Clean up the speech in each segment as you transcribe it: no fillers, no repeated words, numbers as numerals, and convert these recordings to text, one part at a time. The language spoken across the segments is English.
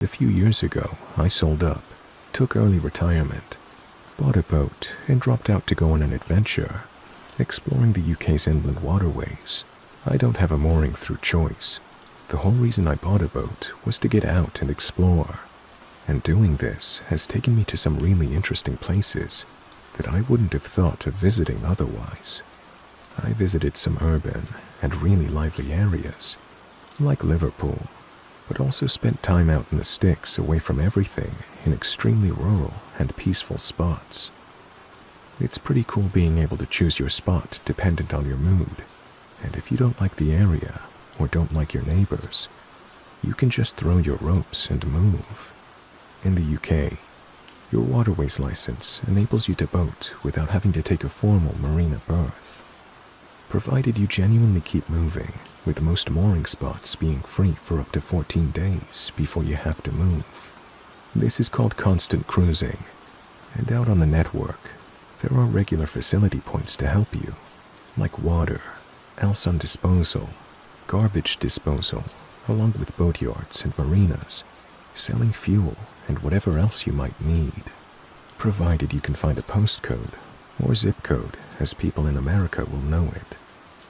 A few years ago, I sold up, took early retirement, bought a boat, and dropped out to go on an adventure, exploring the UK's inland waterways. I don't have a mooring through choice. The whole reason I bought a boat was to get out and explore. And doing this has taken me to some really interesting places that I wouldn't have thought of visiting otherwise. I visited some urban and really lively areas, like Liverpool, but also spent time out in the sticks away from everything in extremely rural and peaceful spots. It's pretty cool being able to choose your spot dependent on your mood, and if you don't like the area or don't like your neighbors, you can just throw your ropes and move. In the UK, your waterways license enables you to boat without having to take a formal marina berth, provided you genuinely keep moving, with most mooring spots being free for up to 14 days before you have to move. This is called constant cruising, and out on the network, there are regular facility points to help you, like water, else on disposal, garbage disposal, along with boatyards and marinas, selling fuel and whatever else you might need, provided you can find a postcode, or zip code as people in America will know it.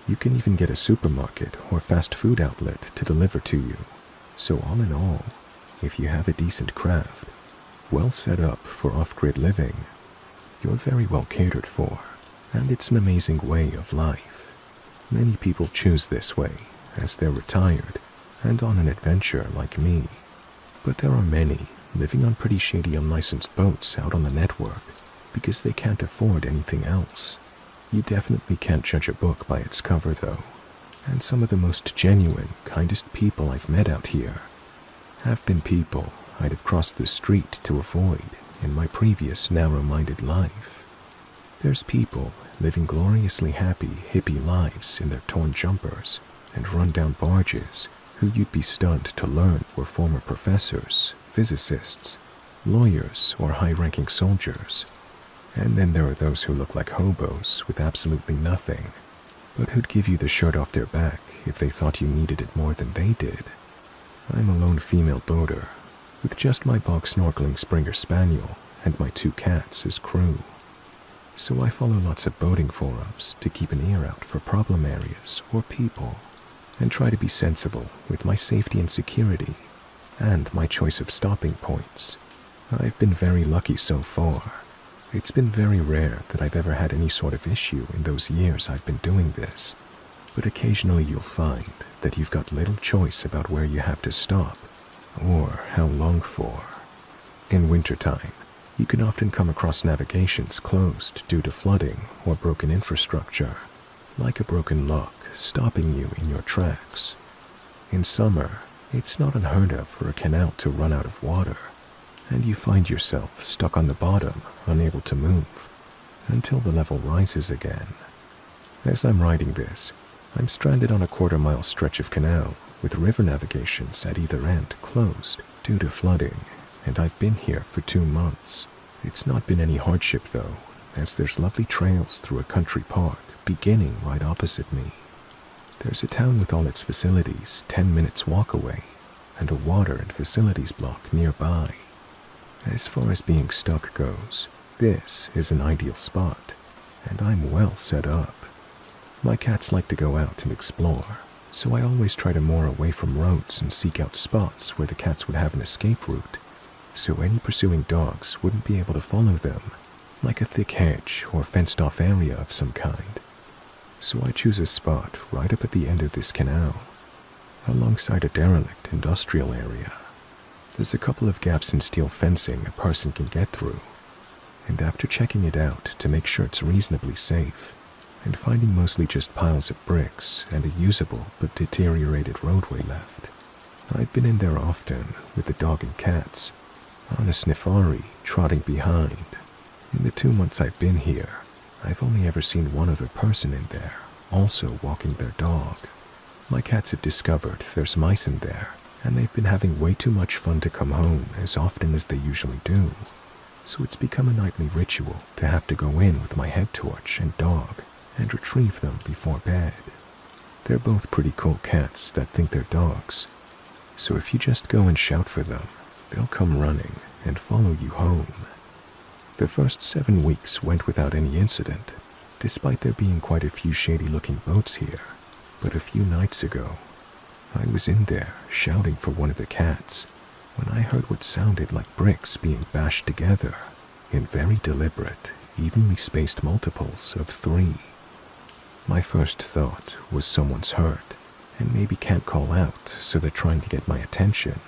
You can even get a supermarket or fast food outlet to deliver to you. So all in all, if you have a decent craft, well set up for off-grid living, you're very well catered for, and it's an amazing way of life. Many people choose this way as they're retired and on an adventure like me. But there are many living on pretty shady unlicensed boats out on the network because they can't afford anything else. You definitely can't judge a book by its cover though, and some of the most genuine, kindest people I've met out here have been people I'd have crossed the street to avoid in my previous narrow-minded life. There's people living gloriously happy, hippie lives in their torn jumpers and run-down barges who you'd be stunned to learn were former professors, physicists, lawyers, or high-ranking soldiers. And then there are those who look like hobos with absolutely nothing, but who'd give you the shirt off their back if they thought you needed it more than they did. I'm a lone female boater, with just my bog-snorkeling Springer Spaniel and my 2 cats as crew. So I follow lots of boating forums to keep an ear out for problem areas or people, and try to be sensible with my safety and security, and my choice of stopping points. I've been very lucky so far. It's been very rare that I've ever had any sort of issue in those years I've been doing this, but occasionally you'll find that you've got little choice about where you have to stop, or how long for. In wintertime, you can often come across navigations closed due to flooding or broken infrastructure, like a broken lock stopping you in your tracks. In summer, it's not unheard of for a canal to run out of water, and you find yourself stuck on the bottom, unable to move, until the level rises again. As I'm writing this, I'm stranded on a quarter-mile stretch of canal with river navigations at either end closed due to flooding, and I've been here for 2 months. It's not been any hardship though, as there's lovely trails through a country park beginning right opposite me. There's a town with all its facilities 10 minutes walk away, and a water and facilities block nearby. As far as being stuck goes, this is an ideal spot, and I'm well set up. My cats like to go out and explore, so I always try to moor away from roads and seek out spots where the cats would have an escape route, so any pursuing dogs wouldn't be able to follow them, like a thick hedge or fenced-off area of some kind. So I choose a spot right up at the end of this canal, alongside a derelict industrial area. There's a couple of gaps in steel fencing a person can get through, and after checking it out to make sure it's reasonably safe, and finding mostly just piles of bricks and a usable but deteriorated roadway left, I've been in there often with the dog and cats, on a sniffari trotting behind. In the 2 months I've been here, I've only ever seen one other person in there, also walking their dog. My cats have discovered there's mice in there, and they've been having way too much fun to come home as often as they usually do. So it's become a nightly ritual to have to go in with my head torch and dog and retrieve them before bed. They're both pretty cool cats that think they're dogs, so if you just go and shout for them, they'll come running and follow you home. The first 7 weeks went without any incident, despite there being quite a few shady-looking boats here. But a few nights ago, I was in there shouting for one of the cats when I heard what sounded like bricks being bashed together in very deliberate, evenly spaced multiples of 3. My first thought was someone's hurt and maybe can't call out, so they're trying to get my attention.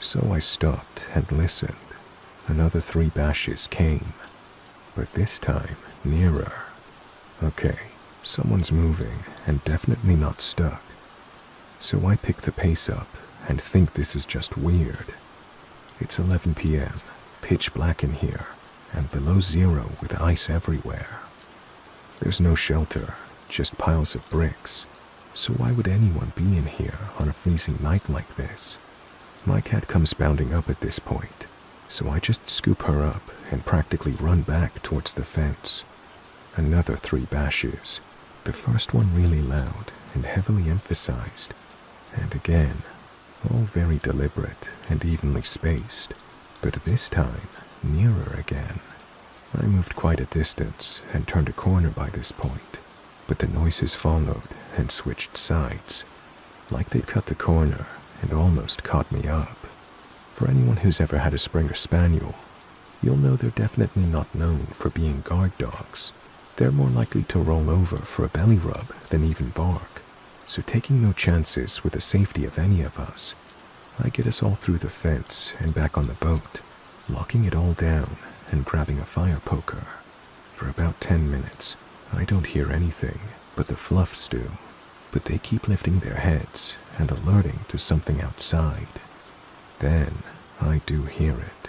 So I stopped and listened. Another 3 bashes came, but this time nearer. Okay, someone's moving and definitely not stuck. So I pick the pace up and think this is just weird. It's 11 p.m., pitch black in here, and below zero with ice everywhere. There's no shelter, just piles of bricks. So why would anyone be in here on a freezing night like this? My cat comes bounding up at this point, so I just scoop her up and practically run back towards the fence. Another 3 bashes, the first one really loud and heavily emphasized, and again, all very deliberate and evenly spaced, but this time nearer again. I moved quite a distance and turned a corner by this point, but the noises followed and switched sides, like they'd cut the corner and almost caught me up. For anyone who's ever had a Springer Spaniel, you'll know they're definitely not known for being guard dogs. They're more likely to roll over for a belly rub than even bark. So taking no chances with the safety of any of us, I get us all through the fence and back on the boat, locking it all down and grabbing a fire poker. For about 10 minutes, I don't hear anything but the fluffs do, but they keep lifting their heads and alerting to something outside. Then I do hear it.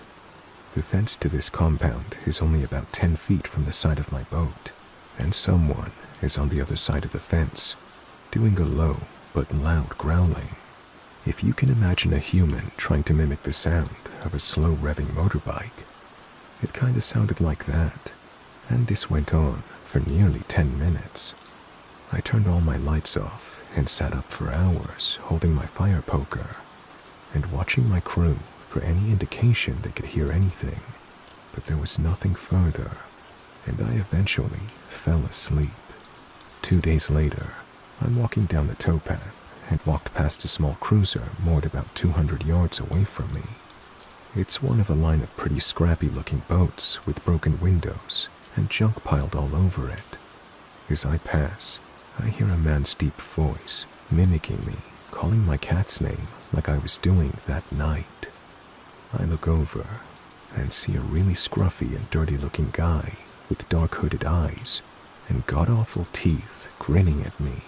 The fence to this compound is only about 10 feet from the side of my boat, and someone is on the other side of the fence, doing a low but loud growling. If you can imagine a human trying to mimic the sound of a slow revving motorbike, it kinda sounded like that, and this went on for nearly 10 minutes. I turned all my lights off and sat up for hours holding my fire poker and watching my crew for any indication they could hear anything, but there was nothing further, and I eventually fell asleep. 2 days later, I'm walking down the towpath and walked past a small cruiser moored about 200 yards away from me. It's one of a line of pretty scrappy-looking boats with broken windows and junk piled all over it. As I pass, I hear a man's deep voice mimicking me, calling my cat's name like I was doing that night. I look over and see a really scruffy and dirty-looking guy with dark hooded eyes and god-awful teeth grinning at me.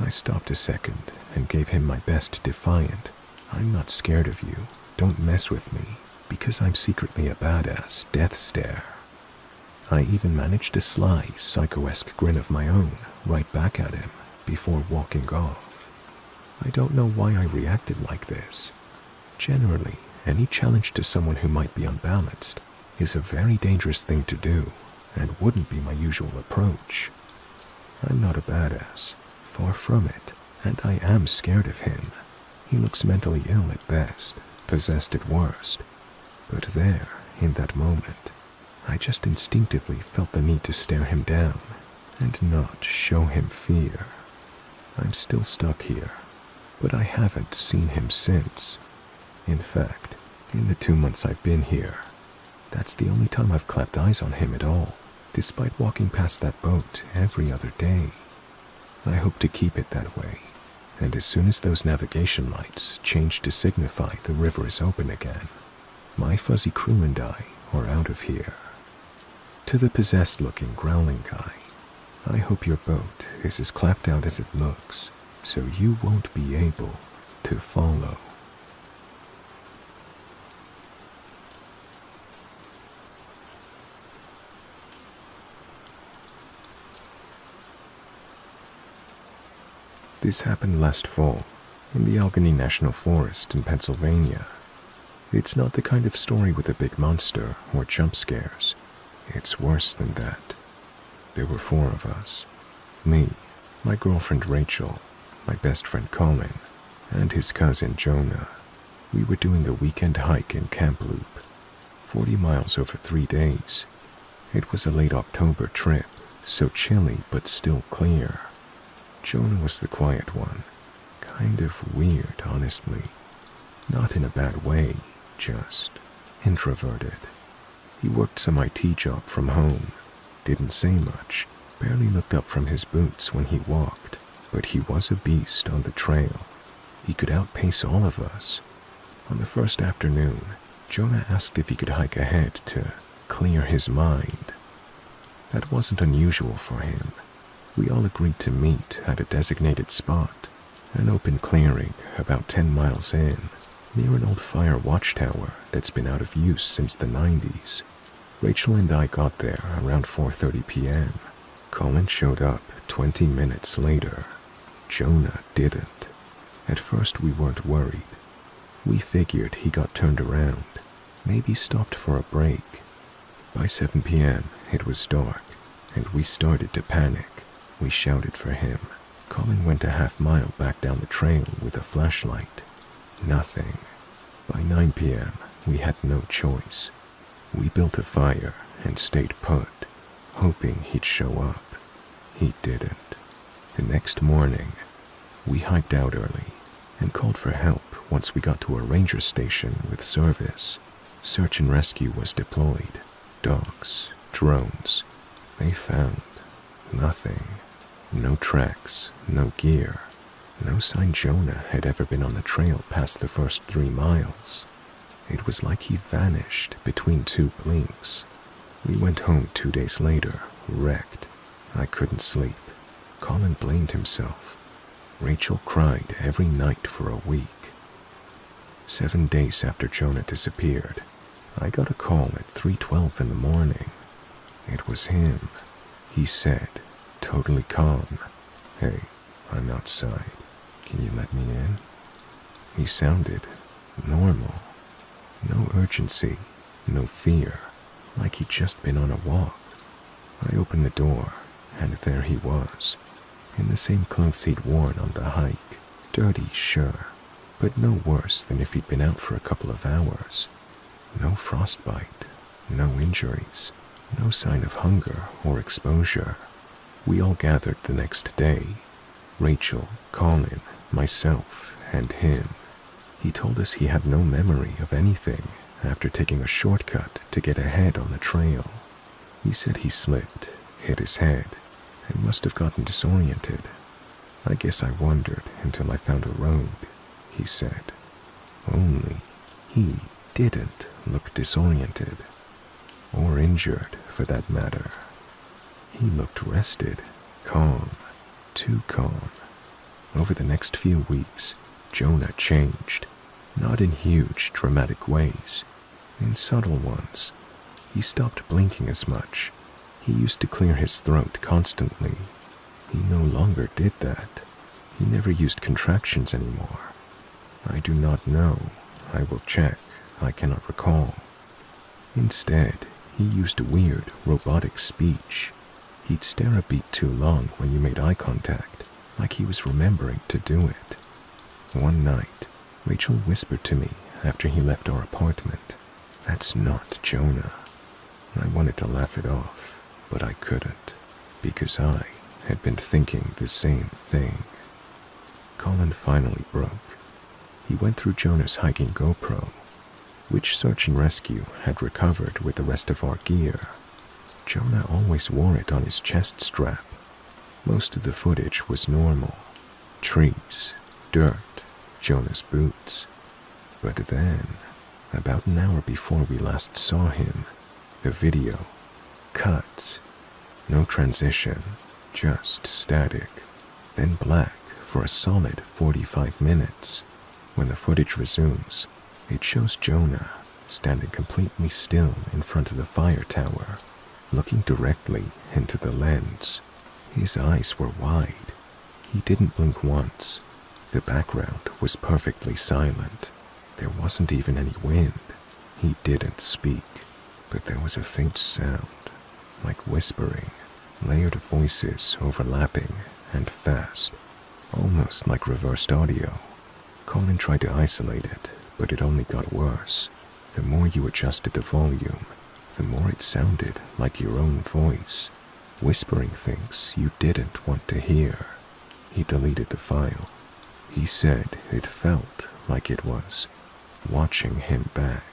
I stopped a second and gave him my best defiant, "I'm not scared of you, don't mess with me, because I'm secretly a badass" death stare. I even managed a sly, psycho-esque grin of my own right back at him before walking off. I don't know why I reacted like this. Generally, any challenge to someone who might be unbalanced is a very dangerous thing to do and wouldn't be my usual approach. I'm not a badass, far from it, and I am scared of him. He looks mentally ill at best, possessed at worst. But there, in that moment, I just instinctively felt the need to stare him down and not show him fear. I'm still stuck here, but I haven't seen him since. In fact, in the 2 months I've been here, that's the only time I've clapped eyes on him at all, despite walking past that boat every other day. I hope to keep it that way, and as soon as those navigation lights change to signify the river is open again, my fuzzy crew and I are out of here. To the possessed-looking growling guy, I hope your boat is as clapped out as it looks, so you won't be able to follow. This happened last fall in the Allegheny National Forest in Pennsylvania. It's not the kind of story with a big monster or jump scares. It's worse than that. There were 4 of us. Me, my girlfriend Rachel, my best friend Colin, and his cousin Jonah. We were doing a weekend hike in Camp Loop, 40 miles over 3 days. It was a late October trip, so chilly but still clear. Jonah was the quiet one. Kind of weird, honestly. Not in a bad way, just introverted. He worked some IT job from home, didn't say much, barely looked up from his boots when he walked, but he was a beast on the trail. He could outpace all of us. On the first afternoon, Jonah asked if he could hike ahead to clear his mind. That wasn't unusual for him. We all agreed to meet at a designated spot, an open clearing about 10 miles in, near an old fire watchtower that's been out of use since the 90s. Rachel and I got there around 4:30 p.m. Colin showed up 20 minutes later. Jonah didn't. At first we weren't worried. We figured he got turned around, maybe stopped for a break. By 7 p.m. it was dark, and we started to panic. We shouted for him. Colin went a half-mile back down the trail with a flashlight. Nothing. By 9 p.m. we had no choice. We built a fire and stayed put, hoping he'd show up. He didn't. The next morning, we hiked out early and called for help once we got to a ranger station with service. Search and rescue was deployed. Dogs, drones. They found nothing. No tracks, no gear. No sign Jonah had ever been on the trail past the first 3 miles. It was like he vanished between 2 blinks. We went home 2 days later, wrecked. I couldn't sleep. Colin blamed himself. Rachel cried every night for a week. 7 days after Jonah disappeared, I got a call at 3:12 in the morning. It was him. He said, totally calm, "Hey, I'm outside. Can you let me in?" He sounded normal. No urgency, no fear, like he'd just been on a walk. I opened the door, and there he was, in the same clothes he'd worn on the hike. Dirty, sure, but no worse than if he'd been out for a couple of hours. No frostbite, no injuries, no sign of hunger or exposure. We all gathered the next day. Rachel, Colin, myself, and him. He told us he had no memory of anything after taking a shortcut to get ahead on the trail. He said he slipped, hit his head, and must have gotten disoriented. I guess I wondered until I found a road, he said. Only he didn't look disoriented, or injured for that matter. He looked rested, calm, too calm. Over the next few weeks, Jonah changed, not in huge, dramatic ways, in subtle ones. He stopped blinking as much. He used to clear his throat constantly. He no longer did that. He never used contractions anymore. I do not know. I will check. I cannot recall. Instead, he used weird, robotic speech. He'd stare a beat too long when you made eye contact, like he was remembering to do it. One night, Rachel whispered to me after he left our apartment, "That's not Jonah." I wanted to laugh it off, but I couldn't, because I had been thinking the same thing. Colin finally broke. He went through Jonah's hiking GoPro, which search and rescue had recovered with the rest of our gear. Jonah always wore it on his chest strap. Most of the footage was normal. Trees, dirt, Jonah's boots. But then, about an hour before we last saw him, the video cuts. No transition, just static, then black for a solid 45 minutes. When the footage resumes, it shows Jonah standing completely still in front of the fire tower, looking directly into the lens. His eyes were wide. He didn't blink once. The background was perfectly silent. There wasn't even any wind. He didn't speak, but there was a faint sound, like whispering, layered voices overlapping and fast, almost like reversed audio. Colin tried to isolate it, but it only got worse. The more you adjusted the volume, the more it sounded like your own voice, whispering things you didn't want to hear. He deleted the file. He said it felt like it was watching him back.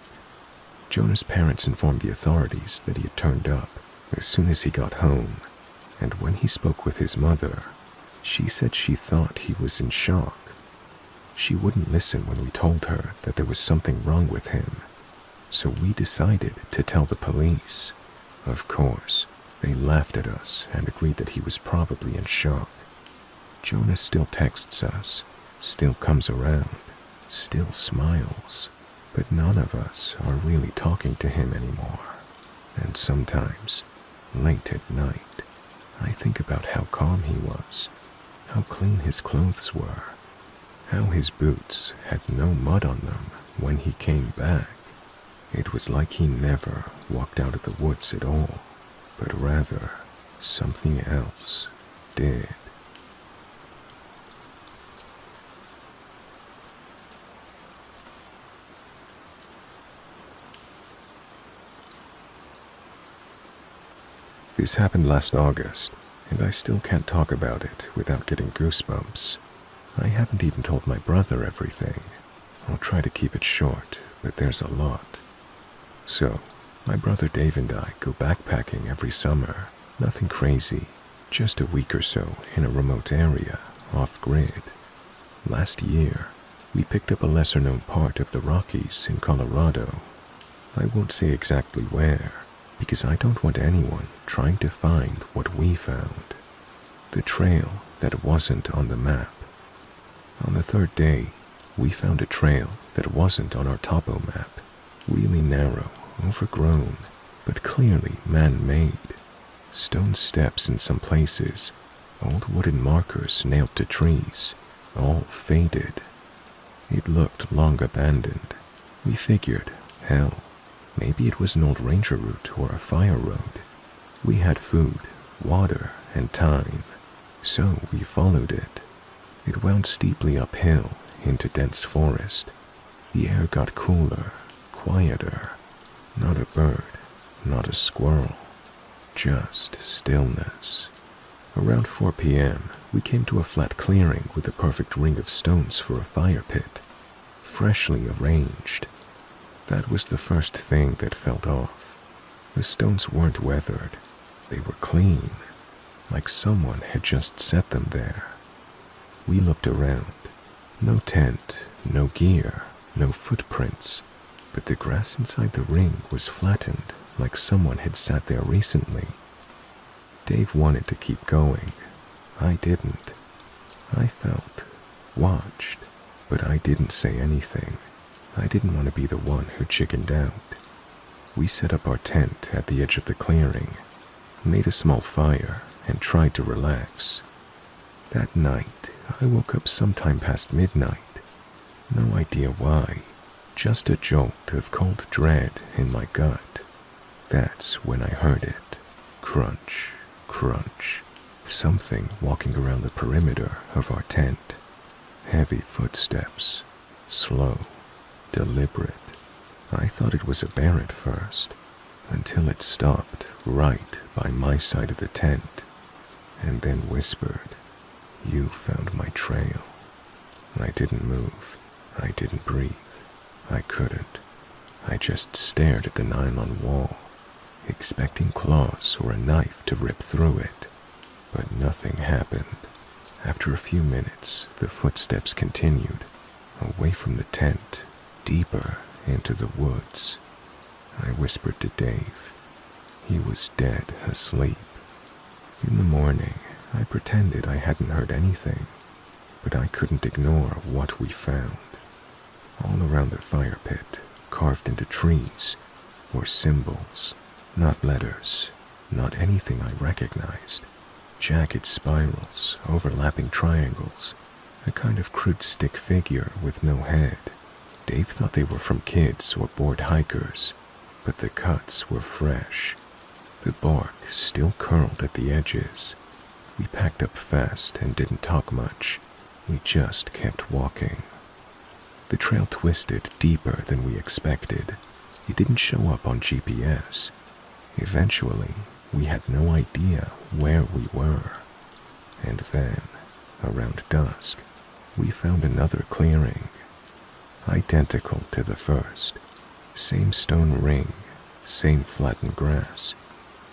Jonah's parents informed the authorities that he had turned up as soon as he got home, and when he spoke with his mother, she said she thought he was in shock. She wouldn't listen when we told her that there was something wrong with him, so we decided to tell the police. Of course, they laughed at us and agreed that he was probably in shock. Jonah still texts us, still comes around, still smiles, but none of us are really talking to him anymore. And sometimes, late at night, I think about how calm he was, how clean his clothes were, how his boots had no mud on them when he came back. It was like he never walked out of the woods at all, but rather something else did. This happened last August, and I still can't talk about it without getting goosebumps. I haven't even told my brother everything. I'll try to keep it short, but there's a lot. So, my brother Dave and I go backpacking every summer. Nothing crazy, just a week or so in a remote area, off-grid. Last year, we picked up a lesser-known part of the Rockies in Colorado. I won't say exactly where, because I don't want anyone trying to find what we found. The trail that wasn't on the map. On the third day, we found a trail that wasn't on our topo map. Really narrow, overgrown, but clearly man-made. Stone steps in some places, old wooden markers nailed to trees, all faded. It looked long abandoned. We figured, hell, maybe it was an old ranger route or a fire road. We had food, water, and time, so we followed it. It wound steeply uphill into dense forest. The air got cooler, quieter. Not a bird, not a squirrel, just stillness. Around 4 p.m., we came to a flat clearing with a perfect ring of stones for a fire pit, freshly arranged. That was the first thing that felt off. The stones weren't weathered. They were clean, like someone had just set them there. We looked around. No tent, no gear, no footprints, but the grass inside the ring was flattened like someone had sat there recently. Dave wanted to keep going. I didn't. I felt watched, but I didn't say anything. I didn't want to be the one who chickened out. We set up our tent at the edge of the clearing, made a small fire, and tried to relax. That night, I woke up sometime past midnight. No idea why, just a jolt of cold dread in my gut. That's when I heard it. Crunch, crunch. Something walking around the perimeter of our tent. Heavy footsteps. Slow, deliberate. I thought it was a bear at first, until it stopped right by my side of the tent, and then whispered, "You found my trail." I didn't move. I didn't breathe. I couldn't. I just stared at the nylon wall, expecting claws or a knife to rip through it. But nothing happened. After a few minutes, the footsteps continued, away from the tent, deeper into the woods. I whispered to Dave. He was dead asleep. In the morning, I pretended I hadn't heard anything, but I couldn't ignore what we found. All around the fire pit, carved into trees, were symbols, not letters, not anything I recognized. Jagged spirals, overlapping triangles, a kind of crude stick figure with no head. Dave thought they were from kids or bored hikers, but the cuts were fresh. The bark still curled at the edges. We packed up fast and didn't talk much. We just kept walking. The trail twisted deeper than we expected. It didn't show up on GPS. Eventually, we had no idea where we were. And then, around dusk, we found another clearing, identical to the first. Same stone ring, same flattened grass,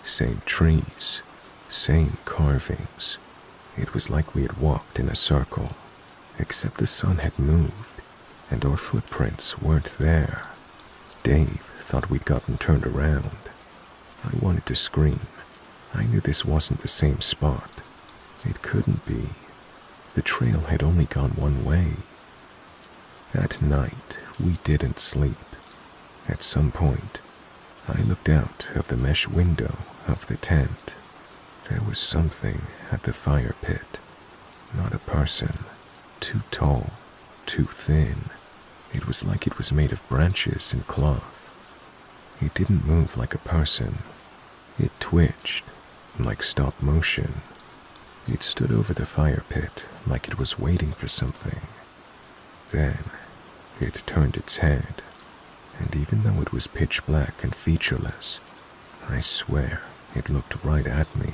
same trees, same carvings. It was like we had walked in a circle, except the sun had moved, and our footprints weren't there. Dave thought we'd gotten turned around. I wanted to scream. I knew this wasn't the same spot. It couldn't be. The trail had only gone one way. That night, we didn't sleep. At some point, I looked out of the mesh window of the tent. There was something at the fire pit. Not a person. Too tall, too thin. It was like it was made of branches and cloth. It didn't move like a person. It twitched, like stop motion. It stood over the fire pit like it was waiting for something. Then, it turned its head, and even though it was pitch black and featureless, I swear it looked right at me.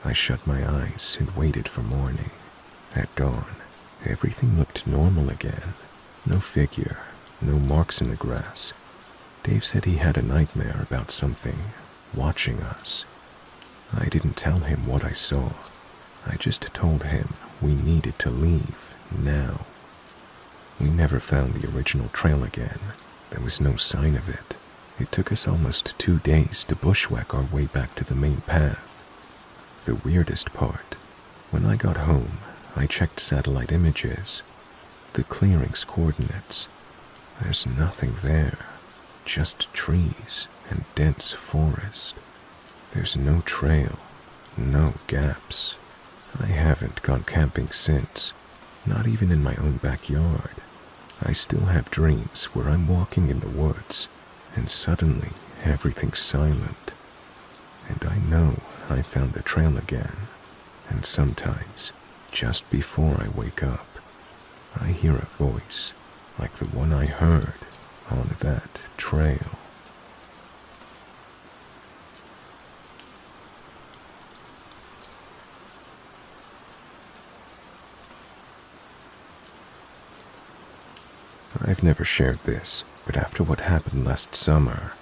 I shut my eyes and waited for morning. At dawn, everything looked normal again. No figure, no marks in the grass. Dave said he had a nightmare about something watching us. I didn't tell him what I saw. I just told him we needed to leave now. We never found the original trail again. There was no sign of it. It took us almost 2 days to bushwhack our way back to the main path. The weirdest part, when I got home, I checked satellite images. The clearing's coordinates. There's nothing there. Just trees and dense forest. There's no trail, no gaps. I haven't gone camping since, not even in my own backyard. I still have dreams where I'm walking in the woods, and suddenly everything's silent. And I know I found the trail again, and sometimes, just before I wake up, I hear a voice like the one I heard on that trail. I've never shared this, but after what happened last summer,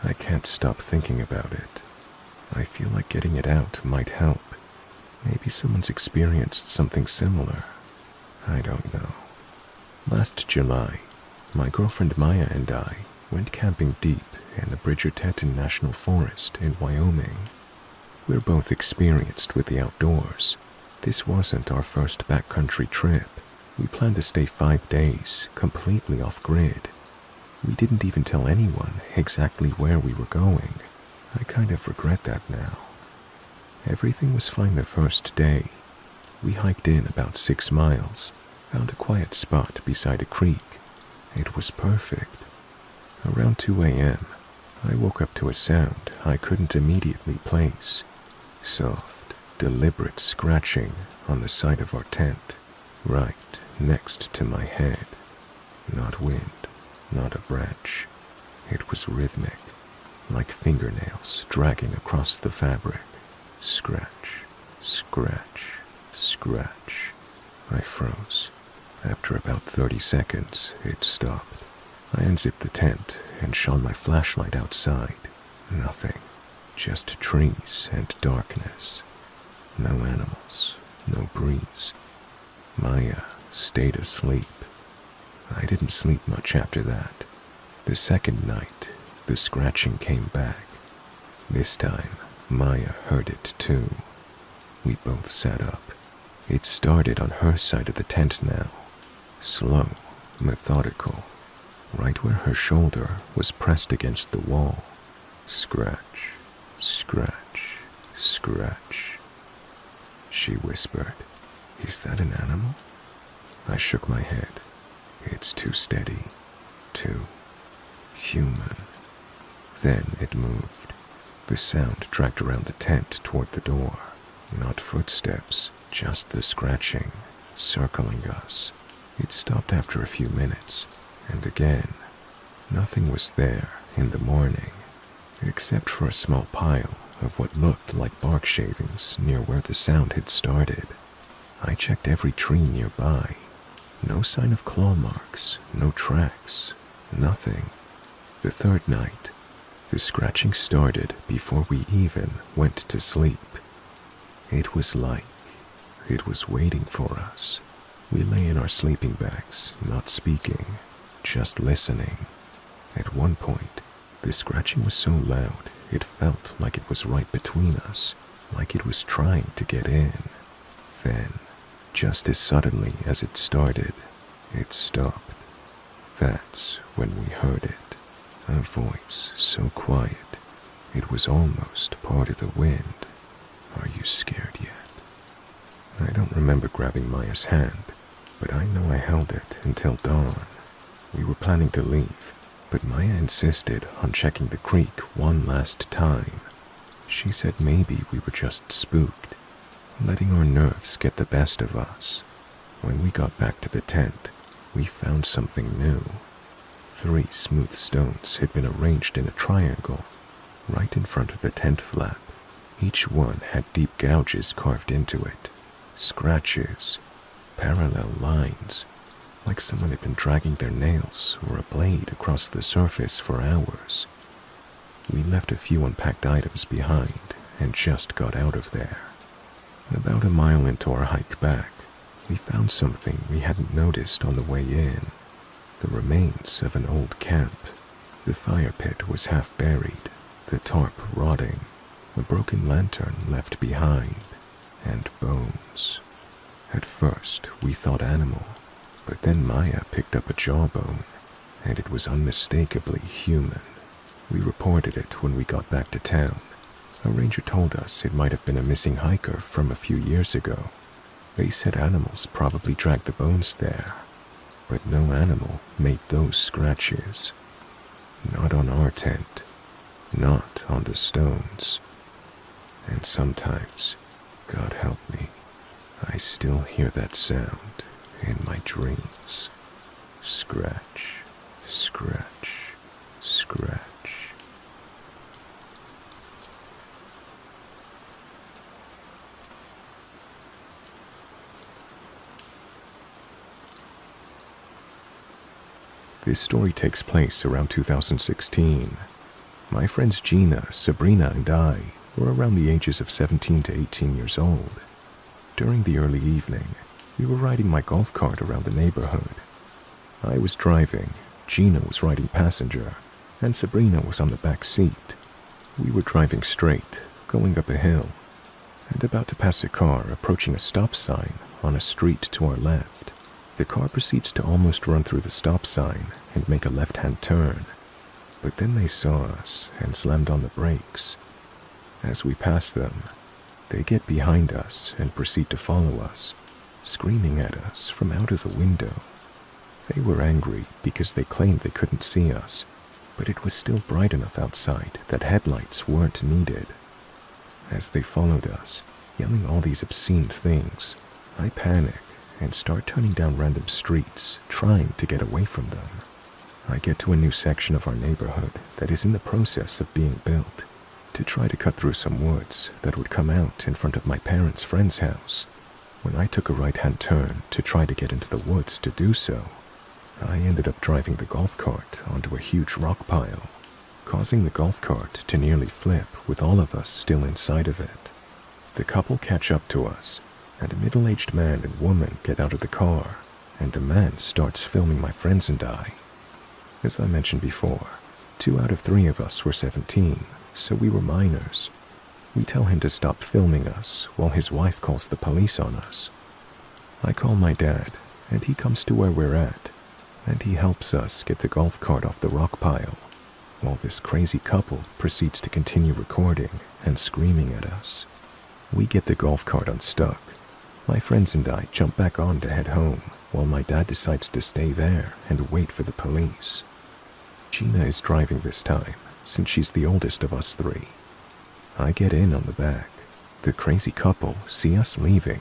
I can't stop thinking about it. I feel like getting it out might help. Maybe someone's experienced something similar. I don't know. Last July, my girlfriend Maya and I went camping deep in the Bridger-Teton National Forest in Wyoming. We're both experienced with the outdoors. This wasn't our first backcountry trip. We planned to stay 5 days, completely off-grid. We didn't even tell anyone exactly where we were going. I kind of regret that now. Everything was fine the first day. We hiked in about 6 miles, found a quiet spot beside a creek. It was perfect. Around 2 a.m., I woke up to a sound I couldn't immediately place. Soft, deliberate scratching on the side of our tent, right next to my head. Not wind, not a branch. It was rhythmic, like fingernails dragging across the fabric. Scratch, scratch, scratch. I froze. After about 30 seconds, it stopped. I unzipped the tent and shone my flashlight outside. Nothing. Just trees and darkness. No animals, no breeze. Maya stayed asleep. I didn't sleep much after that. The second night, the scratching came back. This time, Maya heard it too. We both sat up. It started on her side of the tent now. Slow, methodical, right where her shoulder was pressed against the wall. Scratch, scratch, scratch. She whispered, "Is that an animal?" I shook my head. It's too steady, too human. Then it moved. The sound dragged around the tent toward the door. Not footsteps, just the scratching, circling us. It stopped after a few minutes, and again, nothing was there in the morning, except for a small pile of what looked like bark shavings near where the sound had started. I checked every tree nearby. No sign of claw marks, no tracks, nothing. The third night, the scratching started before we even went to sleep. It was like it was waiting for us. We lay in our sleeping bags, not speaking, just listening. At one point, the scratching was so loud it felt like it was right between us, like it was trying to get in. Then, just as suddenly as it started, it stopped. That's when we heard it. A voice so quiet, it was almost part of the wind. Are you scared yet? I don't remember grabbing Maya's hand, but I know I held it until dawn. We were planning to leave, but Maya insisted on checking the creek one last time. She said maybe we were just spooked, letting our nerves get the best of us. When we got back to the tent, we found something new. 3 smooth stones had been arranged in a triangle, right in front of the tent flap. Each one had deep gouges carved into it, scratches, parallel lines, like someone had been dragging their nails or a blade across the surface for hours. We left a few unpacked items behind and just got out of there. About a mile into our hike back, we found something we hadn't noticed on the way in. The remains of an old camp. The fire pit was half buried, the tarp rotting, a broken lantern left behind, and bones. At first, we thought animal, but then Maya picked up a jawbone, and it was unmistakably human. We reported it when we got back to town. A ranger told us it might have been a missing hiker from a few years ago. They said animals probably dragged the bones there, but no animal made those scratches. Not on our tent, not on the stones. And sometimes, God help me, I still hear that sound in my dreams. Scratch, scratch, scratch. This story takes place around 2016. My friends Gina, Sabrina, and I were around the ages of 17 to 18 years old. During the early evening, we were riding my golf cart around the neighborhood. I was driving, Gina was riding passenger, and Sabrina was on the back seat. We were driving straight, going up a hill, and about to pass a car approaching a stop sign on a street to our left. The car proceeds to almost run through the stop sign and make a left-hand turn, but then they saw us and slammed on the brakes. As we pass them, they get behind us and proceed to follow us, screaming at us from out of the window. They were angry because they claimed they couldn't see us, but it was still bright enough outside that headlights weren't needed. As they followed us, yelling all these obscene things, I panic and start turning down random streets, trying to get away from them. I get to a new section of our neighborhood that is in the process of being built, to try to cut through some woods that would come out in front of my parents' friend's house. When I took a right-hand turn to try to get into the woods to do so, I ended up driving the golf cart onto a huge rock pile, causing the golf cart to nearly flip with all of us still inside of it. The couple catch up to us, and a middle-aged man and woman get out of the car, and the man starts filming my friends and I. As I mentioned before, 2 out of 3 of us were 17, so we were minors. We tell him to stop filming us while his wife calls the police on us. I call my dad, and he comes to where we're at, and he helps us get the golf cart off the rock pile, while this crazy couple proceeds to continue recording and screaming at us. We get the golf cart unstuck. My friends and I jump back on to head home, while my dad decides to stay there and wait for the police. Gina is driving this time, since she's the oldest of us 3. I get in on the back. The crazy couple see us leaving,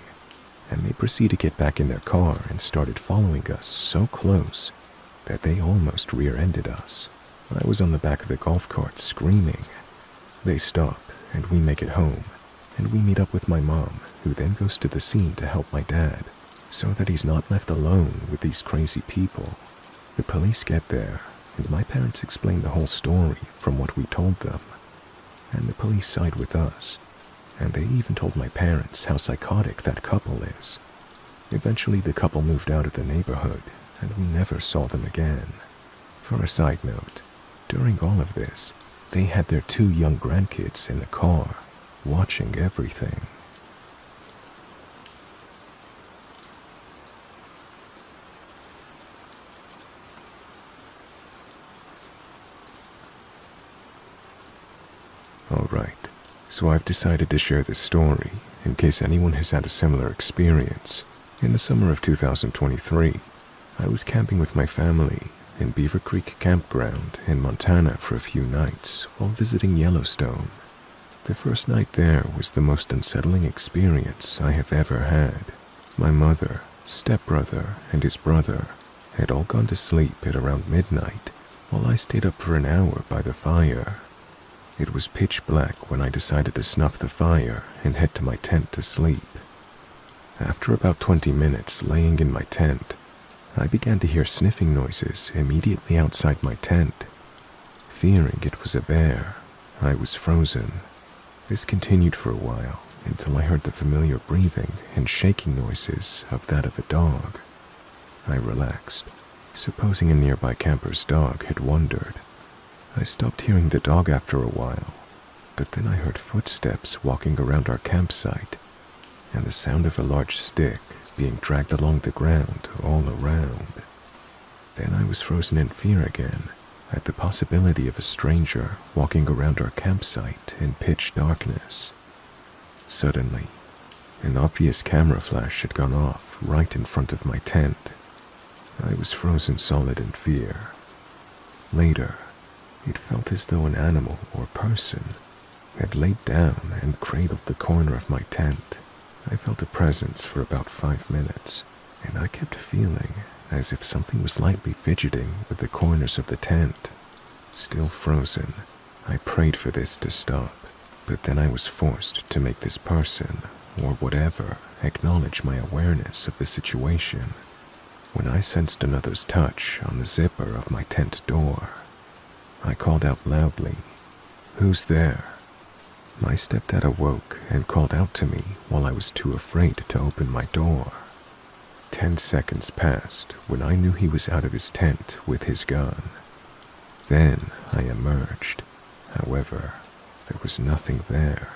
and they proceeded to get back in their car and started following us so close that they almost rear-ended us. I was on the back of the golf cart screaming. They stop, and we make it home, and we meet up with my mom, who then goes to the scene to help my dad, so that he's not left alone with these crazy people. The police get there, and my parents explain the whole story from what we told them, and the police side with us, and they even told my parents how psychotic that couple is. Eventually the couple moved out of the neighborhood, and we never saw them again. For a side note, during all of this, they had their 2 young grandkids in the car, watching everything. Alright, so I've decided to share this story in case anyone has had a similar experience. In the summer of 2023, I was camping with my family in Beaver Creek Campground in Montana for a few nights while visiting Yellowstone. The first night there was the most unsettling experience I have ever had. My mother, stepbrother, and his brother had all gone to sleep at around midnight while I stayed up for an hour by the fire. It was pitch black when I decided to snuff the fire and head to my tent to sleep. After about 20 minutes laying in my tent, I began to hear sniffing noises immediately outside my tent. Fearing it was a bear, I was frozen. This continued for a while until I heard the familiar breathing and shaking noises of that of a dog. I relaxed, supposing a nearby camper's dog had wandered. I stopped hearing the dog after a while, but then I heard footsteps walking around our campsite and the sound of a large stick being dragged along the ground all around. Then I was frozen in fear again at the possibility of a stranger walking around our campsite in pitch darkness. Suddenly, an obvious camera flash had gone off right in front of my tent. I was frozen solid in fear. Later, it felt as though an animal or person had laid down and cradled the corner of my tent. I felt a presence for about 5 minutes, and I kept feeling as if something was lightly fidgeting with the corners of the tent. Still frozen, I prayed for this to stop, but then I was forced to make this person, or whatever, acknowledge my awareness of the situation when I sensed another's touch on the zipper of my tent door. I called out loudly, "Who's there?" My stepdad awoke and called out to me while I was too afraid to open my door. 10 seconds passed when I knew he was out of his tent with his gun. Then I emerged. However, there was nothing there,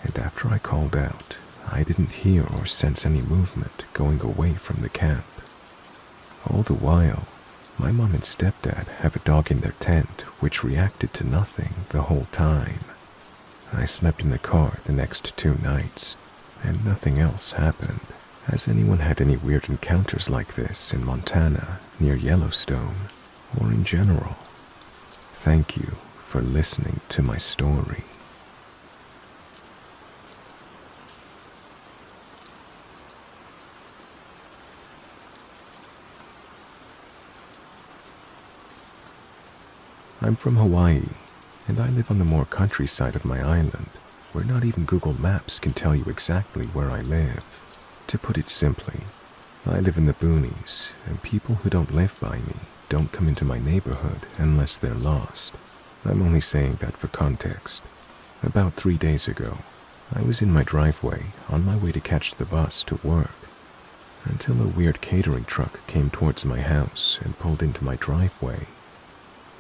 and after I called out, I didn't hear or sense any movement going away from the camp. All the while, my mom and stepdad have a dog in their tent which reacted to nothing the whole time. I slept in the car the next 2 nights, and nothing else happened. Has anyone had any weird encounters like this in Montana, near Yellowstone, or in general? Thank you for listening to my story. I'm from Hawaii, and I live on the more countryside of my island, where not even Google Maps can tell you exactly where I live. To put it simply, I live in the boonies, and people who don't live by me don't come into my neighborhood unless they're lost. I'm only saying that for context. About 3 days ago, I was in my driveway on my way to catch the bus to work, until a weird catering truck came towards my house and pulled into my driveway.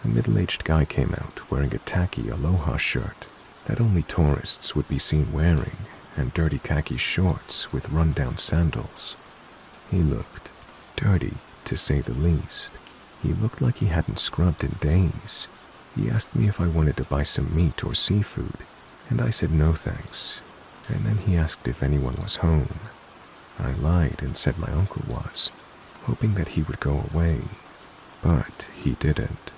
A middle-aged guy came out wearing a tacky aloha shirt that only tourists would be seen wearing, and dirty khaki shorts with run-down sandals. He looked dirty, to say the least. He looked like he hadn't scrubbed in days. He asked me if I wanted to buy some meat or seafood, and I said no thanks, and then he asked if anyone was home. I lied and said my uncle was, hoping that he would go away, but he didn't.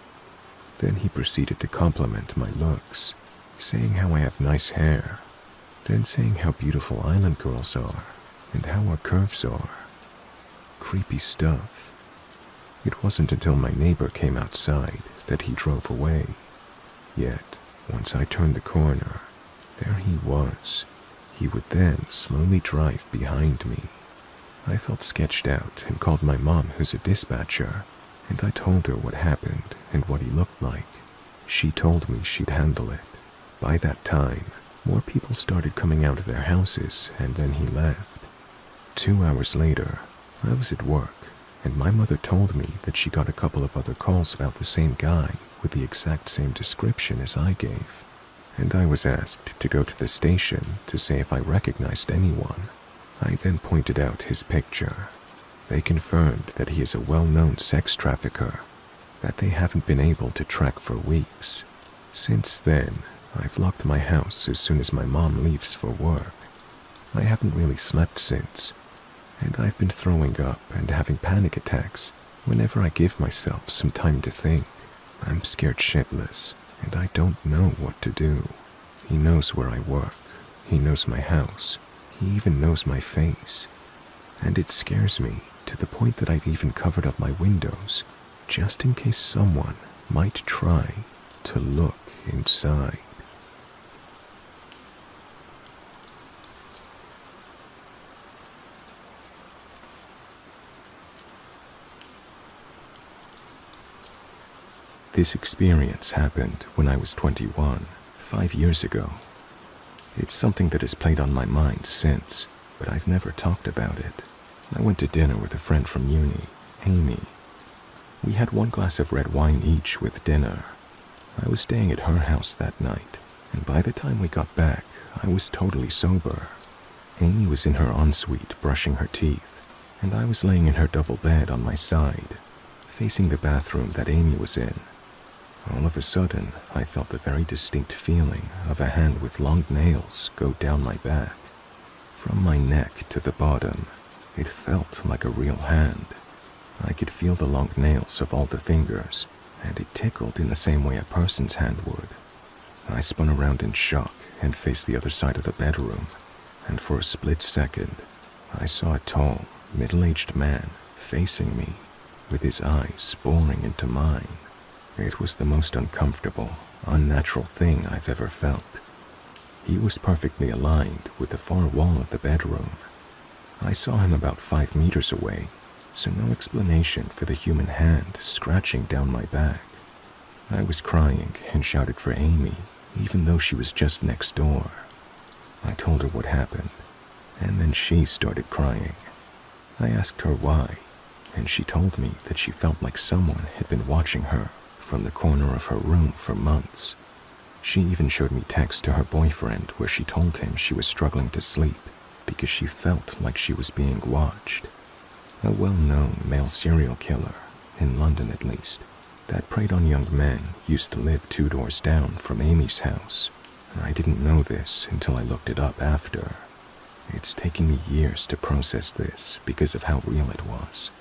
Then he proceeded to compliment my looks, saying how I have nice hair, then saying how beautiful island girls are, and how our curves are. Creepy stuff. It wasn't until my neighbor came outside that he drove away. Yet, once I turned the corner, there he was. He would then slowly drive behind me. I felt sketched out and called my mom, who's a dispatcher, and I told her what happened and what he looked like. She told me she'd handle it. By that time, more people started coming out of their houses, and then he left. 2 hours later, I was at work, and my mother told me that she got a couple of other calls about the same guy with the exact same description as I gave, and I was asked to go to the station to say if I recognized anyone. I then pointed out his picture. They confirmed that he is a well-known sex trafficker that they haven't been able to track for weeks. Since then, I've locked my house as soon as my mom leaves for work. I haven't really slept since, and I've been throwing up and having panic attacks whenever I give myself some time to think. I'm scared shitless, and I don't know what to do. He knows where I work. He knows my house. He even knows my face. And it scares me to the point that I've even covered up my windows just in case someone might try to look inside. This experience happened when I was 21, 5 years ago. It's something that has played on my mind since, but I've never talked about it. I went to dinner with a friend from uni, Amy. We had 1 glass of red wine each with dinner. I was staying at her house that night, and by the time we got back, I was totally sober. Amy was in her ensuite brushing her teeth, and I was laying in her double bed on my side, facing the bathroom that Amy was in. All of a sudden, I felt the very distinct feeling of a hand with long nails go down my back. From my neck to the bottom, it felt like a real hand. I could feel the long nails of all the fingers, and it tickled in the same way a person's hand would. I spun around in shock and faced the other side of the bedroom, and for a split second, I saw a tall, middle-aged man facing me, with his eyes boring into mine. It was the most uncomfortable, unnatural thing I've ever felt. He was perfectly aligned with the far wall of the bedroom. I saw him about 5 meters away, so no explanation for the human hand scratching down my back. I was crying and shouted for Amy, even though she was just next door. I told her what happened, and then she started crying. I asked her why, and she told me that she felt like someone had been watching her from the corner of her room for months. She even showed me texts to her boyfriend where she told him she was struggling to sleep because she felt like she was being watched. A well-known male serial killer, in London at least, that preyed on young men used to live 2 doors down from Amy's house. I didn't know this until I looked it up after. It's taken me years to process this because of how real it was.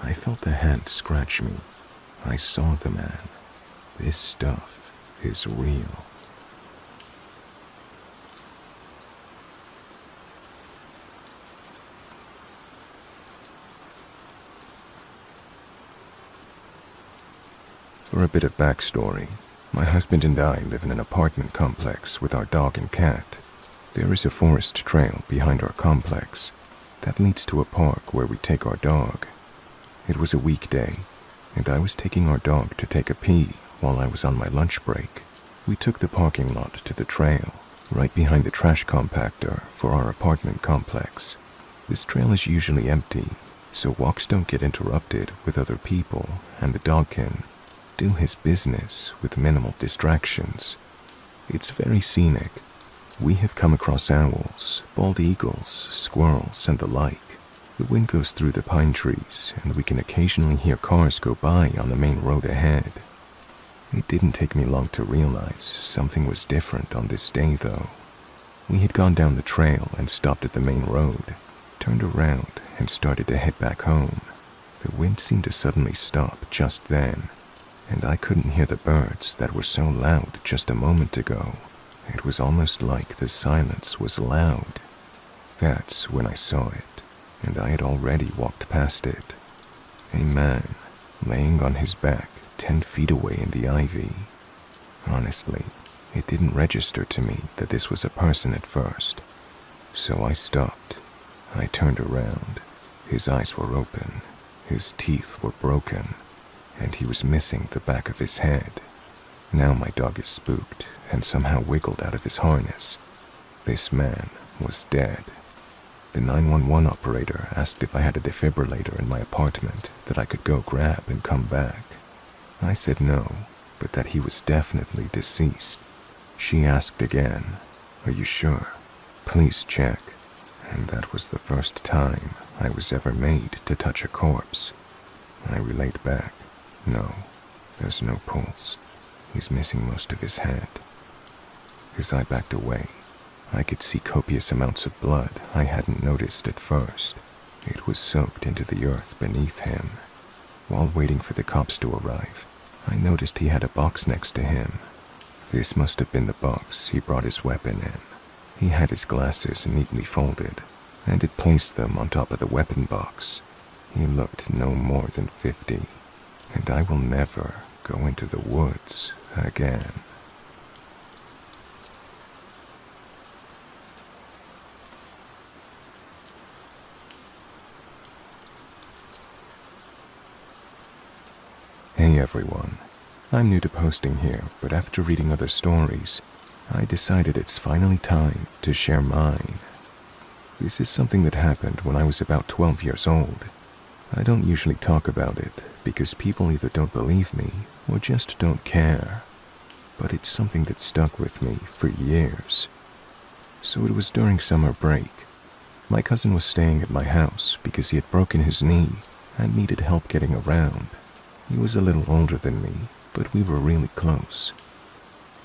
I felt the hand scratch me. I saw the man. This stuff is real. For a bit of backstory, my husband and I live in an apartment complex with our dog and cat. There is a forest trail behind our complex that leads to a park where we take our dog. It was a weekday, and I was taking our dog to take a pee while I was on my lunch break. We took the parking lot to the trail, right behind the trash compactor for our apartment complex. This trail is usually empty, so walks don't get interrupted with other people, and the dog can do his business with minimal distractions. It's very scenic. We have come across owls, bald eagles, squirrels, and the like. The wind goes through the pine trees, and we can occasionally hear cars go by on the main road ahead. It didn't take me long to realize something was different on this day, though. We had gone down the trail and stopped at the main road, turned around, and started to head back home. The wind seemed to suddenly stop just then, and I couldn't hear the birds that were so loud just a moment ago. It was almost like the silence was loud. That's when I saw it, and I had already walked past it. A man laying on his back 10 feet away in the ivy. Honestly, it didn't register to me that this was a person at first. So I stopped. I turned around. His eyes were open, his teeth were broken, and he was missing the back of his head. Now my dog is spooked and somehow wiggled out of his harness. This man was dead. The 911 operator asked if I had a defibrillator in my apartment that I could go grab and come back. I said no, but that he was definitely deceased. She asked again, "Are you sure? Please check." And that was the first time I was ever made to touch a corpse. I relayed back, "No, there's no pulse. He's missing most of his head." As I backed away, I could see copious amounts of blood I hadn't noticed at first. It was soaked into the earth beneath him. While waiting for the cops to arrive, I noticed he had a box next to him. This must have been the box he brought his weapon in. He had his glasses neatly folded, and had placed them on top of the weapon box. He looked no more than 50, and I will never go into the woods again. Hey everyone, I'm new to posting here, but after reading other stories, I decided it's finally time to share mine. This is something that happened when I was about 12 years old. I don't usually talk about it because people either don't believe me or just don't care. But it's something that stuck with me for years. So it was during summer break. My cousin was staying at my house because he had broken his knee and needed help getting around. He was a little older than me, but we were really close.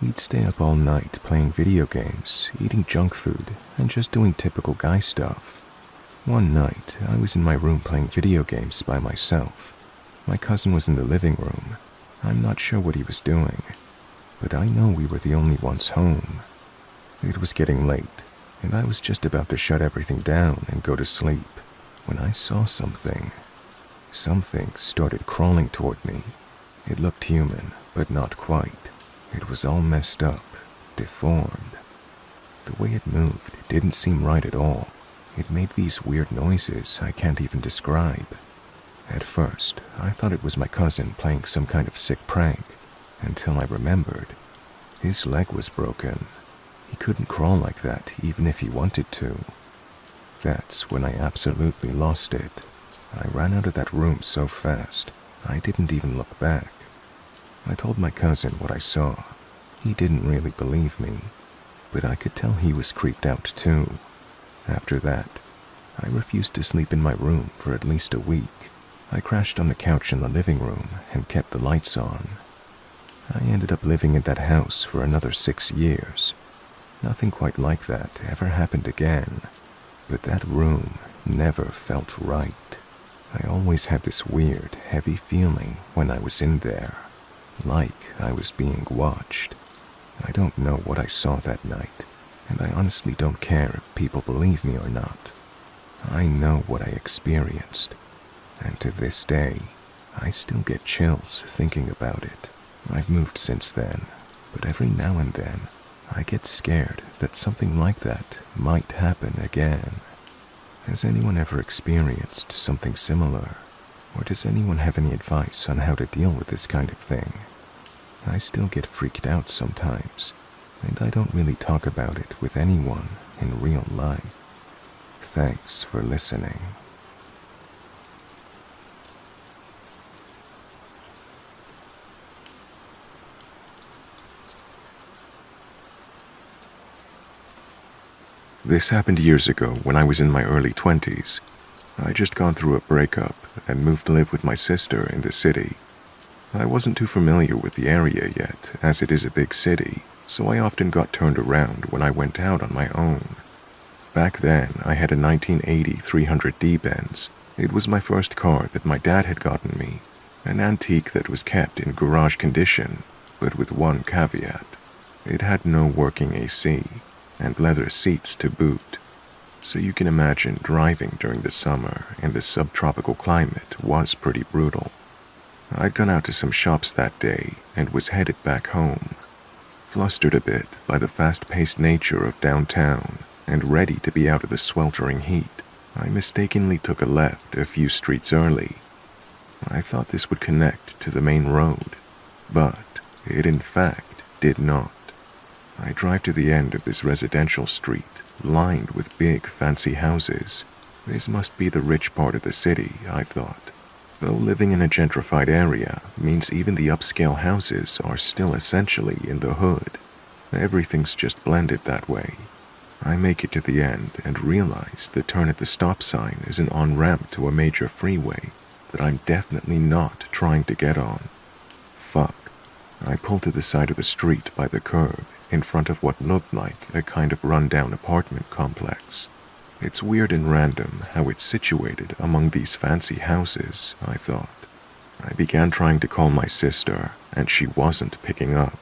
We'd stay up all night playing video games, eating junk food, and just doing typical guy stuff. One night, I was in my room playing video games by myself. My cousin was in the living room. I'm not sure what he was doing, but I know we were the only ones home. It was getting late, and I was just about to shut everything down and go to sleep when I saw something. Something started crawling toward me. It looked human, but not quite. It was all messed up, deformed. The way it moved didn't seem right at all. It made these weird noises I can't even describe. At first, I thought it was my cousin playing some kind of sick prank, until I remembered. His leg was broken. He couldn't crawl like that even if he wanted to. That's when I absolutely lost it. I ran out of that room so fast, I didn't even look back. I told my cousin what I saw. He didn't really believe me, but I could tell he was creeped out too. After that, I refused to sleep in my room for at least a week. I crashed on the couch in the living room and kept the lights on. I ended up living in that house for another 6 years. Nothing quite like that ever happened again, but that room never felt right. I always had this weird, heavy feeling when I was in there, like I was being watched. I don't know what I saw that night, and I honestly don't care if people believe me or not. I know what I experienced, and to this day, I still get chills thinking about it. I've moved since then, but every now and then, I get scared that something like that might happen again. Has anyone ever experienced something similar? Or does anyone have any advice on how to deal with this kind of thing? I still get freaked out sometimes, and I don't really talk about it with anyone in real life. Thanks for listening. This happened years ago when I was in my early 20s. I just gone through a breakup and moved to live with my sister in the city. I wasn't too familiar with the area yet, as it is a big city, so I often got turned around when I went out on my own. Back then, I had a 1980 300D Benz. It was my first car that my dad had gotten me, an antique that was kept in garage condition, but with one caveat. It had no working AC, and leather seats to boot. So you can imagine driving during the summer in this subtropical climate was pretty brutal. I'd gone out to some shops that day and was headed back home, flustered a bit by the fast-paced nature of downtown and ready to be out of the sweltering heat. I mistakenly took a left a few streets early. I thought this would connect to the main road, but it in fact did not. I drive to the end of this residential street, lined with big fancy houses. This must be the rich part of the city, I thought. Though living in a gentrified area means even the upscale houses are still essentially in the hood. Everything's just blended that way. I make it to the end and realize the turn at the stop sign is an on-ramp to a major freeway that I'm definitely not trying to get on. Fuck. I pull to the side of the street by the curb in front of what looked like a kind of run-down apartment complex. It's weird and random how it's situated among these fancy houses, I thought. I began trying to call my sister, and she wasn't picking up.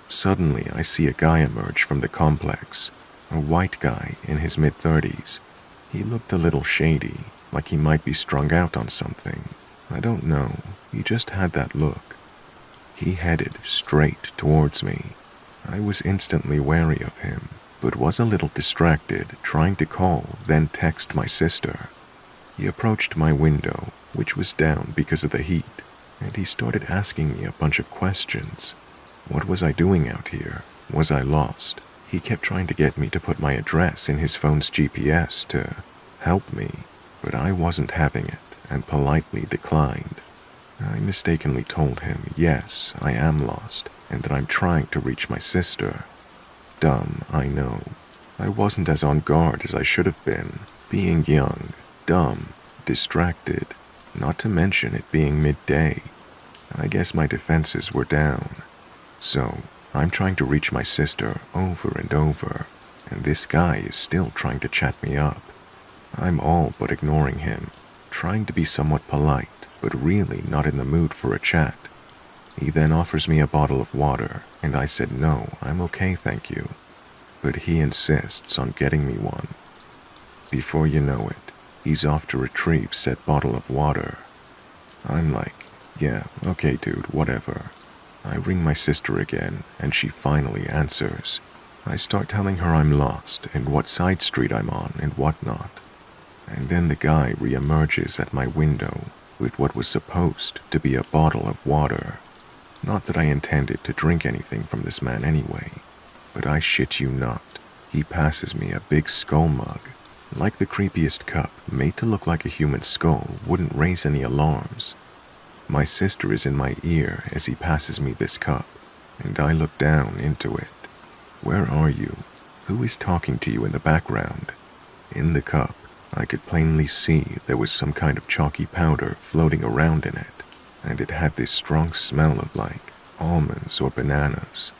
Suddenly, I see a guy emerge from the complex, a white guy in his mid-30s. He looked a little shady, like he might be strung out on something. I don't know, he just had that look. He headed straight towards me. I was instantly wary of him, but was a little distracted trying to call, then text my sister. He approached my window, which was down because of the heat, and he started asking me a bunch of questions. What was I doing out here? Was I lost? He kept trying to get me to put my address in his phone's GPS to help me, but I wasn't having it and politely declined. I mistakenly told him, yes, I am lost, and that I'm trying to reach my sister. Dumb, I know. I wasn't as on guard as I should have been, being young, dumb, distracted, not to mention it being midday. I guess my defenses were down. So, I'm trying to reach my sister over and over, and this guy is still trying to chat me up. I'm all but ignoring him, trying to be somewhat polite, but really not in the mood for a chat. He then offers me a bottle of water, and I said no, I'm okay, thank you. But he insists on getting me one. Before you know it, he's off to retrieve said bottle of water. I'm like, yeah, okay dude, whatever. I ring my sister again, and she finally answers. I start telling her I'm lost, and what side street I'm on, and whatnot. And then the guy re-emerges at my window with what was supposed to be a bottle of water. Not that I intended to drink anything from this man anyway, but I shit you not, he passes me a big skull mug, like the creepiest cup, made to look like a human skull, wouldn't raise any alarms. My sister is in my ear as he passes me this cup, and I look down into it. Where are you? Who is talking to you in the background? In the cup, I could plainly see there was some kind of chalky powder floating around in it, and it had this strong smell of like almonds or bananas.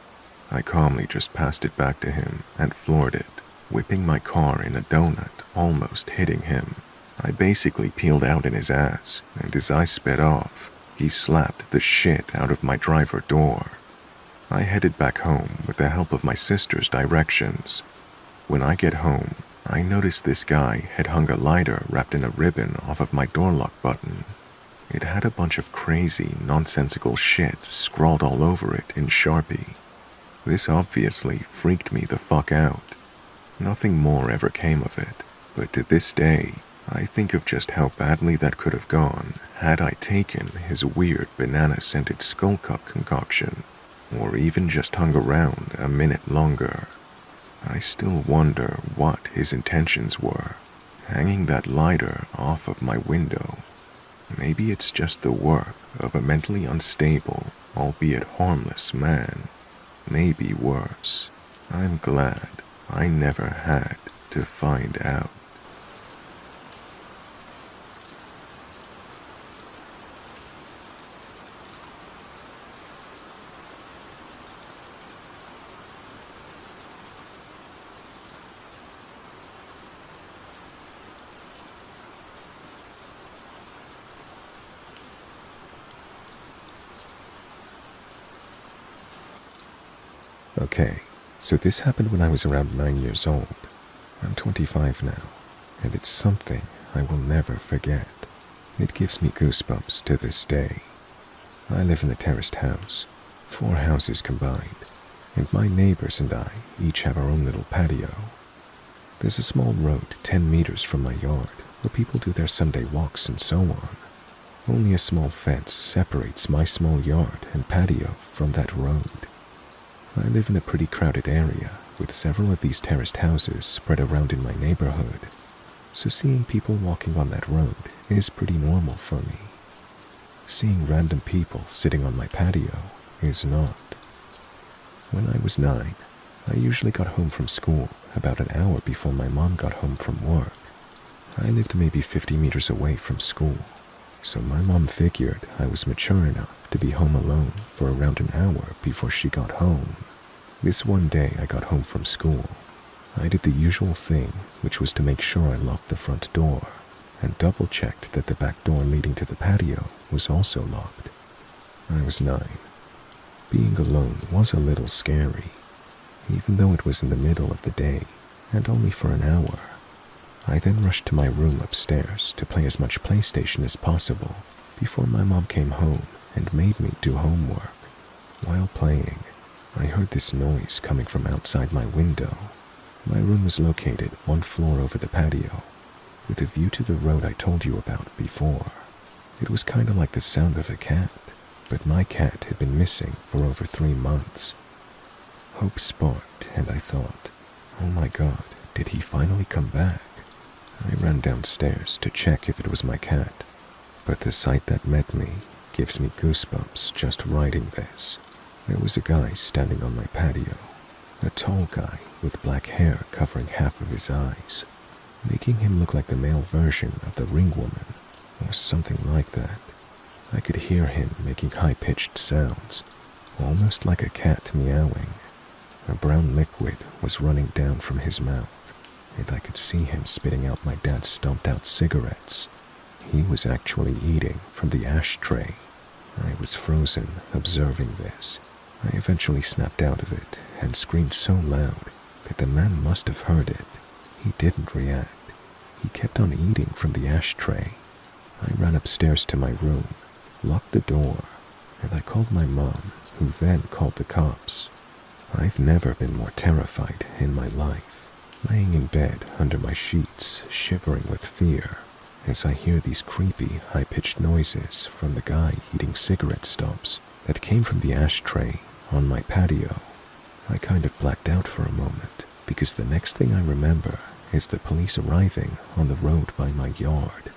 I calmly just passed it back to him and floored it, whipping my car in a donut, almost hitting him. I basically peeled out in his ass, and as I sped off, he slapped the shit out of my driver door. I headed back home with the help of my sister's directions. When I get home, I noticed this guy had hung a lighter wrapped in a ribbon off of my door lock button. It had a bunch of crazy, nonsensical shit scrawled all over it in Sharpie. This obviously freaked me the fuck out. Nothing more ever came of it, but to this day, I think of just how badly that could have gone had I taken his weird banana-scented skull cup concoction, or even just hung around a minute longer. I still wonder what his intentions were, hanging that lighter off of my window. Maybe it's just the work of a mentally unstable, albeit harmless man. Maybe worse. I'm glad I never had to find out. Okay, so this happened when I was around 9 years old. I'm 25 now, and it's something I will never forget. It gives me goosebumps to this day. I live in a terraced house, 4 houses combined, and my neighbors and I each have our own little patio. There's a small road 10 meters from my yard where people do their Sunday walks and so on. Only a small fence separates my small yard and patio from that road. I live in a pretty crowded area with several of these terraced houses spread around in my neighborhood, so seeing people walking on that road is pretty normal for me. Seeing random people sitting on my patio is not. When I was 9, I usually got home from school about an hour before my mom got home from work. I lived maybe 50 meters away from school, so my mom figured I was mature enough to be home alone for around an hour before she got home. This one day I got home from school. I did the usual thing, which was to make sure I locked the front door and double-checked that the back door leading to the patio was also locked. I was 9. Being alone was a little scary, even though it was in the middle of the day and only for an hour. I then rushed to my room upstairs to play as much PlayStation as possible before my mom came home and made me do homework. While playing, I heard this noise coming from outside my window. My room was located 1 floor over the patio, with a view to the road I told you about before. It was kind of like the sound of a cat, but my cat had been missing for over 3 months. Hope sparked, and I thought, oh my god, did he finally come back? I ran downstairs to check if it was my cat, but the sight that met me gives me goosebumps just writing this. There was a guy standing on my patio, a tall guy with black hair covering half of his eyes, making him look like the male version of the ring woman, or something like that. I could hear him making high-pitched sounds, almost like a cat meowing. A brown liquid was running down from his mouth, and I could see him spitting out my dad's stomped-out cigarettes. He was actually eating from the ashtray. I was frozen observing this. I eventually snapped out of it and screamed so loud that the man must have heard it. He didn't react. He kept on eating from the ashtray. I ran upstairs to my room, locked the door, and I called my mom, who then called the cops. I've never been more terrified in my life, laying in bed under my sheets, shivering with fear, as I hear these creepy, high-pitched noises from the guy eating cigarette stubs that came from the ashtray on my patio. I kind of blacked out for a moment, because the next thing I remember is the police arriving on the road by my yard.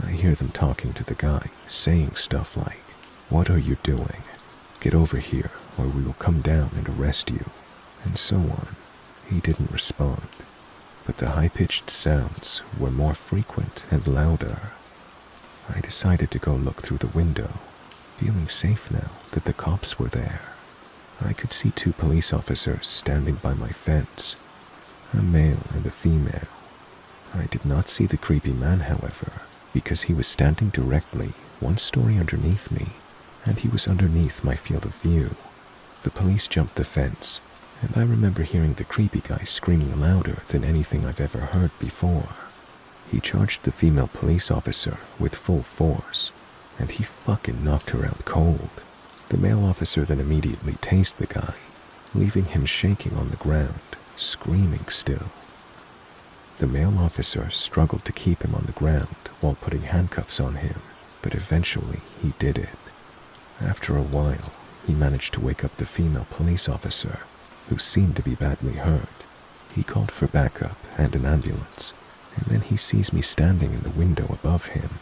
I hear them talking to the guy, saying stuff like, "What are you doing? Get over here, or we will come down and arrest you," and so on. He didn't respond, but the high-pitched sounds were more frequent and louder. I decided to go look through the window, feeling safe now that the cops were there. I could see 2 police officers standing by my fence, a male and a female. I did not see the creepy man, however, because he was standing directly 1 story underneath me, and he was underneath my field of view. The police jumped the fence, and I remember hearing the creepy guy screaming louder than anything I've ever heard before. He charged the female police officer with full force, and he fucking knocked her out cold. The male officer then immediately tased the guy, leaving him shaking on the ground, screaming still. The male officer struggled to keep him on the ground while putting handcuffs on him, but eventually he did it. After a while, he managed to wake up the female police officer, who seemed to be badly hurt. He called for backup and an ambulance, and then he sees me standing in the window above him.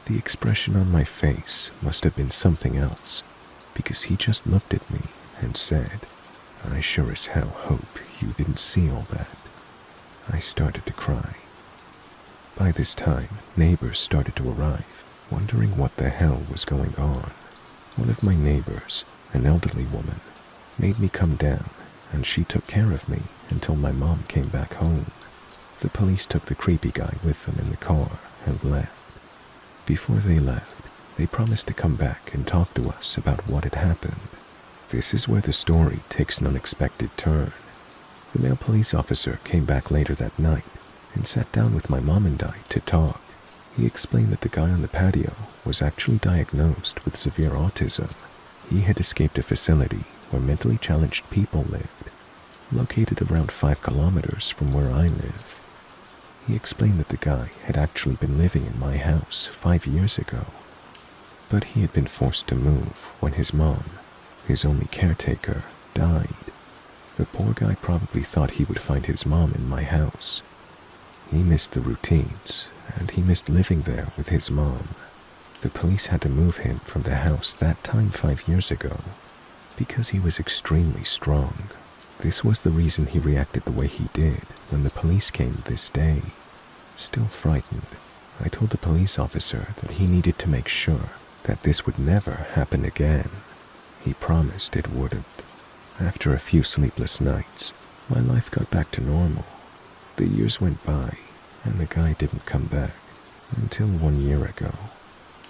The expression on my face must have been something else, because he just looked at me and said, "I sure as hell hope you didn't see all that." I started to cry. By this time, neighbors started to arrive, wondering what the hell was going on. One of my neighbors, an elderly woman, made me come down, and she took care of me until my mom came back home. The police took the creepy guy with them in the car and left. Before they left, they promised to come back and talk to us about what had happened. This is where the story takes an unexpected turn. The male police officer came back later that night and sat down with my mom and I to talk. He explained that the guy on the patio was actually diagnosed with severe autism. He had escaped a facility where mentally challenged people lived, located around 5 kilometers from where I live. He explained that the guy had actually been living in my house 5 years ago, but he had been forced to move when his mom, his only caretaker, died. The poor guy probably thought he would find his mom in my house. He missed the routines, and he missed living there with his mom. The police had to move him from the house that time 5 years ago because he was extremely strong. This was the reason he reacted the way he did when the police came this day. Still frightened, I told the police officer that he needed to make sure that this would never happen again. He promised it wouldn't. After a few sleepless nights, my life got back to normal. The years went by, and the guy didn't come back until 1 year ago.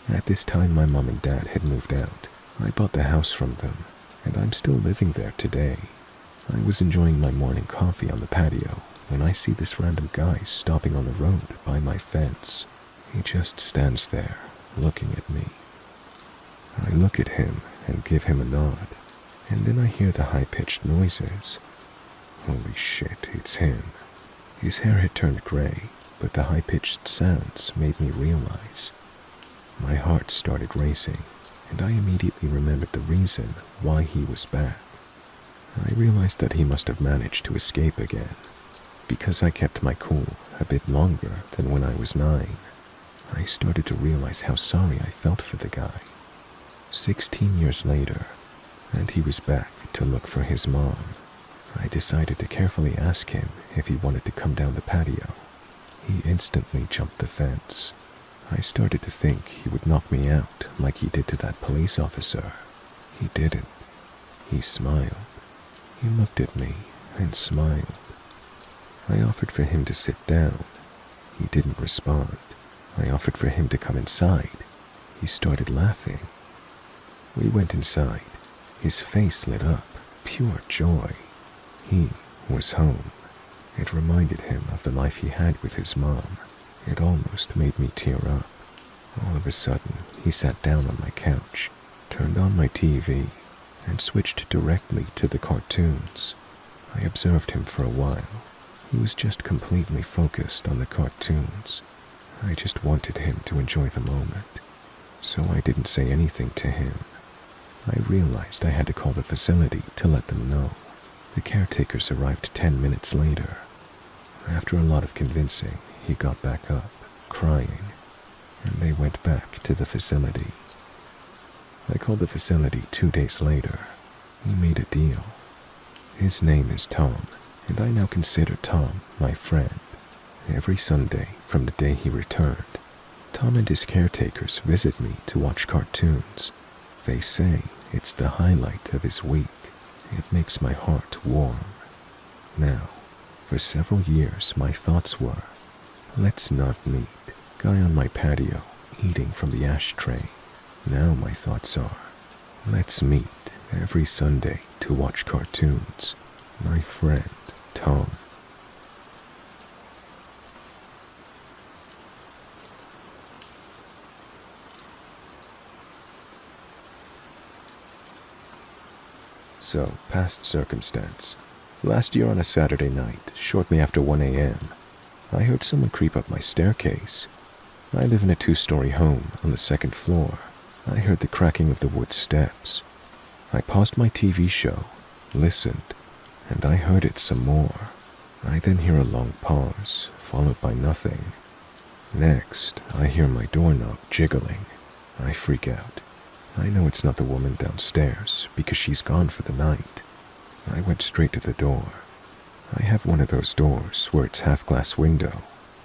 At this time, my mom and dad had moved out. I bought the house from them, and I'm still living there today. I was enjoying my morning coffee on the patio when I see this random guy stopping on the road by my fence. He just stands there, looking at me. I look at him and give him a nod, and then I hear the high-pitched noises. Holy shit, it's him. His hair had turned gray, but the high-pitched sounds made me realize. My heart started racing, and I immediately remembered the reason why he was back. I realized that he must have managed to escape again, because I kept my cool a bit longer than when I was 9. I started to realize how sorry I felt for the guy. 16 years later, and he was back to look for his mom. I decided to carefully ask him if he wanted to come down the patio. He instantly jumped the fence. I started to think he would knock me out like he did to that police officer. He didn't. He smiled. He looked at me and smiled. I offered for him to sit down. He didn't respond. I offered for him to come inside. He started laughing. We went inside. His face lit up, pure joy. He was home. It reminded him of the life he had with his mom. It almost made me tear up. All of a sudden, he sat down on my couch, turned on my TV, and switched directly to the cartoons. I observed him for a while. He was just completely focused on the cartoons. I just wanted him to enjoy the moment, so I didn't say anything to him. I realized I had to call the facility to let them know. The caretakers arrived 10 minutes later. After a lot of convincing, he got back up, crying, and they went back to the facility. I called the facility 2 days later. We made a deal. His name is Tom, and I now consider Tom my friend. Every Sunday from the day he returned, Tom and his caretakers visit me to watch cartoons. They say it's the highlight of his week. It makes my heart warm. Now, for several years my thoughts were, let's not meet. Guy on my patio, eating from the ashtray. Now my thoughts are, let's meet every Sunday to watch cartoons. My friend, Tom. So, past circumstance. Last year on a Saturday night, shortly after 1 a.m., I heard someone creep up my staircase. I live in a 2-story home on the 2nd floor. I heard the cracking of the wood steps. I paused my TV show, listened, and I heard it some more. I then hear a long pause, followed by nothing. Next, I hear my doorknob jiggling. I freak out. I know it's not the woman downstairs because she's gone for the night. I went straight to the door. I have one of those doors where it's half-glass window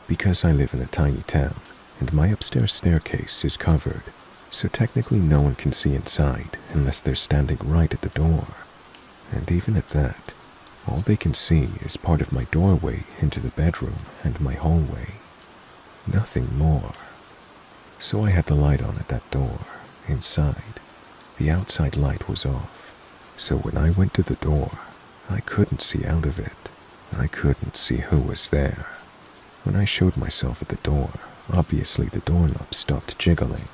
because I live in a tiny town and my upstairs staircase is covered, so technically no one can see inside unless they're standing right at the door. And even at that, all they can see is part of my doorway into the bedroom and my hallway. Nothing more. So I had the light on at that door. Inside, the outside light was off, so when I went to the door, I couldn't see out of it. I couldn't see who was there. When I showed myself at the door, obviously the doorknob stopped jiggling.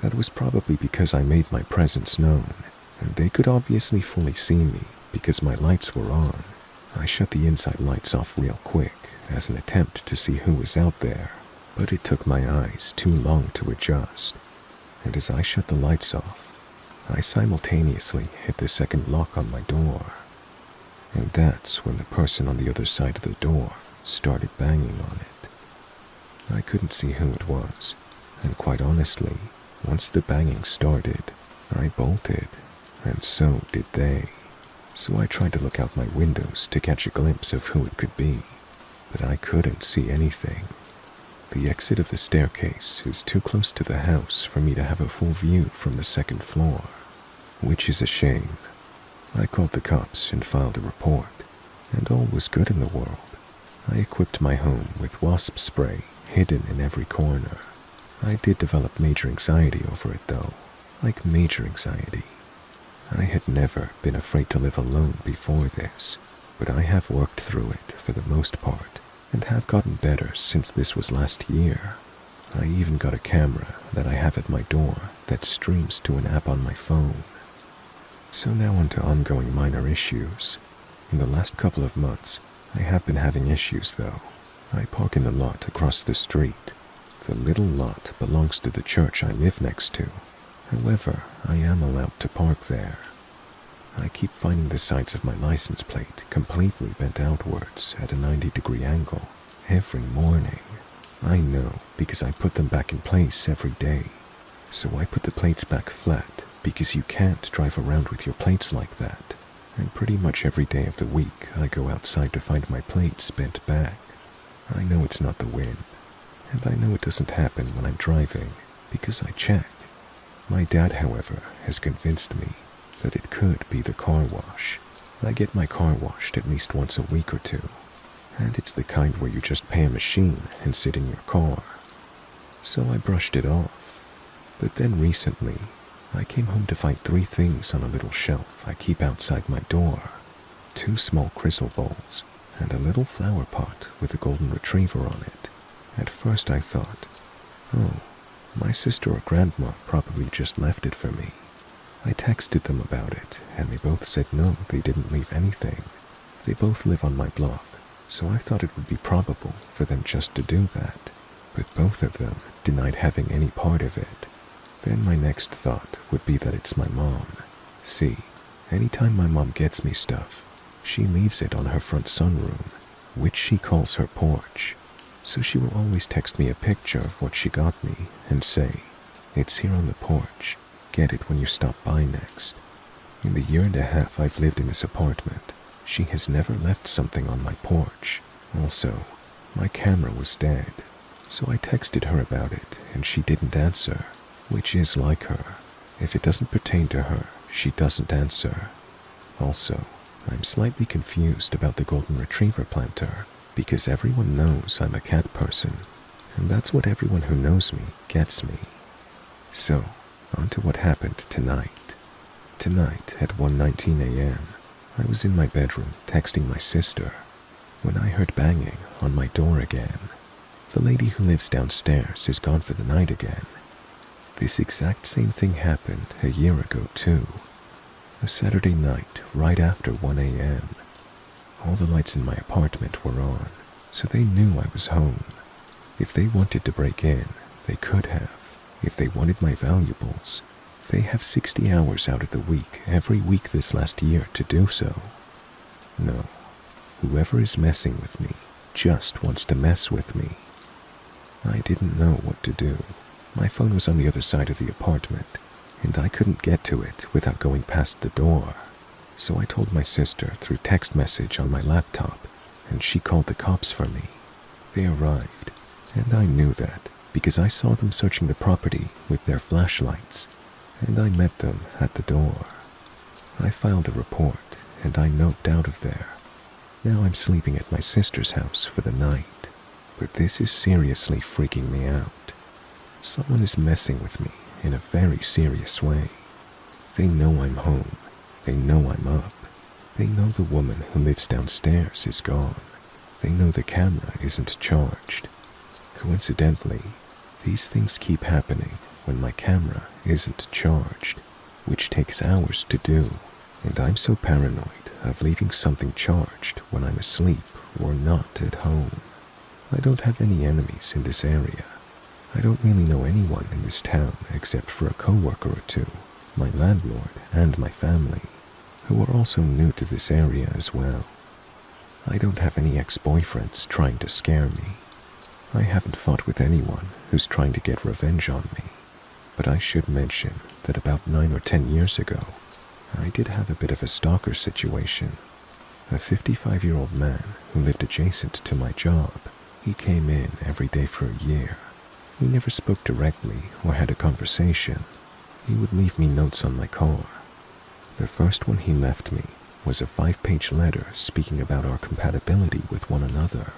That was probably because I made my presence known, and they could obviously fully see me because my lights were on. I shut the inside lights off real quick as an attempt to see who was out there, but it took my eyes too long to adjust. And as I shut the lights off, I simultaneously hit the second lock on my door. And that's when the person on the other side of the door started banging on it. I couldn't see who it was, and quite honestly, once the banging started, I bolted, and so did they. So I tried to look out my windows to catch a glimpse of who it could be, but I couldn't see anything. The exit of the staircase is too close to the house for me to have a full view from the second floor, which is a shame. I called the cops and filed a report, and all was good in the world. I equipped my home with wasp spray hidden in every corner. I did develop major anxiety over it though, like major anxiety. I had never been afraid to live alone before this, but I have worked through it for the most part, and have gotten better since this was last year. I even got a camera that I have at my door that streams to an app on my phone. So now on to ongoing minor issues. In the last couple of months, I have been having issues though. I park in the lot across the street. The little lot belongs to the church I live next to. However, I am allowed to park there. I keep finding the sides of my license plate completely bent outwards at a 90-degree angle every morning. I know because I put them back in place every day. So I put the plates back flat because you can't drive around with your plates like that. And pretty much every day of the week I go outside to find my plates bent back. I know it's not the wind, and I know it doesn't happen when I'm driving because I check. My dad, however, has convinced me that it could be the car wash. I get my car washed at least once a week or two, and it's the kind where you just pay a machine and sit in your car. So I brushed it off. But then recently, I came home to find 3 things on a little shelf I keep outside my door. 2 small crystal bowls, and a little flower pot with a golden retriever on it. At first I thought, oh, my sister or grandma probably just left it for me. I texted them about it, and they both said no, they didn't leave anything. They both live on my block, so I thought it would be probable for them just to do that. But both of them denied having any part of it. Then my next thought would be that it's my mom. See, anytime my mom gets me stuff, she leaves it on her front sunroom, which she calls her porch. So she will always text me a picture of what she got me and say, it's here on the porch, get it when you stop by next. In the 1.5 years I've lived in this apartment, she has never left something on my porch. Also, my camera was dead, so I texted her about it and she didn't answer, which is like her. If it doesn't pertain to her, she doesn't answer. Also, I'm slightly confused about the golden retriever planter, because everyone knows I'm a cat person, and that's what everyone who knows me gets me. So, on to what happened tonight. Tonight, at 1:19 a.m., I was in my bedroom texting my sister, when I heard banging on my door again. The lady who lives downstairs is gone for the night again. This exact same thing happened a year ago too. A Saturday night, right after 1 a.m. All the lights in my apartment were on, so they knew I was home. If they wanted to break in, they could have. If they wanted my valuables, they have 60 hours out of the week every week this last year to do so. No, whoever is messing with me just wants to mess with me. I didn't know what to do. My phone was on the other side of the apartment, and I couldn't get to it without going past the door. So I told my sister through text message on my laptop, and she called the cops for me. They arrived, and I knew that because I saw them searching the property with their flashlights, and I met them at the door. I filed a report, and I noped out of there. Now I'm sleeping at my sister's house for the night, but this is seriously freaking me out. Someone is messing with me in a very serious way. They know I'm home. They know I'm up, They know the woman who lives downstairs is gone. They know the camera isn't charged. Coincidentally, these things keep happening when my camera isn't charged, which takes hours to do, and I'm so paranoid of leaving something charged when I'm asleep or not at home. I don't have any enemies in this area. I don't really know anyone in this town except for a coworker or two, my landlord and my family, who are also new to this area as well. I don't have any ex-boyfriends trying to scare me. I haven't fought with anyone who's trying to get revenge on me. But I should mention that about 9 or 10 years ago, I did have a bit of a stalker situation. A 55-year-old man who lived adjacent to my job. He came in every day for a year. We never spoke directly or had a conversation. He would leave me notes on my car. The first one he left me was a 5-page letter speaking about our compatibility with one another.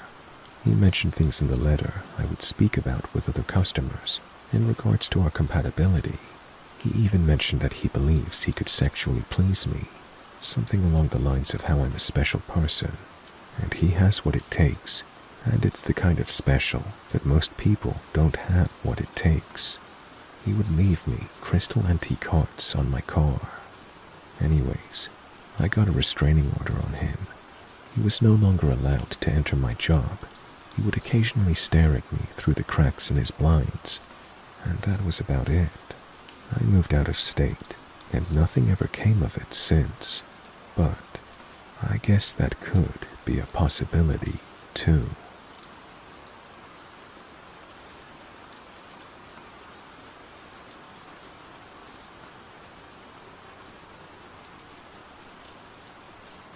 He mentioned things in the letter I would speak about with other customers in regards to our compatibility. He even mentioned that he believes he could sexually please me, something along the lines of how I'm a special person, and he has what it takes, and it's the kind of special that most people don't have what it takes. He would leave me crystal antique hearts on my car. Anyways, I got a restraining order on him. He was no longer allowed to enter my job. He would occasionally stare at me through the cracks in his blinds, and that was about it. I moved out of state, and nothing ever came of it since. But I guess that could be a possibility, too.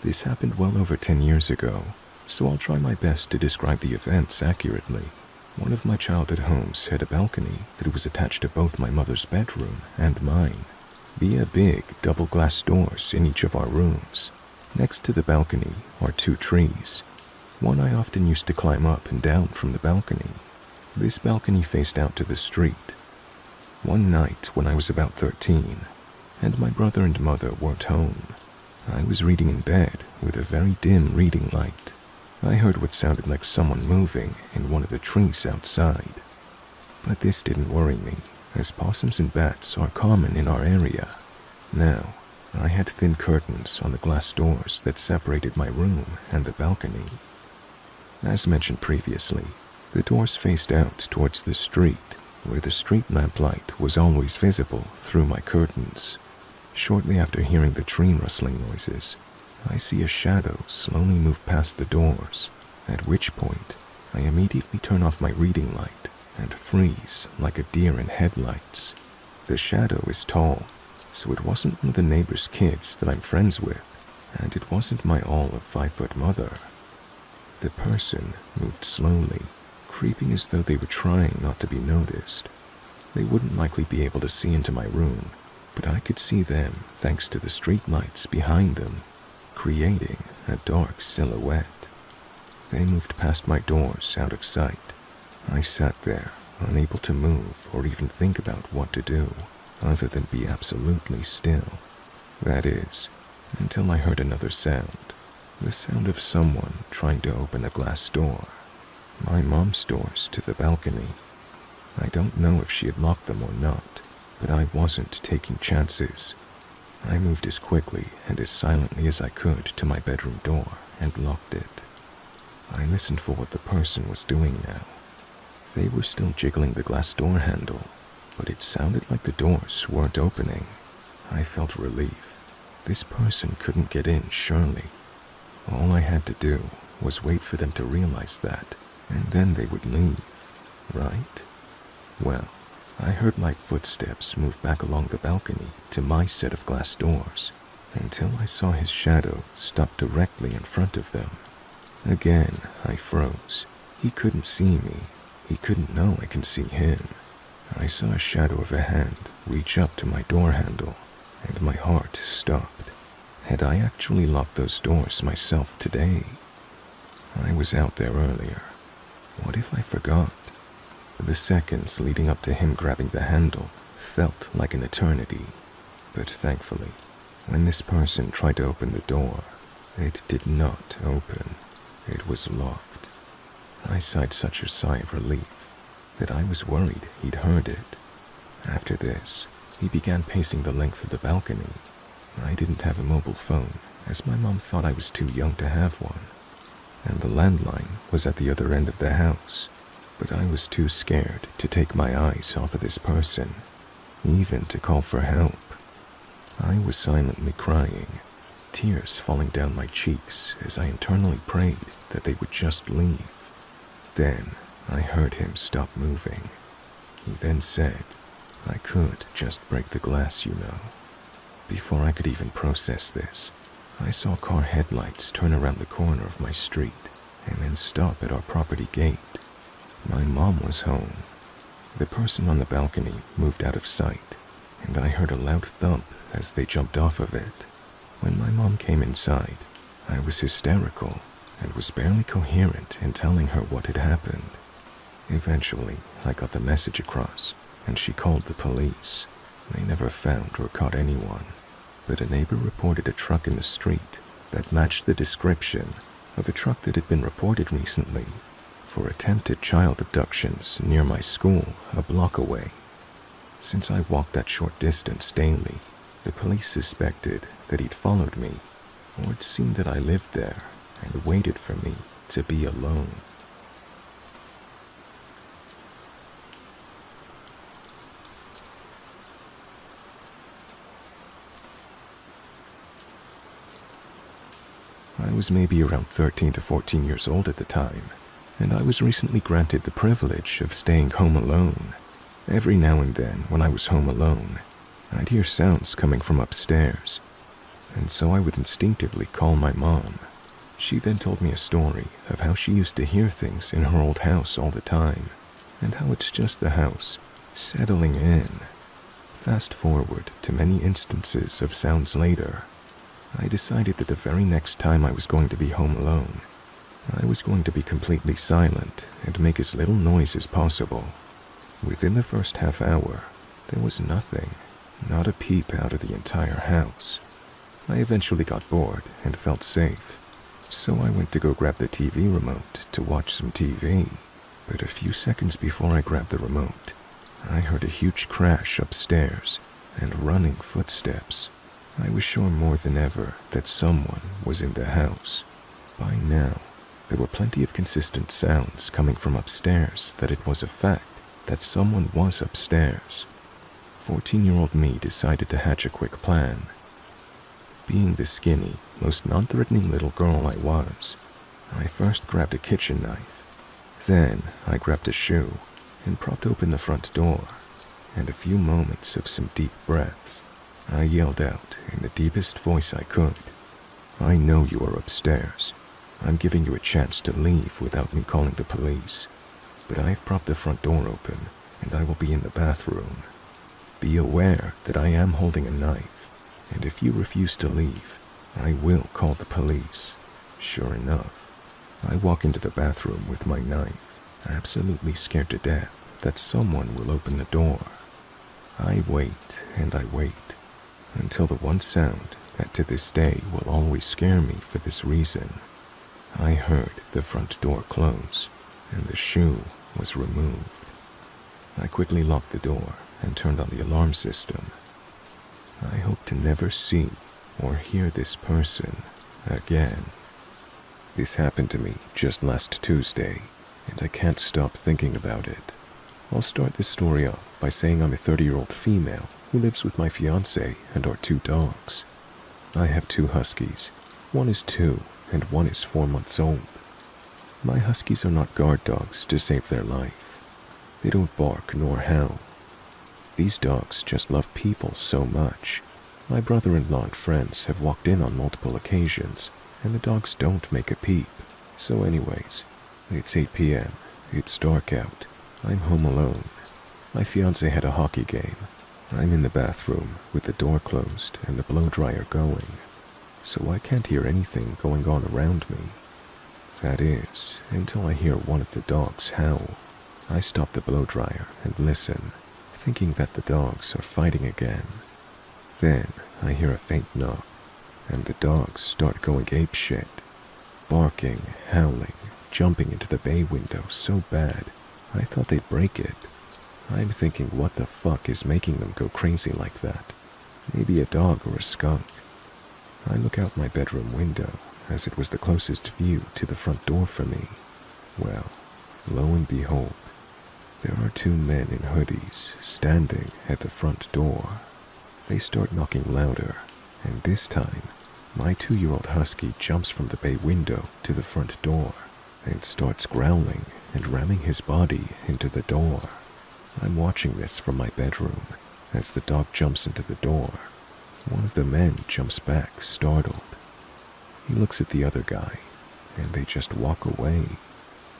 This happened well over 10 years ago, so I'll try my best to describe the events accurately. One of my childhood homes had a balcony that was attached to both my mother's bedroom and mine, via big double glass doors in each of our rooms. Next to the balcony are 2 trees. One I often used to climb up and down from the balcony. This balcony faced out to the street. One night when I was about 13, and my brother and mother weren't home, I was reading in bed with a very dim reading light. I heard what sounded like someone moving in one of the trees outside. But this didn't worry me, as possums and bats are common in our area. Now, I had thin curtains on the glass doors that separated my room and the balcony. As mentioned previously, the doors faced out towards the street, where the street lamplight was always visible through my curtains. Shortly after hearing the tree rustling noises, I see a shadow slowly move past the doors, at which point I immediately turn off my reading light and freeze like a deer in headlights. The shadow is tall, so it wasn't one of the neighbor's kids that I'm friends with, and it wasn't my all of 5-foot mother. The person moved slowly, creeping as though they were trying not to be noticed. They wouldn't likely be able to see into my room, but I could see them thanks to the street lights behind them, creating a dark silhouette. They moved past my doors out of sight. I sat there, unable to move or even think about what to do, other than be absolutely still. That is, until I heard another sound, the sound of someone trying to open a glass door. My mom's doors to the balcony. I don't know if she had locked them or not, but I wasn't taking chances. I moved as quickly and as silently as I could to my bedroom door and locked it. I listened for what the person was doing now. They were still jiggling the glass door handle, but it sounded like the doors weren't opening. I felt relief. This person couldn't get in, surely. All I had to do was wait for them to realize that, and then they would leave, right? Well, I heard light footsteps move back along the balcony to my set of glass doors, until I saw his shadow stop directly in front of them. Again, I froze. He couldn't see me. He couldn't know I can see him. I saw a shadow of a hand reach up to my door handle, and my heart stopped. Had I actually locked those doors myself today? I was out there earlier. What if I forgot? The seconds leading up to him grabbing the handle felt like an eternity. But thankfully, when this person tried to open the door, It did not open. It was locked. I sighed such a sigh of relief that I was worried he'd heard it. After this, he began pacing the length of the balcony. I didn't have a mobile phone, as my mom thought I was too young to have one, and the landline was at the other end of the house, but I was too scared to take my eyes off of this person, even to call for help. I was silently crying, tears falling down my cheeks as I internally prayed that they would just leave. Then I heard him stop moving. He then said, "I could just break the glass, you know." Before I could even process this, I saw car headlights turn around the corner of my street and then stop at our property gate. My mom was home. The person on the balcony moved out of sight, and I heard a loud thump as they jumped off of it. When my mom came inside, I was hysterical and was barely coherent in telling her what had happened. Eventually, I got the message across, and she called the police. They never found or caught anyone, but a neighbor reported a truck in the street that matched the description of a truck that had been reported recently for attempted child abductions near my school a block away. Since I walked that short distance daily, the police suspected that he'd followed me, or it seemed that I lived there and waited for me to be alone. I was maybe around 13 to 14 years old at the time, and I was recently granted the privilege of staying home alone. Every now and then, when I was home alone, I'd hear sounds coming from upstairs, and so I would instinctively call my mom. She then told me a story of how she used to hear things in her old house all the time, and how it's just the house settling in. Fast forward to many instances of sounds later, I decided that the very next time I was going to be home alone, I was going to be completely silent and make as little noise as possible. Within the first half hour, there was nothing, not a peep out of the entire house. I eventually got bored and felt safe, so I went to go grab the TV remote to watch some TV. But a few seconds before I grabbed the remote, I heard a huge crash upstairs and running footsteps. I was sure more than ever that someone was in the house. By now, there were plenty of consistent sounds coming from upstairs that it was a fact that someone was upstairs. 14-year-old me decided to hatch a quick plan. Being the skinny, most non-threatening little girl I was, I first grabbed a kitchen knife. Then I grabbed a shoe and propped open the front door. And a few moments of some deep breaths, I yelled out in the deepest voice I could, "I know you are upstairs. I'm giving you a chance to leave without me calling the police. But I've propped the front door open, and I will be in the bathroom. Be aware that I am holding a knife, and if you refuse to leave, I will call the police." Sure enough, I walk into the bathroom with my knife, absolutely scared to death that someone will open the door. I wait and I wait, until the one sound that to this day will always scare me for this reason. I heard the front door close, and the shoe was removed. I quickly locked the door and turned on the alarm system. I hope to never see or hear this person again. This happened to me just last Tuesday, and I can't stop thinking about it. I'll start this story off by saying I'm a 30-year-old female who lives with my fiancé and our 2 dogs. I have 2 huskies. One is 2 and one is 4 months old. My huskies are not guard dogs to save their life. They don't bark nor howl. These dogs just love people so much. My brother-in-law and friends have walked in on multiple occasions, and the dogs don't make a peep. So anyways, it's 8 p.m. It's dark out. I'm home alone. My fiancé had a hockey game. I'm in the bathroom with the door closed and the blow dryer going, so I can't hear anything going on around me. That is, until I hear one of the dogs howl. I stop the blow dryer and listen, thinking that the dogs are fighting again. Then I hear a faint knock. and the dogs start going apeshit, barking, howling, jumping into the bay window so bad I thought they'd break it. I'm thinking, what the fuck is making them go crazy like that? Maybe a dog or a skunk. I look out my bedroom window, as it was the closest view to the front door for me. Well, lo and behold, there are two men in hoodies standing at the front door. They start knocking louder, and this time, my 2-year-old husky jumps from the bay window to the front door and starts growling and ramming his body into the door. I'm watching this from my bedroom as the dog jumps into the door. One of the men jumps back, startled. He looks at the other guy, and they just walk away.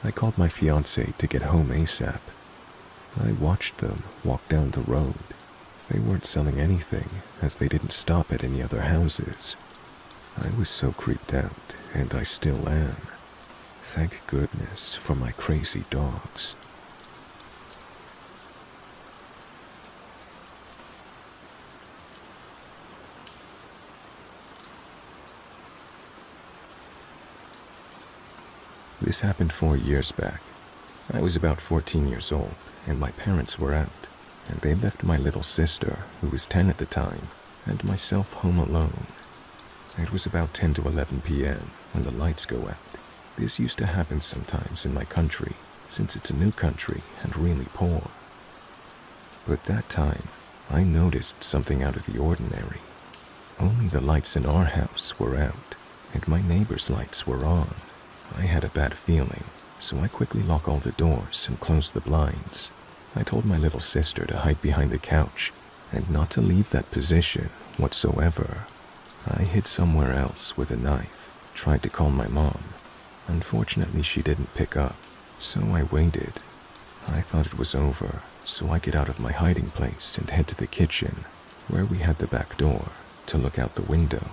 I called my fiancé to get home ASAP. I watched them walk down the road. They weren't selling anything, as they didn't stop at any other houses. I was so creeped out, and I still am. Thank goodness for my crazy dogs. This happened 4 years back. I was about 14 years old, and my parents were out, and they left my little sister, who was 10 at the time, and myself home alone. It was about 10 to 11 p.m. when the lights go out. This used to happen sometimes in my country, since it's a new country and really poor. But that time, I noticed something out of the ordinary. Only the lights in our house were out, and my neighbor's lights were on. I had a bad feeling, so I quickly locked all the doors and closed the blinds. I told my little sister to hide behind the couch and not to leave that position whatsoever. I hid somewhere else with a knife, tried to call my mom. Unfortunately, she didn't pick up, so I waited. I thought it was over, so I get out of my hiding place and head to the kitchen, where we had the back door, to look out the window.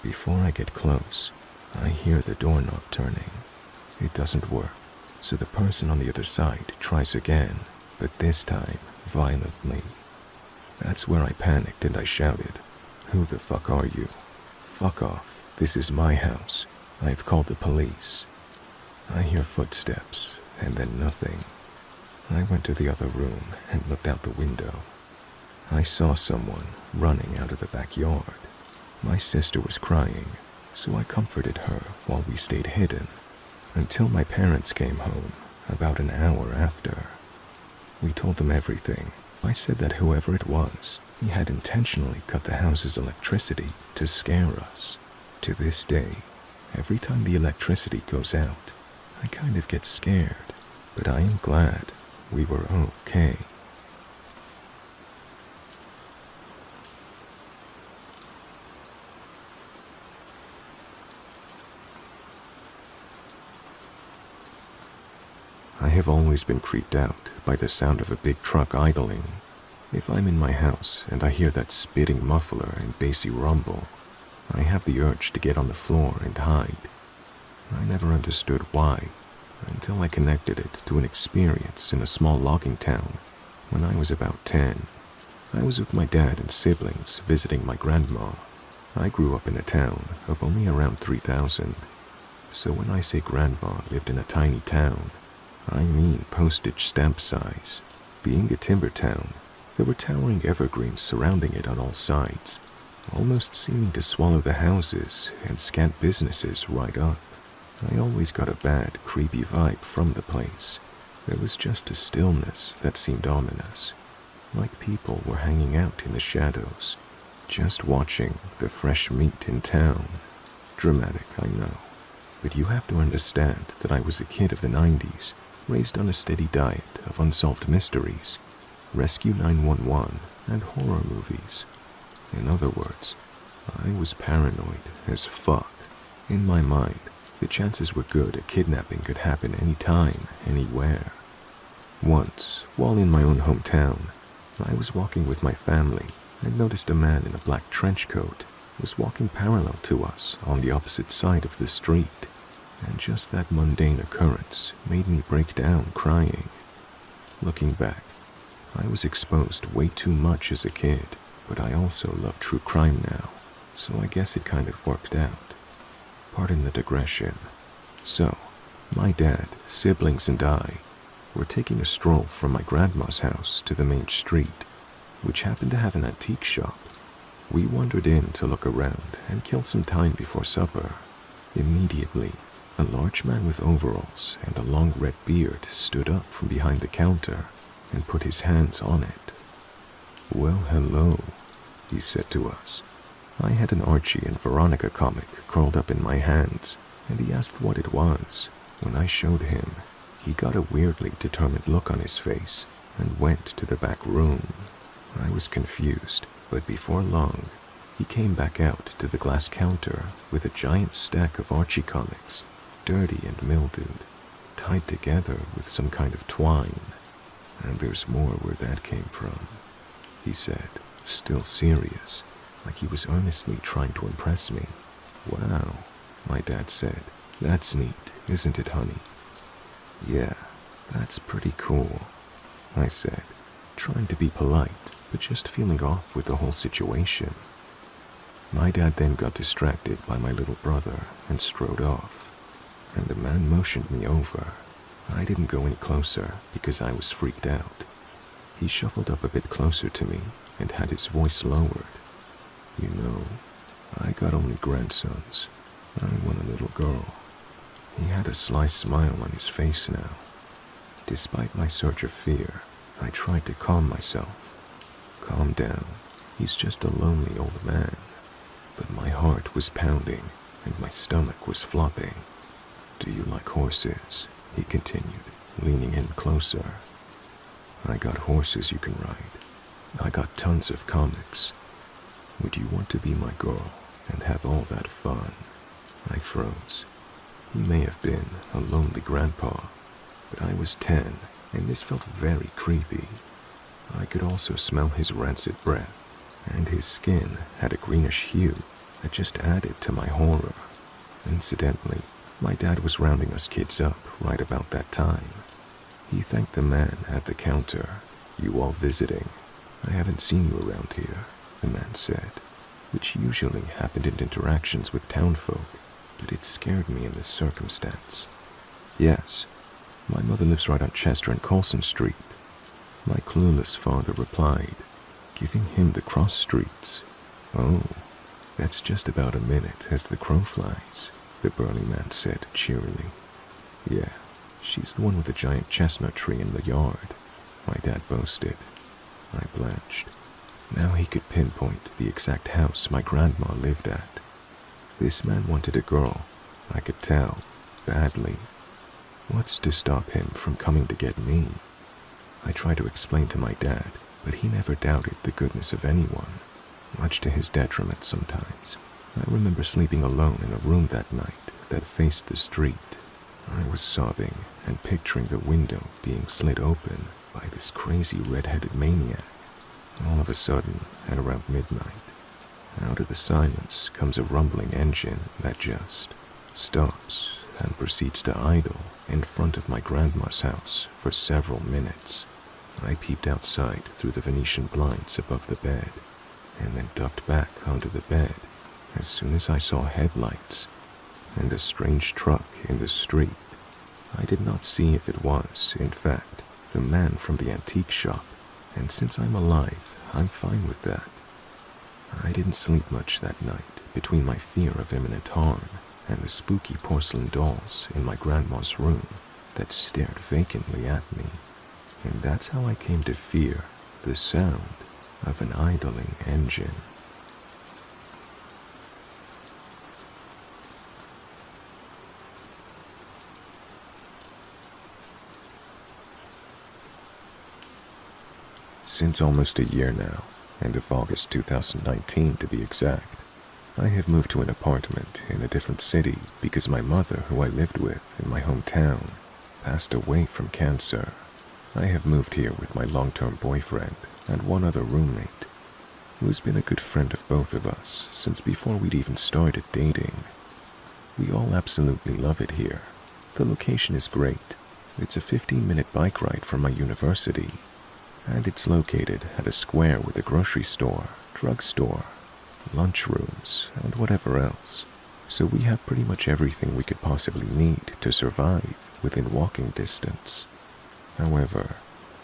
Before I get close, I hear the doorknob turning. It doesn't work, so the person on the other side tries again, but this time violently. That's where I panicked and I shouted, "Who the fuck are you? Fuck off, this is my house. I've called the police." I hear footsteps, and then nothing. I went to the other room and looked out the window. I saw someone running out of the backyard. My sister was crying, so I comforted her while we stayed hidden, until my parents came home about an hour after. We told them everything. I said that whoever it was, he had intentionally cut the house's electricity to scare us. To this day, every time the electricity goes out, I kind of get scared, but I am glad we were okay. I have always been creeped out by the sound of a big truck idling. If I'm in my house and I hear that spitting muffler and bassy rumble, I have the urge to get on the floor and hide. I never understood why, until I connected it to an experience in a small logging town when I was about 10. I was with my dad and siblings visiting my grandma. I grew up in a town of only around 3,000. So when I say grandma lived in a tiny town, I mean postage stamp size. Being a timber town, there were towering evergreens surrounding it on all sides, almost seeming to swallow the houses and scant businesses right up. I always got a bad, creepy vibe from the place. There was just a stillness that seemed ominous, like people were hanging out in the shadows, just watching the fresh meat in town. Dramatic, I know, but you have to understand that I was a kid of the 90s, raised on a steady diet of unsolved mysteries, Rescue 911, and horror movies. In other words, I was paranoid as fuck. In my mind, the chances were good a kidnapping could happen anytime, anywhere. Once, while in my own hometown, I was walking with my family and noticed a man in a black trench coat was walking parallel to us on the opposite side of the street. And just that mundane occurrence made me break down crying. Looking back, I was exposed way too much as a kid, but I also love true crime now. so I guess it kind of worked out. Pardon the digression. So, my dad, siblings, and I were taking a stroll from my grandma's house to the main street, which happened to have an antique shop. We wandered in to look around and kill some time before supper. Immediately, a large man with overalls and a long red beard stood up from behind the counter and put his hands on it. "Well, hello," he said to us. I had an Archie and Veronica comic curled up in my hands, and he asked what it was. When I showed him, he got a weirdly determined look on his face and went to the back room. I was confused, but before long, he came back out to the glass counter with a giant stack of Archie comics, dirty and mildewed, tied together with some kind of twine. "And there's more where that came from," he said, still serious, like he was earnestly trying to impress me. "Wow," my dad said. "That's neat, isn't it, honey?" "Yeah, that's pretty cool," I said, trying to be polite, but just feeling off with the whole situation. My dad then got distracted by my little brother and strode off, and the man motioned me over. I didn't go any closer because I was freaked out. He shuffled up a bit closer to me and had his voice lowered. "You know, I got only grandsons. I want a little girl." He had a sly smile on his face now. Despite my surge of fear, I tried to calm myself. "Calm down. He's just a lonely old man." But my heart was pounding and my stomach was flopping. "Do you like horses?" he continued, leaning in closer. "I got horses you can ride. I got tons of comics. Would you want to be my girl and have all that fun?" I froze. He may have been a lonely grandpa, but I was 10, and this felt very creepy. I could also smell his rancid breath, and his skin had a greenish hue that just added to my horror. Incidentally, my dad was rounding us kids up right about that time. He thanked the man at the counter. "You all visiting? I haven't seen you around here," the man said, which usually happened in interactions with townfolk, but it scared me in this circumstance. "Yes, my mother lives right on Chester and Colson Street," my clueless father replied, giving him the cross streets. "Oh, that's just about a minute as the crow flies," the burly man said cheerily. "Yeah, she's the one with the giant chestnut tree in the yard," my dad boasted. I blanched. Now he could pinpoint the exact house my grandma lived at. This man wanted a girl, I could tell, badly. What's to stop him from coming to get me? I tried to explain to my dad, but he never doubted the goodness of anyone, much to his detriment sometimes. I remember sleeping alone in a room that night that faced the street. I was sobbing and picturing the window being slid open by this crazy red-headed maniac. All of a sudden, at around midnight, out of the silence comes a rumbling engine that just stops and proceeds to idle in front of my grandma's house for several minutes. I peeped outside through the Venetian blinds above the bed, and then ducked back onto the bed as soon as I saw headlights and a strange truck in the street. I did not see if it was, in fact, the man from the antique shop, and since I'm alive, I'm fine with that. I didn't sleep much that night between my fear of imminent harm and the spooky porcelain dolls in my grandma's room that stared vacantly at me. And that's how I came to fear the sound of an idling engine. Since almost a year now, end of August 2019 to be exact, I have moved to an apartment in a different city because my mother, who I lived with in my hometown, passed away from cancer. I have moved here with my long-term boyfriend and one other roommate, who has been a good friend of both of us since before we'd even started dating. We all absolutely love it here. The location is great. It's a 15-minute bike ride from my university, and it's located at a square with a grocery store, drugstore, lunchrooms, and whatever else, so we have pretty much everything we could possibly need to survive within walking distance. However,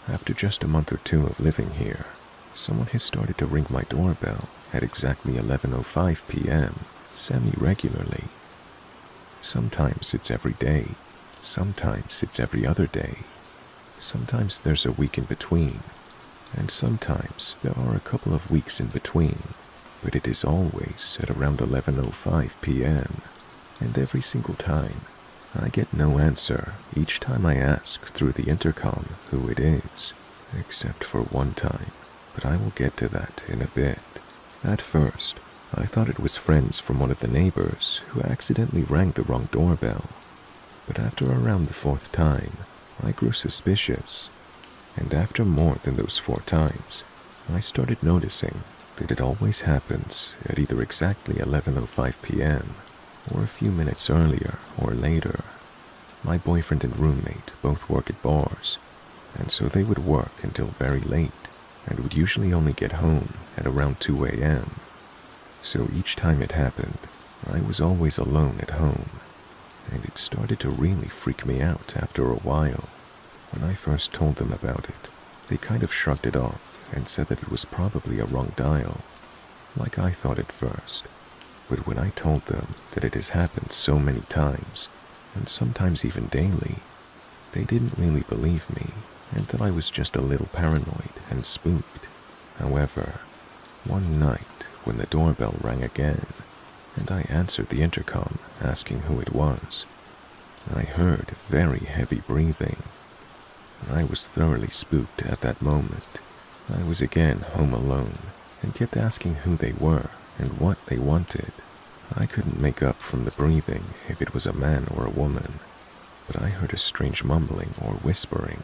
after just a month or two of living here, someone has started to ring my doorbell at exactly 11:05 p.m. semi-regularly. Sometimes it's every day, sometimes it's every other day, sometimes there's a week in between, and sometimes there are a couple of weeks in between, but it is always at around 11:05 p.m., and every single time, I get no answer each time I ask through the intercom who it is, except for one time, but I will get to that in a bit. At first, I thought it was friends from one of the neighbors who accidentally rang the wrong doorbell, but after around the fourth time, I grew suspicious, and after more than those 4 times, I started noticing that it always happens at either exactly 11:05 p.m. or a few minutes earlier or later. My boyfriend and roommate both work at bars, and so they would work until very late and would usually only get home at around 2 a.m. So each time it happened, I was always alone at home, and it started to really freak me out after a while. When I first told them about it, they kind of shrugged it off and said that it was probably a wrong dial, like I thought at first. But when I told them that it has happened so many times, and sometimes even daily, they didn't really believe me and that I was just a little paranoid and spooked. However, one night when the doorbell rang again, and I answered the intercom asking who it was, I heard very heavy breathing. I was thoroughly spooked at that moment. I was again home alone and kept asking who they were and what they wanted. I couldn't make up from the breathing if it was a man or a woman, but I heard a strange mumbling or whispering,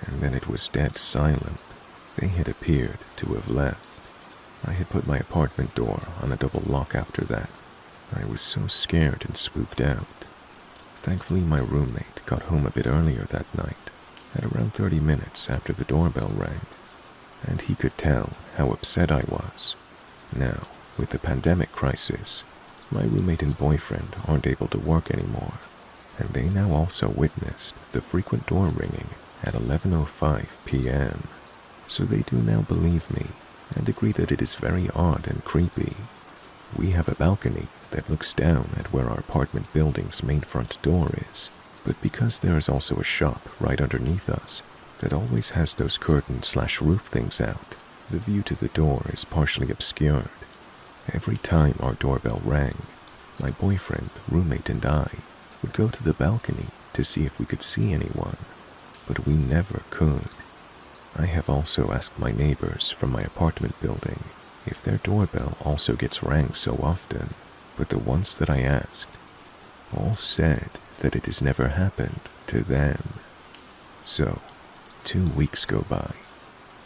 and then it was dead silent. They had appeared to have left. I had put my apartment door on a double lock after that. I was so scared and spooked out. Thankfully, my roommate got home a bit earlier that night, at around 30 minutes after the doorbell rang, and he could tell how upset I was. Now, with the pandemic crisis, my roommate and boyfriend aren't able to work anymore, and they now also witnessed the frequent door ringing at 11:05 p.m. So they do now believe me and agree that it is very odd and creepy. We have a balcony that looks down at where our apartment building's main front door is, but because there is also a shop right underneath us that always has those curtain/roof things out, the view to the door is partially obscured. Every time our doorbell rang, my boyfriend, roommate, and I would go to the balcony to see if we could see anyone, but we never could. I have also asked my neighbors from my apartment building if their doorbell also gets rang so often, but the ones that I asked all said that it has never happened to them. So, 2 weeks go by.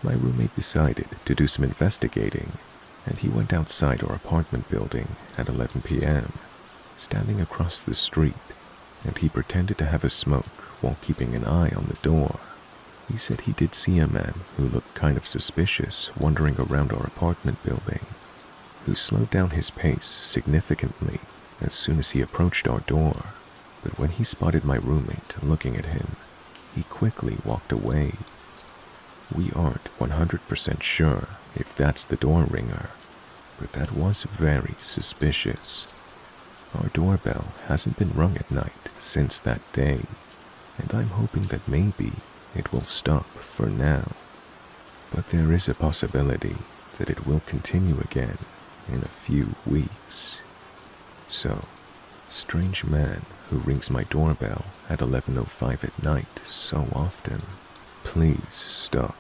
My roommate decided to do some investigating, and he went outside our apartment building at 11 p.m., standing across the street, and he pretended to have a smoke while keeping an eye on the door. He said he did see a man who looked kind of suspicious wandering around our apartment building, who slowed down his pace significantly as soon as he approached our door, but when he spotted my roommate looking at him, he quickly walked away. We aren't 100% sure if that's the door ringer, but that was very suspicious. Our doorbell hasn't been rung at night since that day, and I'm hoping that maybe it will stop for now. But there is a possibility that it will continue again in a few weeks. So, strange man who rings my doorbell at 11:05 at night so often, please stop,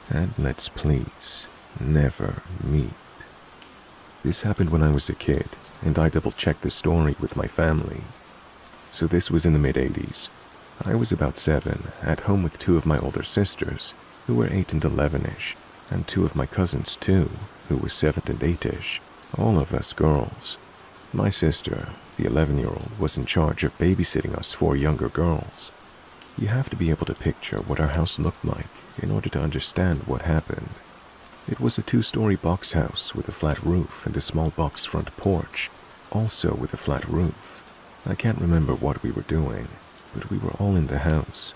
and let's please never meet. This happened when I was a kid, and I double-checked the story with my family. So this was in the mid-80s. I was about 7, at home with 2 of my older sisters, who were 8 and 11-ish, and 2 of my cousins too, who were 7 and 8-ish, all of us girls. My sister, the 11-year-old, was in charge of babysitting us 4 younger girls. You have to be able to picture what our house looked like in order to understand what happened. It was a 2-story box house with a flat roof and a small box front porch, also with a flat roof. I can't remember what we were doing, but we were all in the house.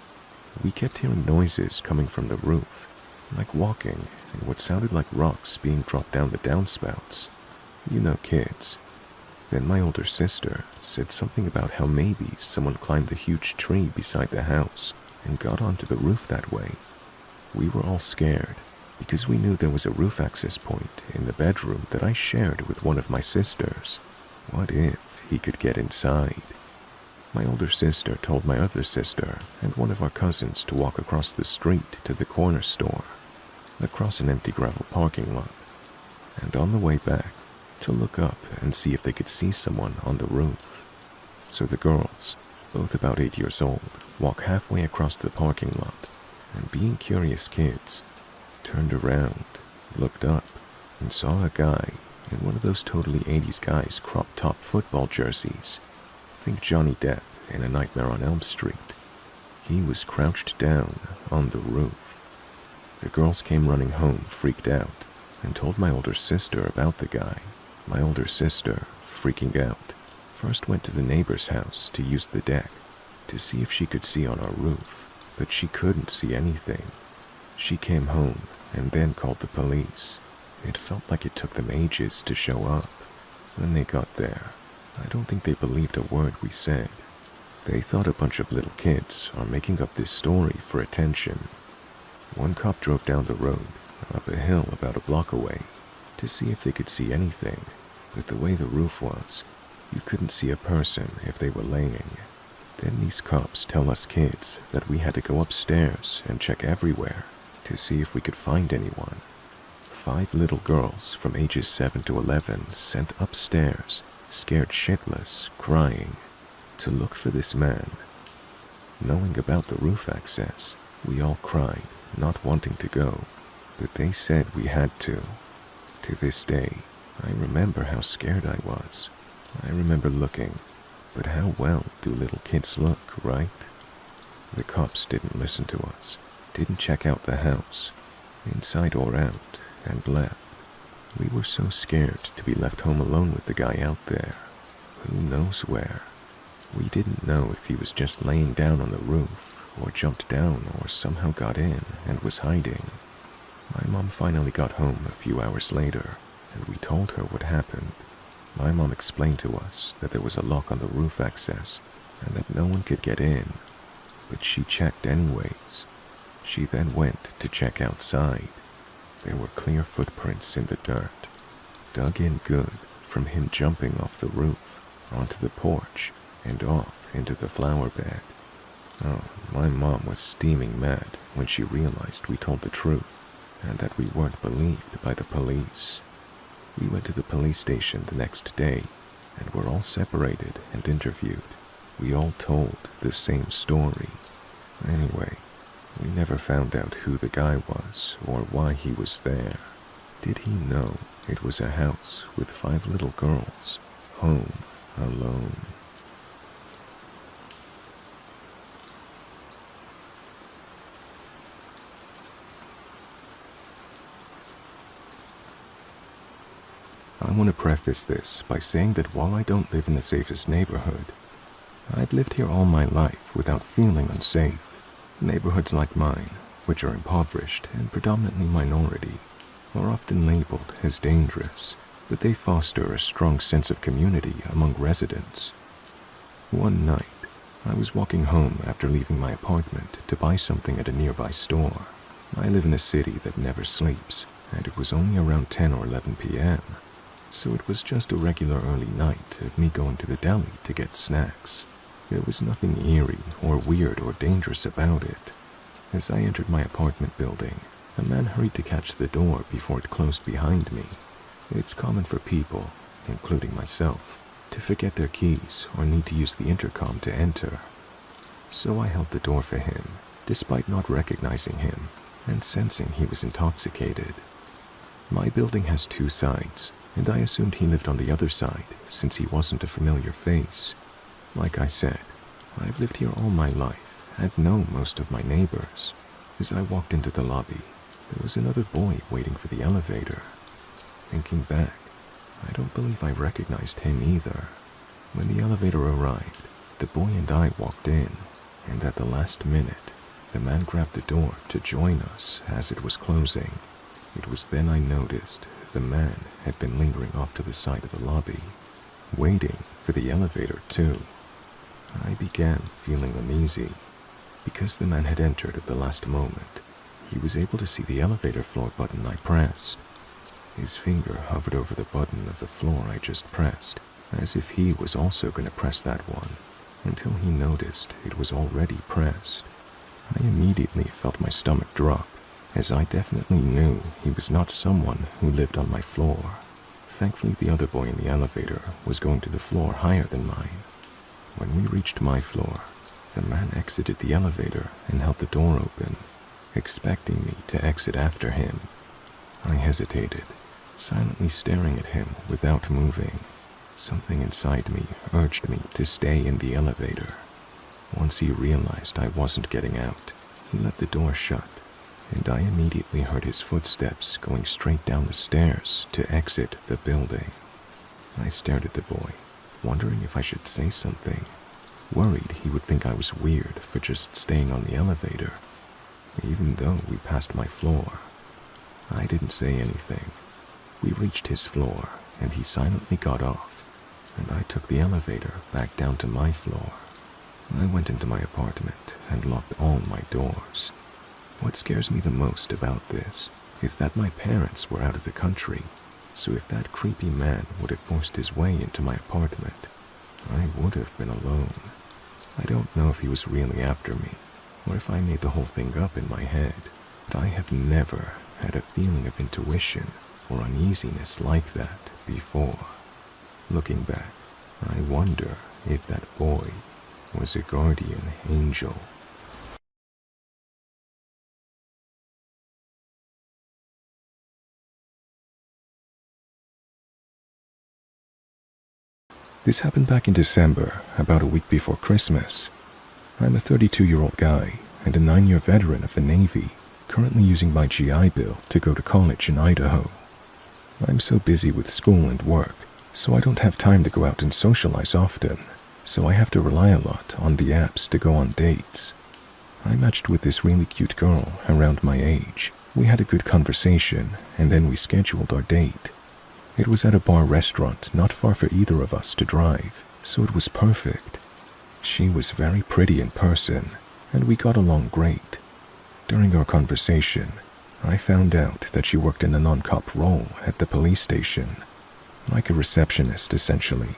We kept hearing noises coming from the roof, like walking and what sounded like rocks being dropped down the downspouts. You know kids. Then my older sister said something about how maybe someone climbed the huge tree beside the house and got onto the roof that way. We were all scared because we knew there was a roof access point in the bedroom that I shared with one of my sisters. What if he could get inside? My older sister told my other sister and one of our cousins to walk across the street to the corner store, across an empty gravel parking lot, and on the way back, to look up and see if they could see someone on the roof. So the girls, both about 8 years old, walk halfway across the parking lot, and being curious kids, turned around, looked up, and saw a guy in one of those totally 80s guys crop top football jerseys. Think Johnny Depp in A Nightmare on Elm Street. He was crouched down on the roof. The girls came running home freaked out and told my older sister about the guy. My older sister, freaking out, first went to the neighbor's house to use the deck to see if she could see on our roof, but she couldn't see anything. She came home and then called the police. It felt like it took them ages to show up. When they got there, I don't think they believed a word we said. They thought a bunch of little kids are making up this story for attention. One cop drove down the road, up a hill about a block away, to see if they could see anything, but the way the roof was, you couldn't see a person if they were laying. Then these cops tell us kids that we had to go upstairs and check everywhere to see if we could find anyone. 5 little girls from ages 7 to 11 sent upstairs, scared shitless, crying, to look for this man. Knowing about the roof access, we all cried, not wanting to go, but they said we had to. To this day, I remember how scared I was. I remember looking, but how well do little kids look, right? The cops didn't listen to us, didn't check out the house, inside or out, and left. We were so scared to be left home alone with the guy out there. Who knows where? We didn't know if he was just laying down on the roof, or jumped down, or somehow got in and was hiding. My mom finally got home a few hours later, and we told her what happened. My mom explained to us that there was a lock on the roof access, and that no one could get in, but she checked anyways. She then went to check outside. There were clear footprints in the dirt, dug in good from him jumping off the roof, onto the porch, and off into the flower bed. Oh, my mom was steaming mad when she realized we told the truth, and that we weren't believed by the police. We went to the police station the next day, and were all separated and interviewed. We all told the same story. Anyway, we never found out who the guy was or why he was there. Did he know it was a house with 5 little girls, home alone? I want to preface this by saying that while I don't live in the safest neighborhood, I've lived here all my life without feeling unsafe. Neighborhoods like mine, which are impoverished and predominantly minority, are often labeled as dangerous, but they foster a strong sense of community among residents. One night, I was walking home after leaving my apartment to buy something at a nearby store. I live in a city that never sleeps, and it was only around 10 or 11 p.m., so it was just a regular early night of me going to the deli to get snacks. There was nothing eerie or weird or dangerous about it. As I entered my apartment building, a man hurried to catch the door before it closed behind me. It's common for people, including myself, to forget their keys or need to use the intercom to enter. So I held the door for him, despite not recognizing him and sensing he was intoxicated. My building has 2 sides, and I assumed he lived on the other side since he wasn't a familiar face. Like I said, I've lived here all my life and know most of my neighbors. As I walked into the lobby, There was another boy waiting for the elevator. Thinking back, I don't believe I recognized him either. When the elevator arrived, the boy and I walked in, and at the last minute, the man grabbed the door to join us as it was closing. It was then I noticed the man had been lingering off to the side of the lobby, waiting for the elevator too. I began feeling uneasy, because the man had entered at the last moment. He was able to see the elevator floor button I pressed. His finger hovered over the button of the floor I just pressed, as if he was also going to press that one, until he noticed it was already pressed. I immediately felt my stomach drop, as I definitely knew he was not someone who lived on my floor. Thankfully, the other boy in the elevator was going to the floor higher than mine. When we reached my floor, the man exited the elevator and held the door open, expecting me to exit after him. I hesitated, silently staring at him without moving. Something inside me urged me to stay in the elevator. Once he realized I wasn't getting out, he let the door shut, and I immediately heard his footsteps going straight down the stairs to exit the building. I stared at the boy, wondering if I should say something, worried he would think I was weird for just staying on the elevator, even though we passed my floor. I didn't say anything. We reached his floor, and he silently got off, and I took the elevator back down to my floor. I went into my apartment and locked all my doors. What scares me the most about this is that my parents were out of the country, so if that creepy man would have forced his way into my apartment, I would have been alone. I don't know if he was really after me, or if I made the whole thing up in my head, but I have never had a feeling of intuition or uneasiness like that before. Looking back, I wonder if that boy was a guardian angel. This happened back in December, about a week before Christmas. I'm a 32-year-old guy and a 9-year veteran of the Navy, currently using my GI Bill to go to college in Idaho. I'm so busy with school and work, so I don't have time to go out and socialize often, so I have to rely a lot on the apps to go on dates. I matched with this really cute girl around my age. We had a good conversation, and then we scheduled our date. It was at a bar restaurant not far for either of us to drive, so it was perfect. She was very pretty in person, and we got along great. During our conversation, I found out that she worked in a non-cop role at the police station, like a receptionist essentially.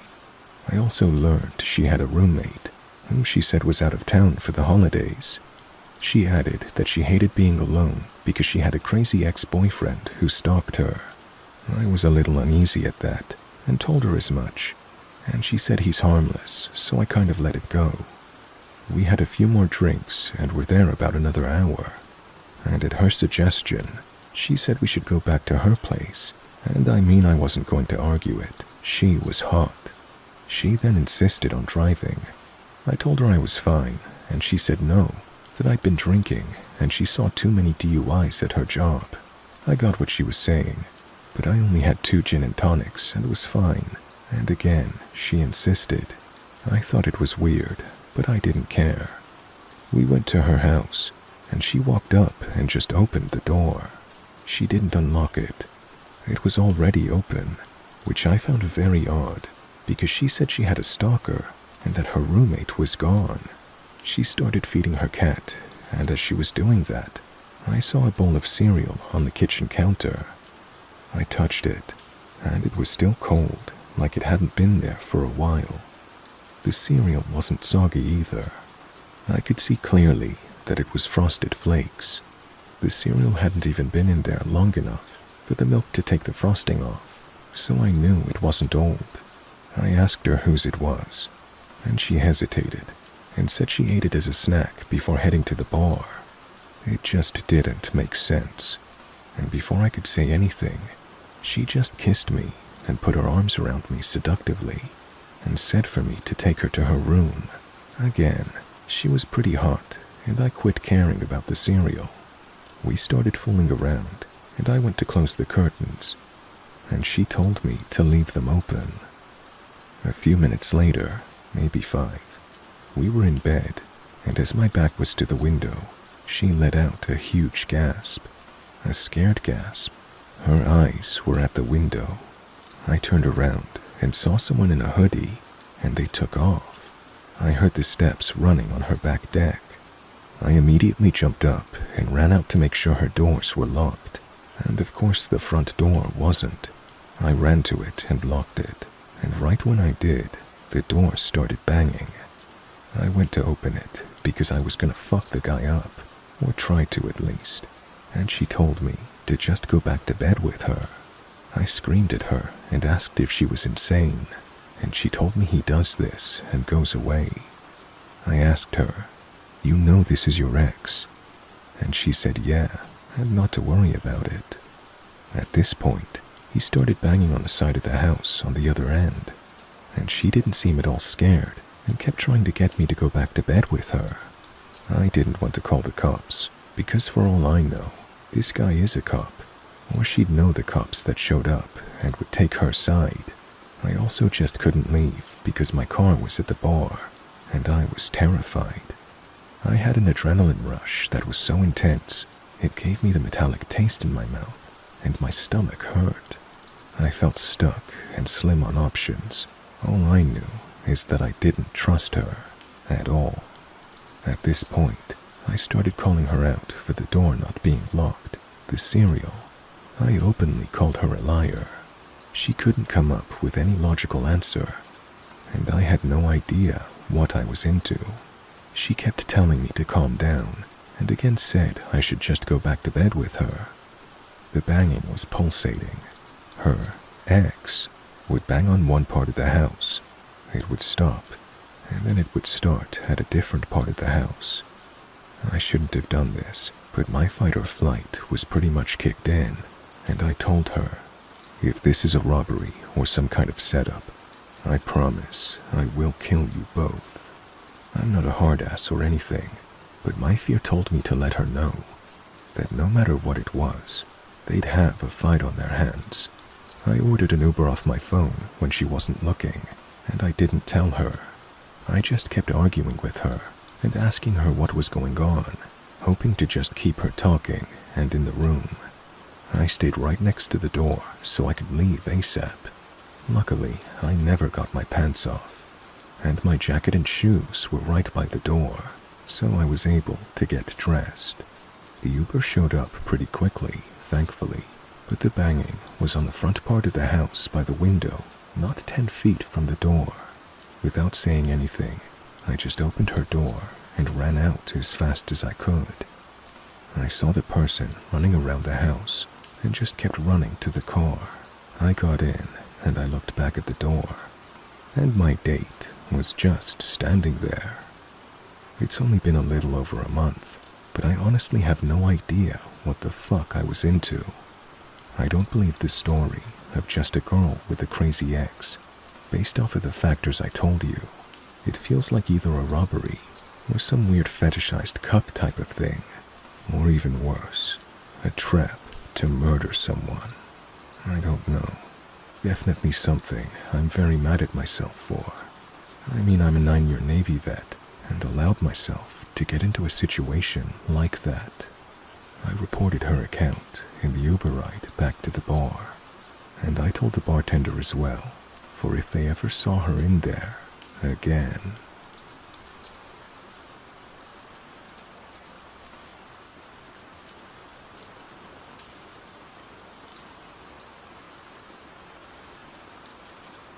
I also learned she had a roommate, whom she said was out of town for the holidays. She added that she hated being alone because she had a crazy ex-boyfriend who stalked her. I was a little uneasy at that, and told her as much, and she said he's harmless, so I kind of let it go. We had a few more drinks and were there about another hour, and at her suggestion, she said we should go back to her place, and I mean I wasn't going to argue it. She was hot. She then insisted on driving. I told her I was fine, and she said no, that I'd been drinking, and she saw too many DUIs at her job. I got what she was saying, but I only had 2 gin and tonics and was fine, and again, she insisted. I thought it was weird, but I didn't care. We went to her house, and she walked up and just opened the door. She didn't unlock it. It was already open, which I found very odd, because she said she had a stalker and that her roommate was gone. She started feeding her cat, and as she was doing that, I saw a bowl of cereal on the kitchen counter. I touched it, and it was still cold, like it hadn't been there for a while. The cereal wasn't soggy either. I could see clearly that it was Frosted Flakes. The cereal hadn't even been in there long enough for the milk to take the frosting off, so I knew it wasn't old. I asked her whose it was, and she hesitated and said she ate it as a snack before heading to the bar. It just didn't make sense, and before I could say anything, she just kissed me and put her arms around me seductively and said for me to take her to her room. Again, she was pretty hot, and I quit caring about the cereal. We started fooling around, and I went to close the curtains, and she told me to leave them open. A few minutes later, maybe 5, we were in bed, and as my back was to the window, she let out a huge gasp, a scared gasp. Her eyes were at the window. I turned around and saw someone in a hoodie, and they took off. I heard the steps running on her back deck. I immediately jumped up and ran out to make sure her doors were locked, and of course the front door wasn't. I ran to it and locked it, and right when I did, the door started banging. I went to open it because I was gonna fuck the guy up, or try to at least, and she told me to just go back to bed with her. I screamed at her and asked if she was insane, and she told me he does this and goes away. I asked her, "You know this is your ex?" And she said yeah, and not to worry about it. At this point, he started banging on the side of the house on the other end, and she didn't seem at all scared and kept trying to get me to go back to bed with her. I didn't want to call the cops, because for all I know, this guy is a cop, or she'd know the cops that showed up and would take her side. I also just couldn't leave because my car was at the bar, and I was terrified. I had an adrenaline rush that was so intense, it gave me the metallic taste in my mouth, and my stomach hurt. I felt stuck and slim on options. All I knew is that I didn't trust her at all. At this point, I started calling her out for the door not being locked, the serial. I openly called her a liar. She couldn't come up with any logical answer, and I had no idea what I was into. She kept telling me to calm down, and again said I should just go back to bed with her. The banging was pulsating. Her ex would bang on one part of the house. It would stop, and then it would start at a different part of the house. I shouldn't have done this, but my fight or flight was pretty much kicked in, and I told her, "If this is a robbery or some kind of setup, I promise I will kill you both." I'm not a hard ass or anything, but my fear told me to let her know that no matter what it was, they'd have a fight on their hands. I ordered an Uber off my phone when she wasn't looking, and I didn't tell her. I just kept arguing with her and asking her what was going on, hoping to just keep her talking and in the room. I stayed right next to the door so I could leave ASAP. Luckily, I never got my pants off, and my jacket and shoes were right by the door, so I was able to get dressed. The Uber showed up pretty quickly, thankfully, but the banging was on the front part of the house by the window, not 10 feet from the door. Without saying anything, I just opened her door and ran out as fast as I could. I saw the person running around the house and just kept running to the car. I got in and I looked back at the door, and my date was just standing there. It's only been a little over a month, but I honestly have no idea what the fuck I was into. I don't believe the story of just a girl with a crazy ex. Based off of the factors I told you, it feels like either a robbery or some weird fetishized cuck type of thing, or even worse, a trap to murder someone. I don't know. Definitely something I'm very mad at myself for. I mean, I'm a 9-year Navy vet and allowed myself to get into a situation like that. I reported her account in the Uber ride back to the bar, and I told the bartender as well, for if they ever saw her in there again.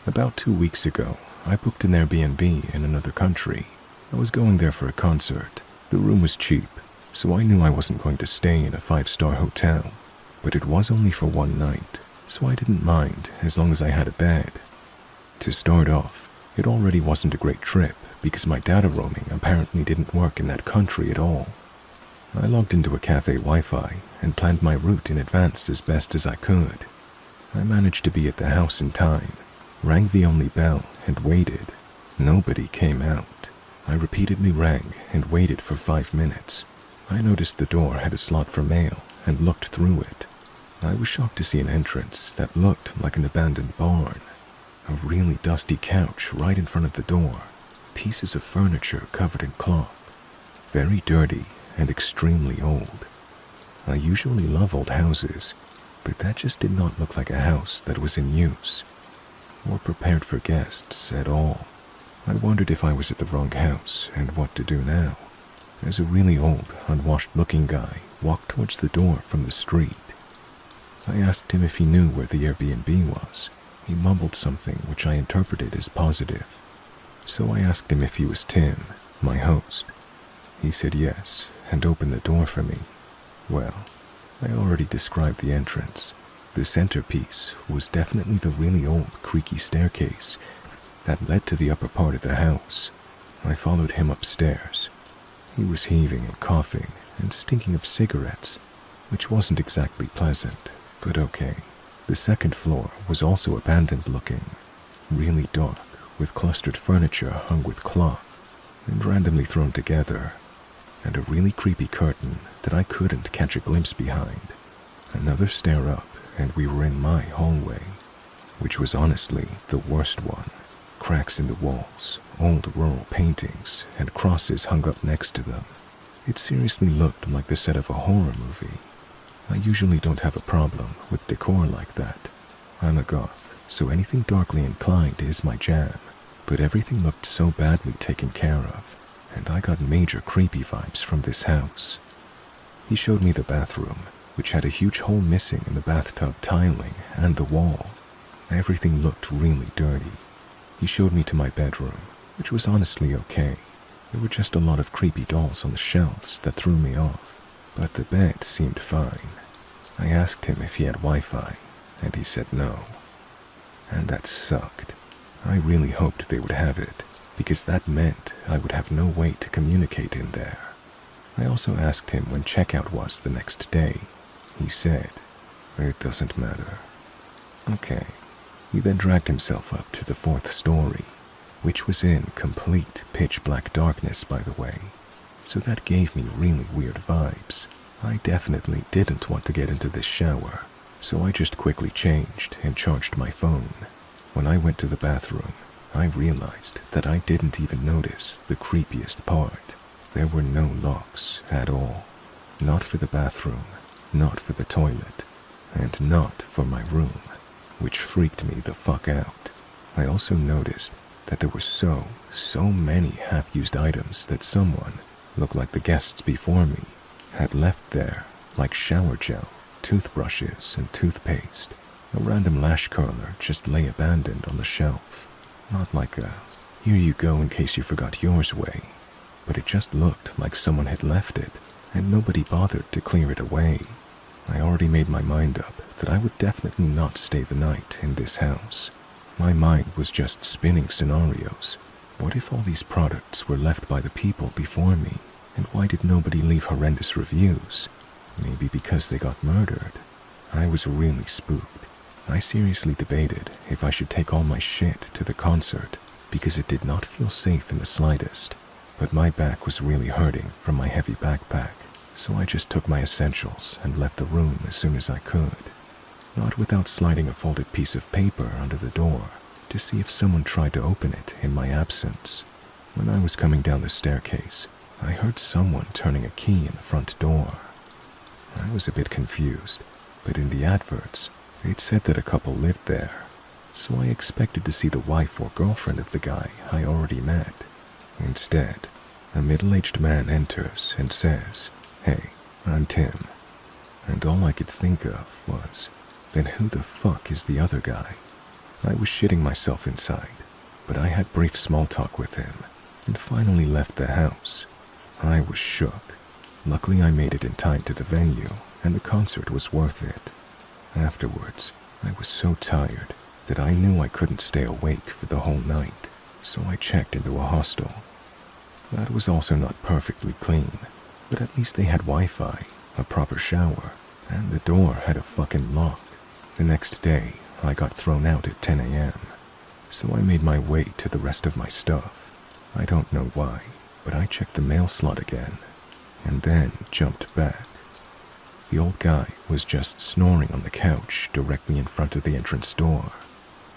About 2 weeks ago, I booked an Airbnb in another country. I was going there for a concert. The room was cheap, so I knew I wasn't going to stay in a 5-star hotel. But it was only for one night, so I didn't mind as long as I had a bed. To start off, it already wasn't a great trip because my data roaming apparently didn't work in that country at all. I logged into a cafe Wi-Fi and planned my route in advance as best as I could. I managed to be at the house in time, rang the only bell, and waited. Nobody came out. I repeatedly rang and waited for 5 minutes. I noticed the door had a slot for mail and looked through it. I was shocked to see an entrance that looked like an abandoned barn. A really dusty couch right in front of the door, pieces of furniture covered in cloth, very dirty and extremely old. I usually love old houses, but that just did not look like a house that was in use or prepared for guests at all. I wondered if I was at the wrong house and what to do now, as a really old, unwashed-looking guy walked towards the door from the street. I asked him if he knew where the Airbnb was. He mumbled something which I interpreted as positive. So I asked him if he was Tim, my host. He said yes, and opened the door for me. Well, I already described the entrance. The centerpiece was definitely the really old, creaky staircase that led to the upper part of the house. I followed him upstairs. He was heaving and coughing and stinking of cigarettes, which wasn't exactly pleasant, but okay. The second floor was also abandoned looking, really dark, with clustered furniture hung with cloth and randomly thrown together, and a really creepy curtain that I couldn't catch a glimpse behind. Another stair up, and we were in my hallway, which was honestly the worst one. Cracks in the walls, old rural paintings, and crosses hung up next to them. It seriously looked like the set of a horror movie. I usually don't have a problem with decor like that. I'm a goth, so anything darkly inclined is my jam, but everything looked so badly taken care of, and I got major creepy vibes from this house. He showed me the bathroom, which had a huge hole missing in the bathtub tiling and the wall. Everything looked really dirty. He showed me to my bedroom, which was honestly okay. There were just a lot of creepy dolls on the shelves that threw me off, but the bed seemed fine. I asked him if he had Wi-Fi, and he said no. And that sucked. I really hoped they would have it, because that meant I would have no way to communicate in there. I also asked him when checkout was the next day. He said, "It doesn't matter." Okay. He then dragged himself up to the 4th story, which was in complete pitch-black darkness, by the way, so that gave me really weird vibes. I definitely didn't want to get into this shower, so I just quickly changed and charged my phone. When I went to the bathroom, I realized that I didn't even notice the creepiest part. There were no locks at all. Not for the bathroom, not for the toilet, and not for my room, which freaked me the fuck out. I also noticed that there were so many half-used items that someone, looked like the guests before me, had left there, like shower gel, toothbrushes, and toothpaste. A random lash curler just lay abandoned on the shelf. Not like a, here you go in case you forgot yours way, but it just looked like someone had left it, and nobody bothered to clear it away. I already made my mind up that I would definitely not stay the night in this house. My mind was just spinning scenarios. What if all these products were left by the people before me? And why did nobody leave horrendous reviews? Maybe because they got murdered. I was really spooked. I seriously debated if I should take all my shit to the concert, because it did not feel safe in the slightest. But my back was really hurting from my heavy backpack, so I just took my essentials and left the room as soon as I could. Not without sliding a folded piece of paper under the door to see if someone tried to open it in my absence. When I was coming down the staircase, I heard someone turning a key in the front door. I was a bit confused, but in the adverts, it said that a couple lived there, so I expected to see the wife or girlfriend of the guy I already met. Instead, a middle-aged man enters and says, "Hey, I'm Tim." And all I could think of was, then who the fuck is the other guy? I was shitting myself inside, but I had brief small talk with him, and finally left the house. I was shook. Luckily I made it in time to the venue, and the concert was worth it. Afterwards, I was so tired that I knew I couldn't stay awake for the whole night, so I checked into a hostel. That was also not perfectly clean, but at least they had Wi-Fi, a proper shower, and the door had a fucking lock. The next day, I got thrown out at 10 a.m., so I made my way to the rest of my stuff. I don't know why, but I checked the mail slot again, and then jumped back. The old guy was just snoring on the couch directly in front of the entrance door.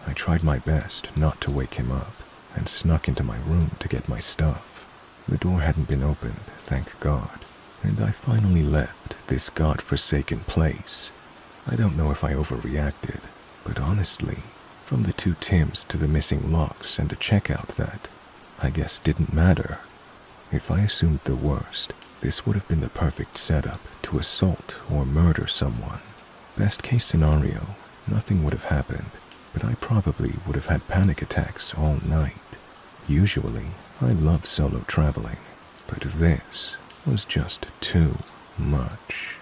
I tried my best not to wake him up and snuck into my room to get my stuff. The door hadn't been opened, thank God, and I finally left this god-forsaken place. I don't know if I overreacted, but honestly, from the 2 Tims to the missing locks and a checkout that, I guess, didn't matter. If I assumed the worst, this would have been the perfect setup to assault or murder someone. Best case scenario, nothing would have happened, but I probably would have had panic attacks all night. Usually, I love solo traveling, but this was just too much.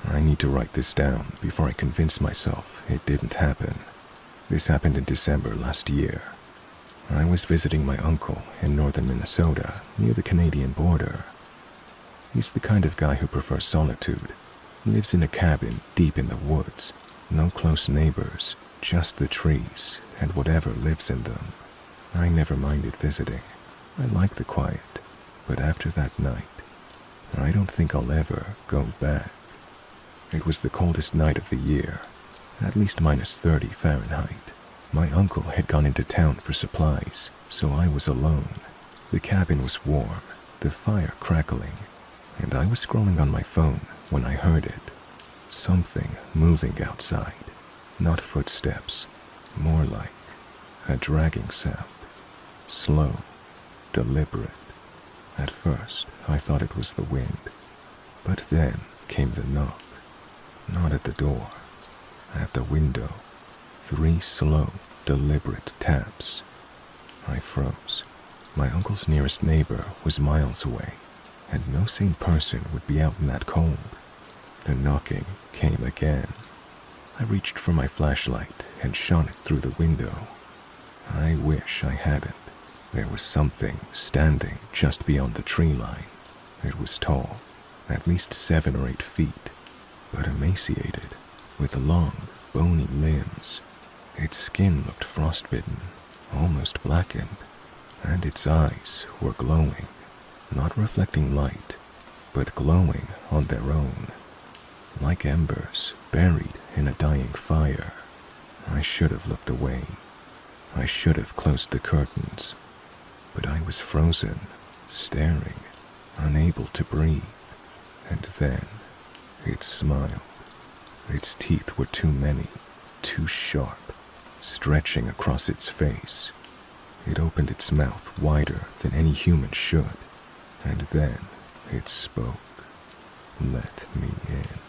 I need to write this down before I convince myself it didn't happen. This happened in December last year. I was visiting my uncle in northern Minnesota, near the Canadian border. He's the kind of guy who prefers solitude, lives in a cabin deep in the woods, no close neighbors, just the trees and whatever lives in them. I never minded visiting. I like the quiet, but after that night, I don't think I'll ever go back. It was the coldest night of the year, at least minus 30 Fahrenheit. My uncle had gone into town for supplies, so I was alone. The cabin was warm, the fire crackling, and I was scrolling on my phone when I heard it. Something moving outside. Not footsteps, more like a dragging sound. Slow, deliberate. At first, I thought it was the wind, but then came the knock. Not at the door, at the window. 3 slow, deliberate taps. I froze. My uncle's nearest neighbor was miles away, and no sane person would be out in that cold. The knocking came again. I reached for my flashlight and shone it through the window. I wish I hadn't. There was something standing just beyond the tree line. It was tall, at least 7 or 8 feet, but emaciated, with long, bony limbs. Its skin looked frostbitten, almost blackened, and its eyes were glowing, not reflecting light, but glowing on their own, like embers buried in a dying fire. I should have looked away. I should have closed the curtains, but I was frozen, staring, unable to breathe. And then it smiled. Its teeth were too many, too sharp, stretching across its face. It opened its mouth wider than any human should, and then it spoke. Let me in.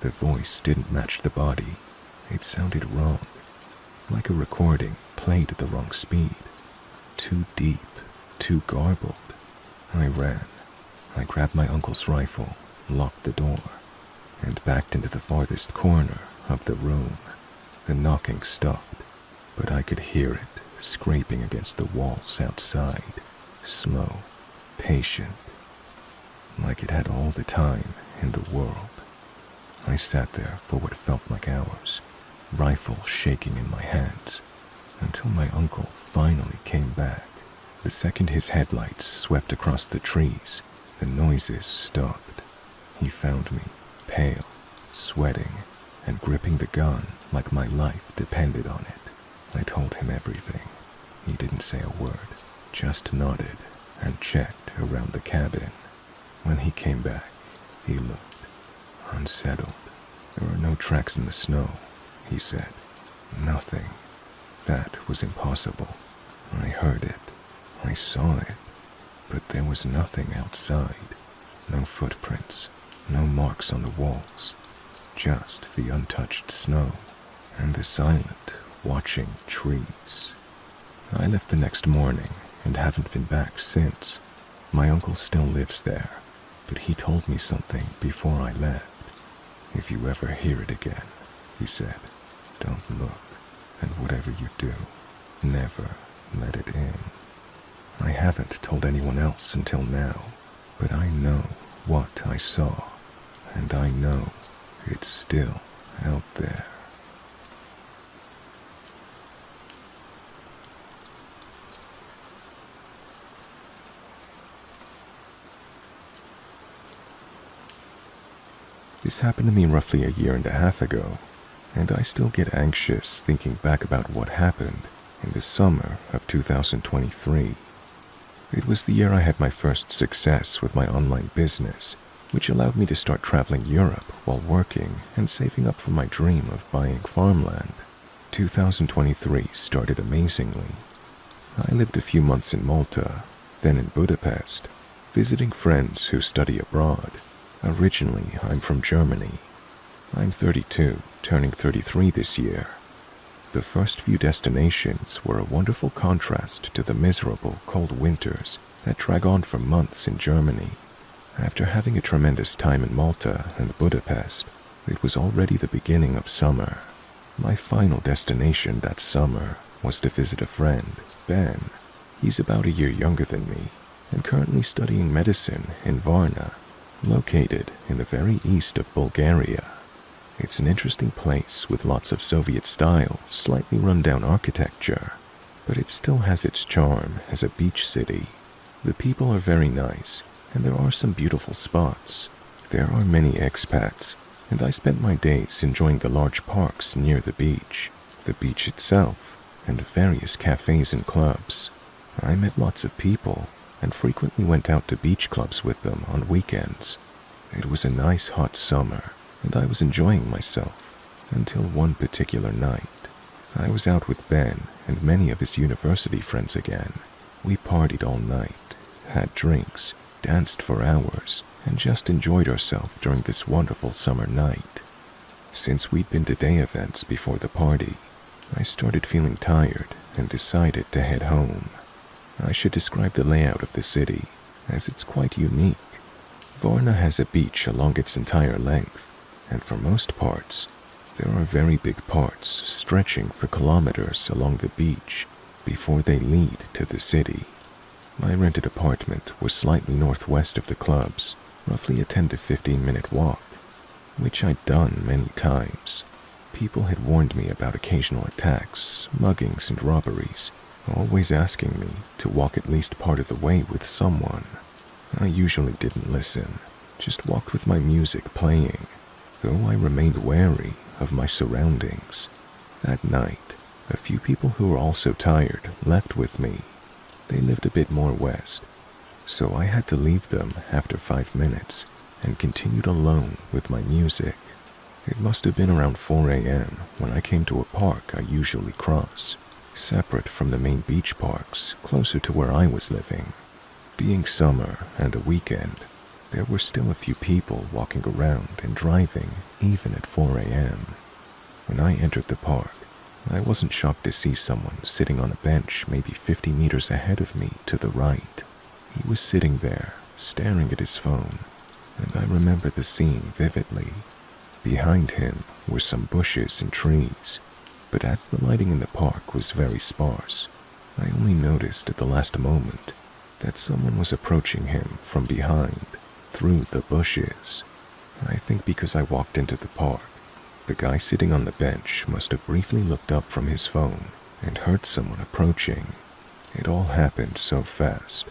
The voice didn't match the body. It sounded wrong, like a recording played at the wrong speed. Too deep, too garbled. I ran. I grabbed my uncle's rifle, locked the door, and backed into the farthest corner of the room. The knocking stopped, but I could hear it scraping against the walls outside, slow, patient, like it had all the time in the world. I sat there for what felt like hours, rifle shaking in my hands, until my uncle finally came back. The second his headlights swept across the trees, the noises stopped. He found me, pale, sweating, and gripping the gun like my life depended on it. I told him everything. He didn't say a word, just nodded and checked around the cabin. When he came back, he looked unsettled. There were no tracks in the snow, he said. Nothing. That was impossible. I heard it. I saw it. But there was nothing outside. No footprints. No marks on the walls. Just the untouched snow and the silent, watching trees. I left the next morning and haven't been back since. My uncle still lives there, but he told me something before I left. If you ever hear it again, he said, don't look, and whatever you do, never let it in. I haven't told anyone else until now, but I know what I saw, and I know it's still out there. This happened to me roughly a year and a half ago, and I still get anxious thinking back about what happened in the summer of 2023. It was the year I had my first success with my online business, which allowed me to start traveling Europe while working and saving up for my dream of buying farmland. 2023 started amazingly. I lived a few months in Malta, then in Budapest, visiting friends who study abroad. Originally, I'm from Germany. I'm 32, turning 33 this year. The first few destinations were a wonderful contrast to the miserable, cold winters that drag on for months in Germany. After having a tremendous time in Malta and Budapest, it was already the beginning of summer. My final destination that summer was to visit a friend, Ben. He's about a year younger than me and currently studying medicine in Varna, located in the very east of Bulgaria. It's an interesting place with lots of Soviet-style, slightly run-down architecture, but it still has its charm as a beach city. The people are very nice, and there are some beautiful spots. There are many expats, and I spent my days enjoying the large parks near the beach itself, and various cafes and clubs. I met lots of people, and frequently went out to beach clubs with them on weekends. It was a nice hot summer, and I was enjoying myself, until one particular night. I was out with Ben and many of his university friends again. We partied all night, had drinks, danced for hours, and just enjoyed ourselves during this wonderful summer night. Since we'd been to day events before the party, I started feeling tired and decided to head home. I should describe the layout of the city, as it's quite unique. Varna has a beach along its entire length, and for most parts, there are very big parts stretching for kilometers along the beach before they lead to the city. My rented apartment was slightly northwest of the clubs, roughly a 10 to 15 minute walk, which I'd done many times. People had warned me about occasional attacks, muggings, and robberies, always asking me to walk at least part of the way with someone. I usually didn't listen, just walked with my music playing, though I remained wary of my surroundings. That night, a few people who were also tired left with me. They lived a bit more west, so I had to leave them after 5 minutes and continued alone with my music. It must have been around 4 a.m. when I came to a park I usually cross, separate from the main beach parks closer to where I was living. Being summer and a weekend, there were still a few people walking around and driving even at 4 a.m. When I entered the park, I wasn't shocked to see someone sitting on a bench maybe 50 meters ahead of me to the right. He was sitting there, staring at his phone, and I remember the scene vividly. Behind him were some bushes and trees, but as the lighting in the park was very sparse, I only noticed at the last moment that someone was approaching him from behind, through the bushes. I think because I walked into the park, the guy sitting on the bench must have briefly looked up from his phone and heard someone approaching. It all happened so fast.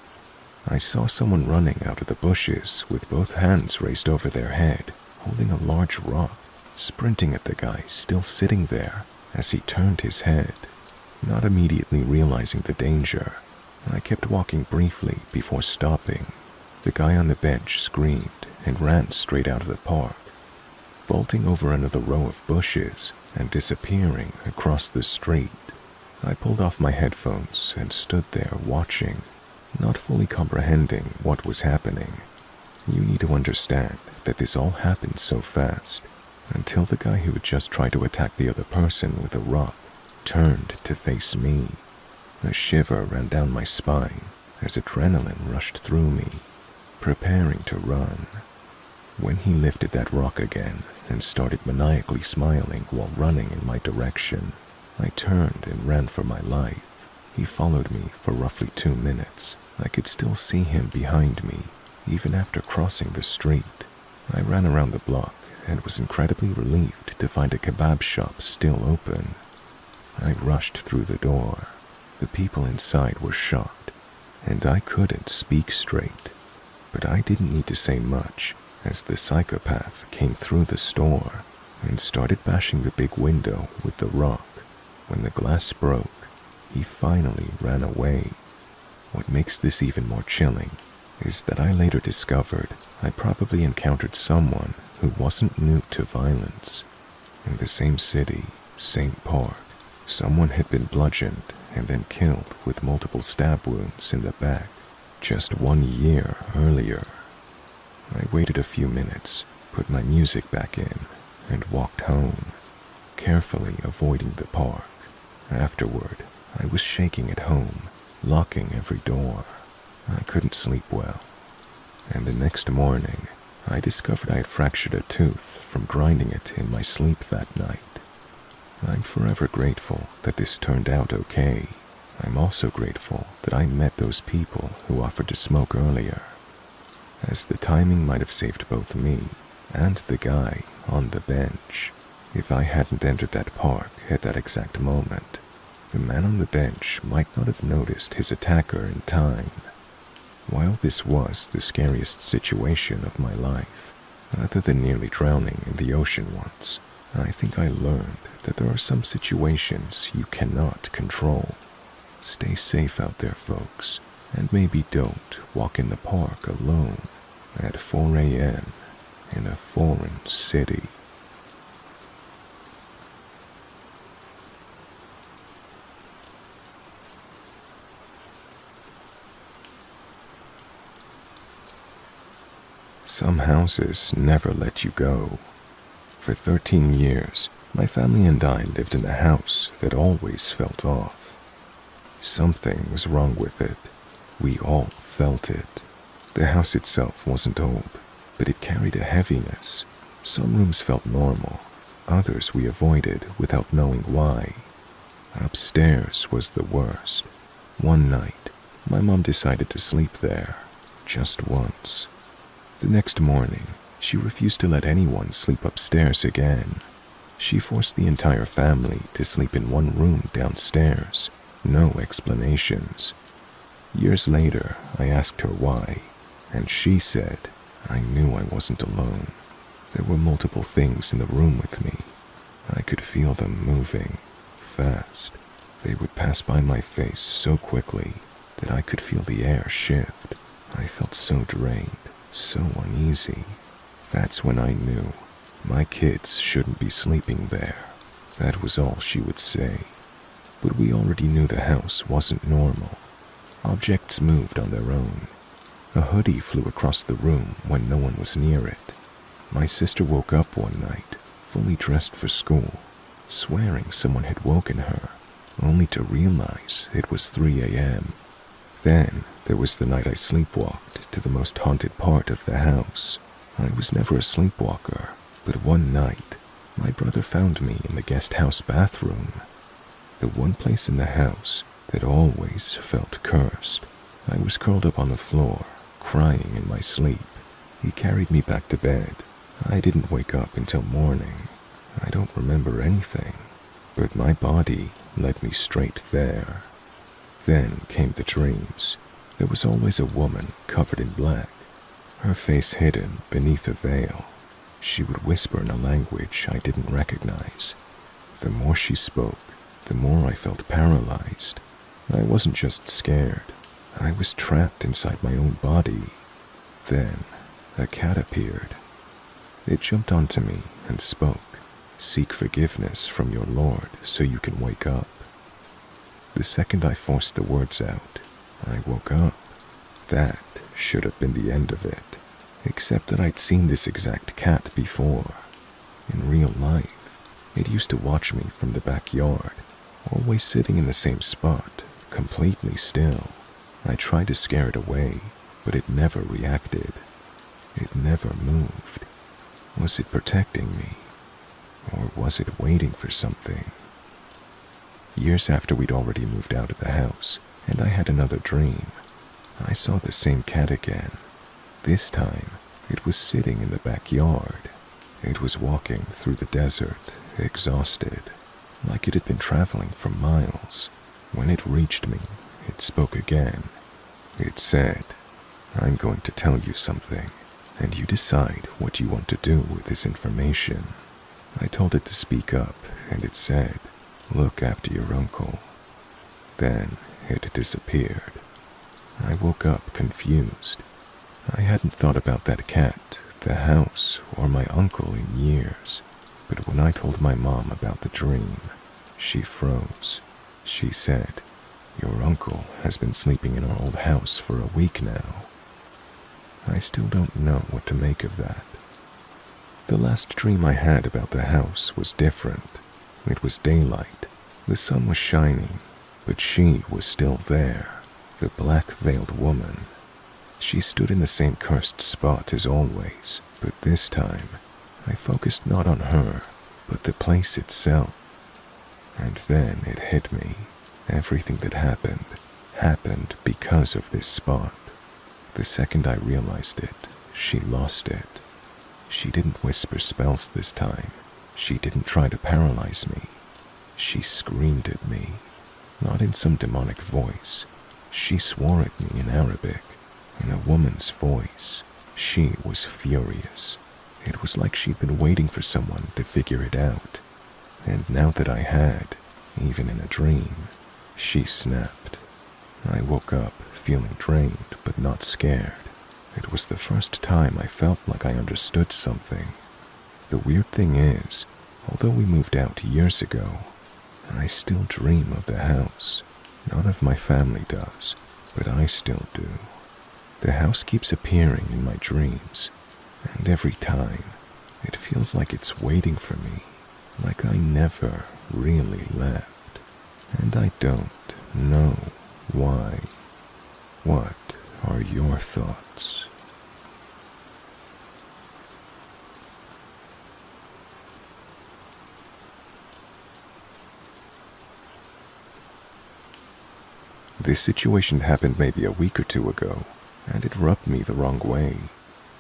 I saw someone running out of the bushes with both hands raised over their head, holding a large rock, sprinting at the guy still sitting there as he turned his head. Not immediately realizing the danger, I kept walking briefly before stopping. The guy on the bench screamed and ran straight out of the park, vaulting over another row of bushes and disappearing across the street. I pulled off my headphones and stood there watching, not fully comprehending what was happening. You need to understand that this all happened so fast, until the guy who had just tried to attack the other person with a rock turned to face me. A shiver ran down my spine as adrenaline rushed through me, preparing to run. When he lifted that rock again and started maniacally smiling while running in my direction, I turned and ran for my life. He followed me for roughly 2 minutes. I could still see him behind me, even after crossing the street. I ran around the block and was incredibly relieved to find a kebab shop still open. I rushed through the door. The people inside were shocked, and I couldn't speak straight. But I didn't need to say much, as the psychopath came through the store and started bashing the big window with the rock. When the glass broke, he finally ran away. What makes this even more chilling is that I later discovered I probably encountered someone who wasn't new to violence. In the same city, same park, someone had been bludgeoned and then killed with multiple stab wounds in the back just 1 year earlier. I waited a few minutes, put my music back in, and walked home, carefully avoiding the park. Afterward, I was shaking at home, locking every door. I couldn't sleep well. And the next morning, I discovered I had fractured a tooth from grinding it in my sleep that night. I'm forever grateful that this turned out okay. I'm also grateful that I met those people who offered to smoke earlier, as the timing might have saved both me and the guy on the bench. If I hadn't entered that park at that exact moment, the man on the bench might not have noticed his attacker in time. While this was the scariest situation of my life, other than nearly drowning in the ocean once, I think I learned that there are some situations you cannot control. Stay safe out there, folks, and maybe don't walk in the park alone at 4 a.m. in a foreign city. Some houses never let you go. For 13 years, my family and I lived in a house that always felt off. Something was wrong with it. We all felt it. The house itself wasn't old, but it carried a heaviness. Some rooms felt normal, others we avoided without knowing why. Upstairs was the worst. One night, my mom decided to sleep there, just once. The next morning, she refused to let anyone sleep upstairs again. She forced the entire family to sleep in one room downstairs. No explanations. Years later, I asked her why, and she said, I knew I wasn't alone. There were multiple things in the room with me. I could feel them moving, fast. They would pass by my face so quickly that I could feel the air shift. I felt so drained, so uneasy. That's when I knew my kids shouldn't be sleeping there. That was all she would say. But we already knew the house wasn't normal. Objects moved on their own. A hoodie flew across the room when no one was near it. My sister woke up one night, fully dressed for school, swearing someone had woken her, only to realize it was 3 a.m. Then there was the night I sleepwalked to the most haunted part of the house. I was never a sleepwalker, but one night, my brother found me in the guest house bathroom. The one place in the house that always felt cursed. I was curled up on the floor, crying in my sleep. He carried me back to bed. I didn't wake up until morning. I don't remember anything, but my body led me straight there. Then came the dreams. There was always a woman covered in black, her face hidden beneath a veil. She would whisper in a language I didn't recognize. The more she spoke, the more I felt paralyzed. I wasn't just scared. I was trapped inside my own body. Then, a cat appeared. It jumped onto me and spoke, "Seek forgiveness from your Lord so you can wake up." The second I forced the words out, I woke up. That should have been the end of it, except that I'd seen this exact cat before. In real life, it used to watch me from the backyard, always sitting in the same spot, completely still. I tried to scare it away, but it never reacted. It never moved. Was it protecting me? Or was it waiting for something? Years after we'd already moved out of the house, and I had another dream, I saw the same cat again. This time, it was sitting in the backyard. It was walking through the desert, exhausted, like it had been traveling for miles. When it reached me, it spoke again. It said, "I'm going to tell you something, and you decide what you want to do with this information." I told it to speak up, and it said, "Look after your uncle." Then it disappeared. I woke up confused. I hadn't thought about that cat, the house, or my uncle in years. But when I told my mom about the dream, she froze. She said, "Your uncle has been sleeping in our old house for a week now." I still don't know what to make of that. The last dream I had about the house was different. It was daylight. The sun was shining, but she was still there, the black-veiled woman. She stood in the same cursed spot as always, but this time, I focused not on her, but the place itself. And then it hit me. Everything that happened because of this spot. The second I realized it, she lost it. She didn't whisper spells this time. She didn't try to paralyze me. She screamed at me, not in some demonic voice. She swore at me in Arabic, in a woman's voice. She was furious. It was like she'd been waiting for someone to figure it out. And now that I had, even in a dream, she snapped. I woke up feeling drained but not scared. It was the first time I felt like I understood something. The weird thing is, although we moved out years ago, I still dream of the house. None of my family does, but I still do. The house keeps appearing in my dreams, and every time, it feels like it's waiting for me, like I never really left. And I don't know why. What are your thoughts? This situation happened maybe a week or two ago, and it rubbed me the wrong way.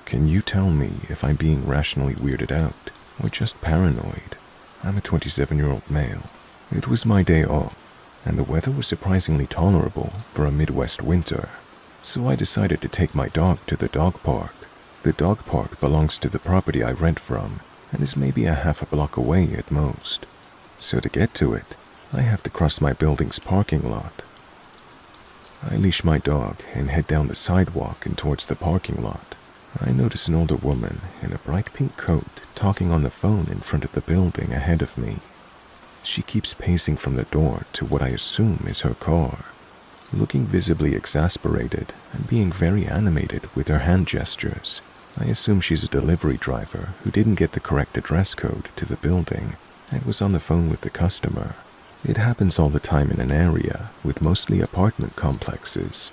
Can you tell me if I'm being rationally weirded out, or just paranoid? I'm a 27-year-old male. It was my day off, and the weather was surprisingly tolerable for a Midwest winter, so I decided to take my dog to the dog park. The dog park belongs to the property I rent from, and is maybe a half a block away at most. So to get to it, I have to cross my building's parking lot. I leash my dog and head down the sidewalk and towards the parking lot. I notice an older woman in a bright pink coat talking on the phone in front of the building ahead of me. She keeps pacing from the door to what I assume is her car, looking visibly exasperated and being very animated with her hand gestures. I assume she's a delivery driver who didn't get the correct address code to the building and was on the phone with the customer. It happens all the time in an area with mostly apartment complexes.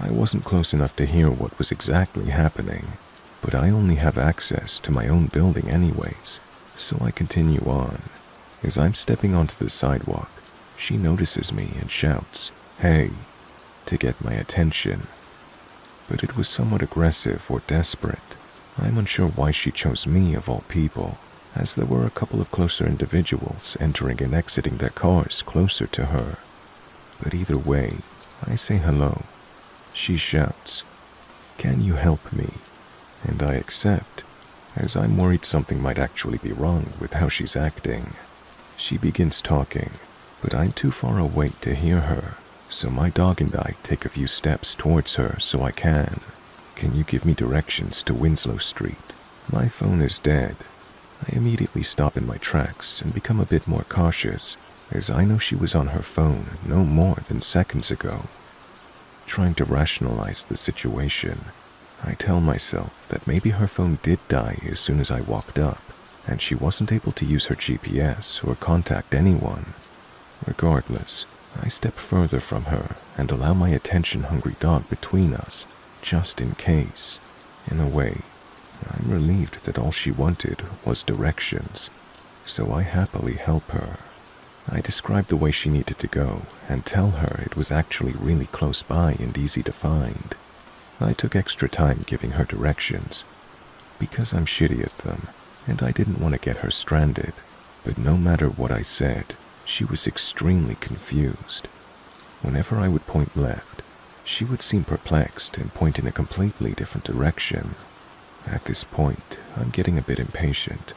I wasn't close enough to hear what was exactly happening, but I only have access to my own building anyways, so I continue on. As I'm stepping onto the sidewalk, she notices me and shouts, "Hey," to get my attention. But it was somewhat aggressive or desperate. I'm unsure why she chose me of all people, as there were a couple of closer individuals entering and exiting their cars closer to her. But either way, I say hello. She shouts, "Can you help me?" And I accept, as I'm worried something might actually be wrong with how she's acting. She begins talking, but I'm too far away to hear her, so my dog and I take a few steps towards her so I can. "Can you give me directions to Winslow Street?" My phone is dead. I immediately stop in my tracks and become a bit more cautious, as I know she was on her phone no more than seconds ago. Trying to rationalize the situation, I tell myself that maybe her phone did die as soon as I walked up, and she wasn't able to use her GPS or contact anyone. Regardless, I step further from her and allow my attention-hungry dog between us, just in case. In a way, I'm relieved that all she wanted was directions, so I happily help her. I describe the way she needed to go and tell her it was actually really close by and easy to find. I took extra time giving her directions. Because I'm shitty at them, and I didn't want to get her stranded. But no matter what I said, she was extremely confused. Whenever I would point left, she would seem perplexed and point in a completely different direction. At this point, I'm getting a bit impatient,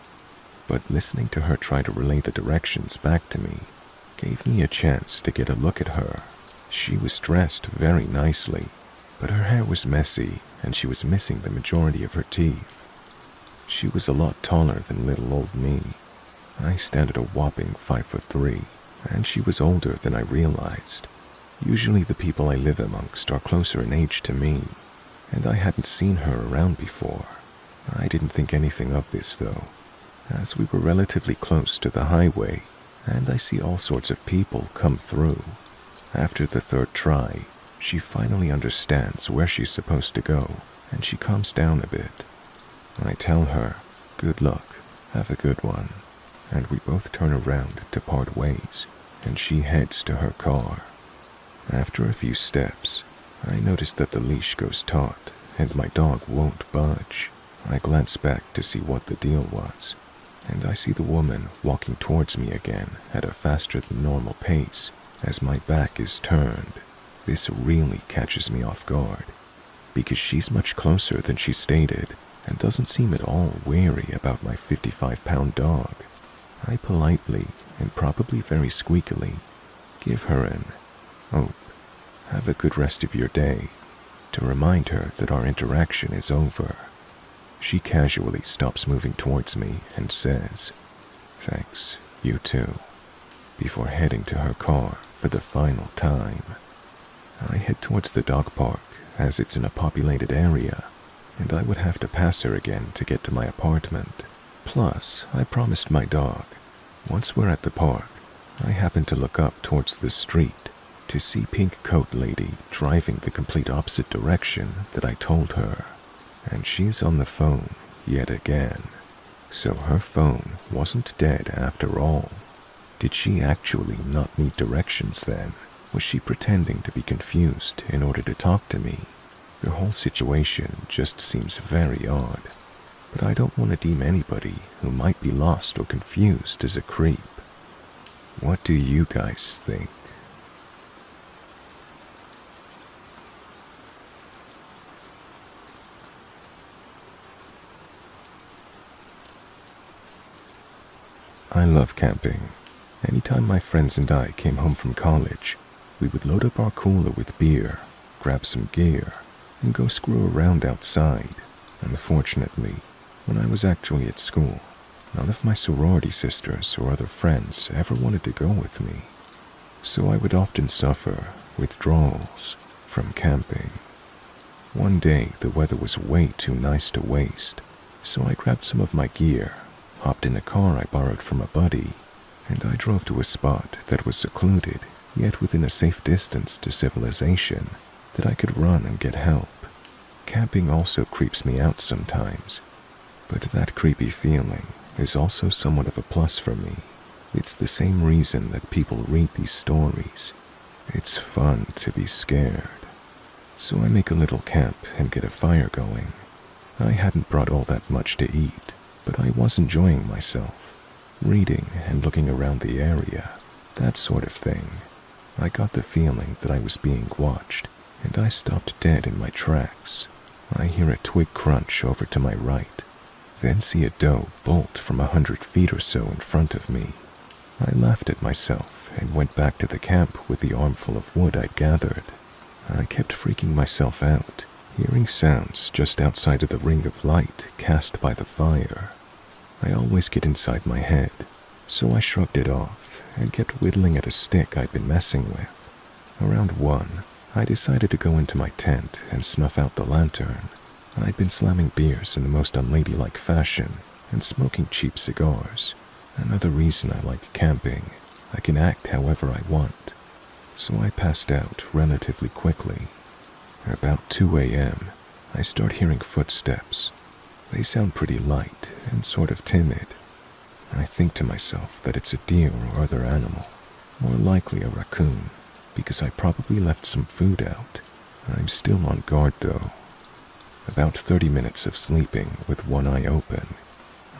but listening to her try to relay the directions back to me gave me a chance to get a look at her. She was dressed very nicely, but her hair was messy and she was missing the majority of her teeth. She was a lot taller than little old me. I stand at a whopping 5'3", and she was older than I realized. Usually the people I live amongst are closer in age to me, and I hadn't seen her around before. I didn't think anything of this though, as we were relatively close to the highway, and I see all sorts of people come through. After the third try, she finally understands where she's supposed to go, and she calms down a bit. I tell her, "Good luck, have a good one," and we both turn around to part ways, and she heads to her car. After a few steps, I notice that the leash goes taut, and my dog won't budge. I glance back to see what the deal was, and I see the woman walking towards me again at a faster than normal pace as my back is turned. This really catches me off guard, because she's much closer than she stated and doesn't seem at all wary about my 55-pound dog. I politely, and probably very squeakily, give her an "Oh, have a good rest of your day," to remind her that our interaction is over. She casually stops moving towards me and says, "Thanks, you too," before heading to her car for the final time. I head towards the dog park as it's in a populated area, and I would have to pass her again to get to my apartment. Plus, I promised my dog, once we're at the park, I happen to look up towards the street to see Pink Coat Lady driving the complete opposite direction that I told her. And she's on the phone yet again. So her phone wasn't dead after all. Did she actually not need directions then? Was she pretending to be confused in order to talk to me? The whole situation just seems very odd. But I don't want to deem anybody who might be lost or confused as a creep. What do you guys think? I love camping. Anytime my friends and I came home from college, we would load up our cooler with beer, grab some gear, and go screw around outside. Unfortunately, when I was actually at school, none of my sorority sisters or other friends ever wanted to go with me, so I would often suffer withdrawals from camping. One day, the weather was way too nice to waste, so I grabbed some of my gear, hopped in a car I borrowed from a buddy, and I drove to a spot that was secluded, yet within a safe distance to civilization, that I could run and get help. Camping also creeps me out sometimes, but that creepy feeling is also somewhat of a plus for me. It's the same reason that people read these stories. It's fun to be scared. So I make a little camp and get a fire going. I hadn't brought all that much to eat, but I was enjoying myself, reading and looking around the area, that sort of thing. I got the feeling that I was being watched, and I stopped dead in my tracks. I hear a twig crunch over to my right, then see a doe bolt from 100 feet or so in front of me. I laughed at myself and went back to the camp with the armful of wood I'd gathered. I kept freaking myself out, hearing sounds just outside of the ring of light cast by the fire. I always get inside my head, so I shrugged it off and kept whittling at a stick I'd been messing with. Around 1, I decided to go into my tent and snuff out the lantern. I'd been slamming beers in the most unladylike fashion and smoking cheap cigars. Another reason I like camping, I can act however I want. So I passed out relatively quickly. About 2 a.m., I start hearing footsteps. They sound pretty light and sort of timid. I think to myself that it's a deer or other animal, more likely a raccoon, because I probably left some food out. I'm still on guard though. About 30 minutes of sleeping with one eye open,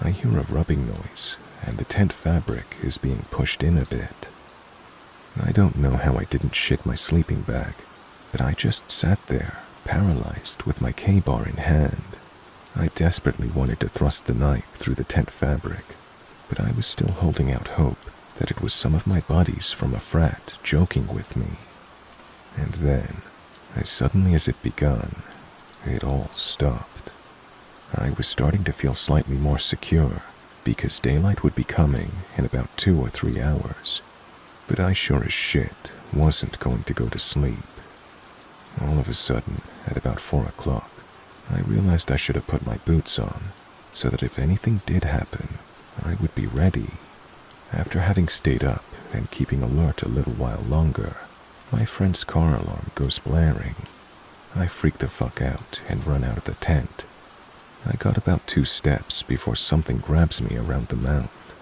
I hear a rubbing noise, and the tent fabric is being pushed in a bit. I don't know how I didn't shit my sleeping bag, but I just sat there, paralyzed with my K-bar in hand. I desperately wanted to thrust the knife through the tent fabric, but I was still holding out hope that it was some of my buddies from a frat joking with me. And then, as suddenly as it begun, it all stopped. I was starting to feel slightly more secure because daylight would be coming in about 2 or 3 hours, but I sure as shit wasn't going to go to sleep. All of a sudden, at about 4 o'clock, I realized I should have put my boots on so that if anything did happen, I would be ready. After having stayed up and keeping alert a little while longer, my friend's car alarm goes blaring. I freak the fuck out and run out of the tent. I got about 2 steps before something grabs me around the mouth.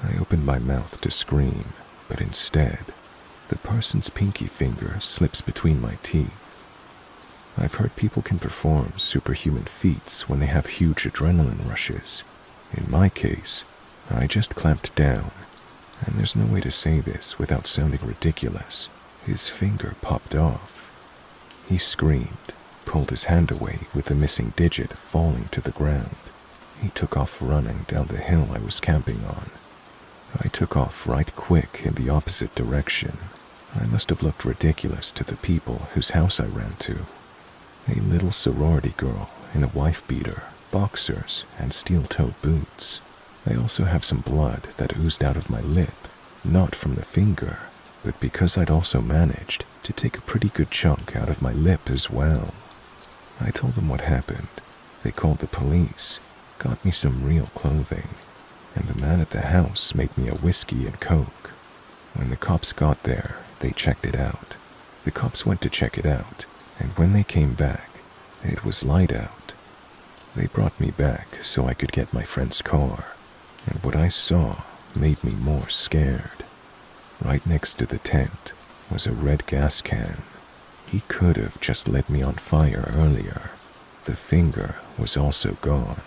I opened my mouth to scream, but instead, the person's pinky finger slips between my teeth. I've heard people can perform superhuman feats when they have huge adrenaline rushes. In my case, I just clamped down, and there's no way to say this without sounding ridiculous. His finger popped off. He screamed, pulled his hand away with the missing digit falling to the ground. He took off running down the hill I was camping on. I took off right quick in the opposite direction. I must have looked ridiculous to the people whose house I ran to. A little sorority girl in a wife-beater, boxers, and steel-toed boots. I also have some blood that oozed out of my lip, not from the finger, but because I'd also managed to take a pretty good chunk out of my lip as well. I told them what happened. They called the police, got me some real clothing, and the man at the house made me a whiskey and coke. When the cops got there, they checked it out. The cops went to check it out, and when they came back, it was light out. They brought me back so I could get my friend's car, and what I saw made me more scared. Right next to the tent was a red gas can. He could have just lit me on fire earlier. The finger was also gone,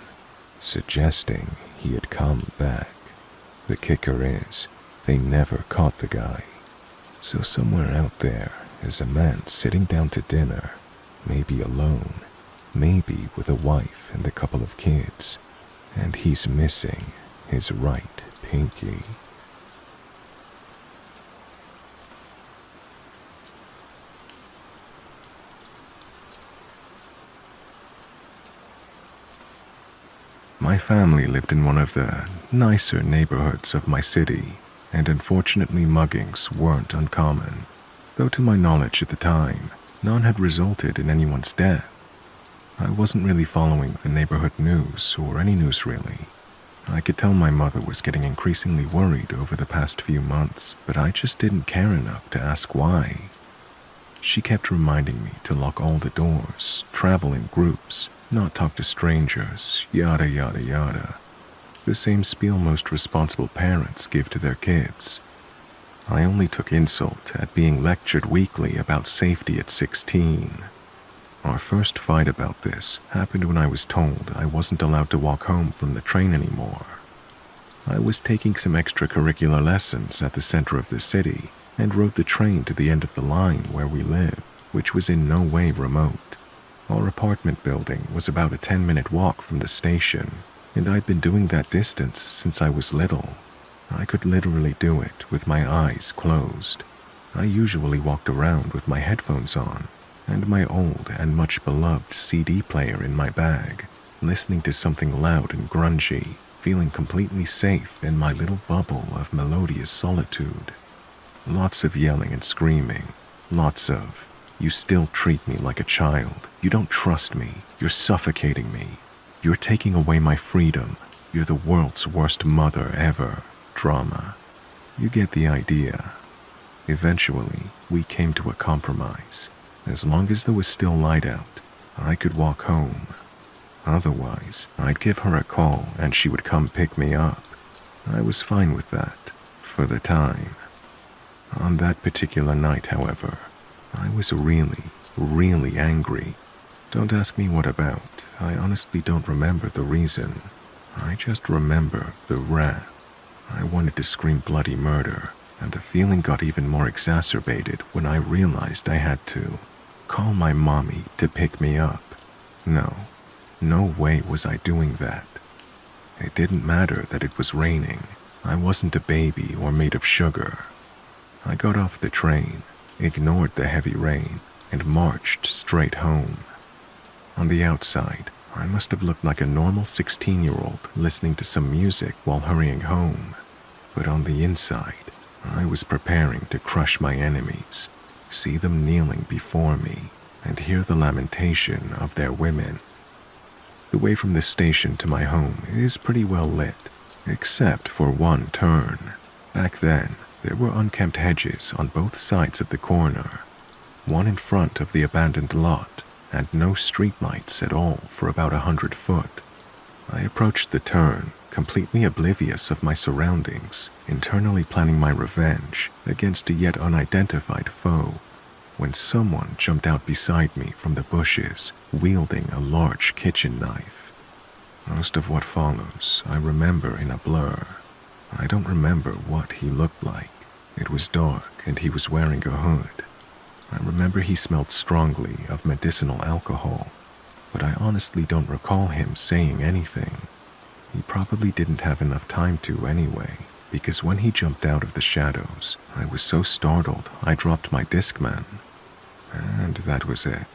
suggesting he had come back. The kicker is, they never caught the guy. So somewhere out there is a man sitting down to dinner, maybe alone, maybe with a wife and a couple of kids, and he's missing his right pinky. My family lived in one of the nicer neighborhoods of my city, and unfortunately muggings weren't uncommon, though to my knowledge at the time, none had resulted in anyone's death. I wasn't really following the neighborhood news or any news really. I could tell my mother was getting increasingly worried over the past few months, but I just didn't care enough to ask why. She kept reminding me to lock all the doors, travel in groups, not talk to strangers, yada yada yada. The same spiel most responsible parents give to their kids. I only took insult at being lectured weekly about safety at 16. Our first fight about this happened when I was told I wasn't allowed to walk home from the train anymore. I was taking some extracurricular lessons at the center of the city and rode the train to the end of the line where we lived, which was in no way remote. Our apartment building was about a 10-minute walk from the station, and I'd been doing that distance since I was little. I could literally do it with my eyes closed. I usually walked around with my headphones on and my old and much beloved CD player in my bag, listening to something loud and grungy, feeling completely safe in my little bubble of melodious solitude. Lots of yelling and screaming, lots of, "You still treat me like a child. You don't trust me. You're suffocating me. You're taking away my freedom. You're the world's worst mother ever," drama. You get the idea. Eventually, we came to a compromise. As long as there was still light out, I could walk home. Otherwise, I'd give her a call and she would come pick me up. I was fine with that, for the time. On that particular night, however, I was really, really angry. Don't ask me what about. I honestly don't remember the reason. I just remember the wrath. I wanted to scream bloody murder, and the feeling got even more exacerbated when I realized I had to call my mommy to pick me up. No way was I doing that. It didn't matter that it was raining. I wasn't a baby or made of sugar. I got off the train, ignored the heavy rain, and marched straight home. On the outside, I must have looked like a normal 16-year-old listening to some music while hurrying home. But on the inside, I was preparing to crush my enemies, see them kneeling before me, and hear the lamentation of their women. The way from this station to my home is pretty well lit, except for one turn. Back then, there were unkempt hedges on both sides of the corner, one in front of the abandoned lot, and no streetlights at all for about 100 foot. I approached the turn, completely oblivious of my surroundings, internally planning my revenge against a yet unidentified foe, when someone jumped out beside me from the bushes, wielding a large kitchen knife. Most of what follows I remember in a blur. I don't remember what he looked like. It was dark and he was wearing a hood. I remember he smelled strongly of medicinal alcohol, but I honestly don't recall him saying anything. He probably didn't have enough time to anyway, because when he jumped out of the shadows, I was so startled I dropped my Discman. And that was it.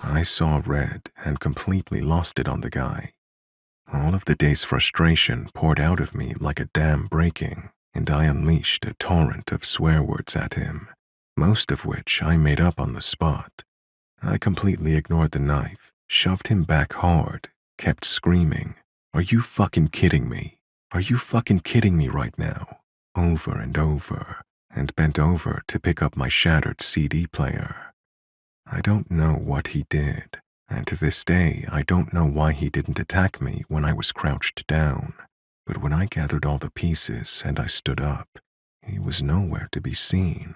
I saw red and completely lost it on the guy. All of the day's frustration poured out of me like a dam breaking, and I unleashed a torrent of swear words at him, most of which I made up on the spot. I completely ignored the knife, shoved him back hard, kept screaming, "Are you fucking kidding me? Are you fucking kidding me right now?" over and over, and bent over to pick up my shattered CD player. I don't know what he did, and to this day I don't know why he didn't attack me when I was crouched down, but when I gathered all the pieces and I stood up, he was nowhere to be seen.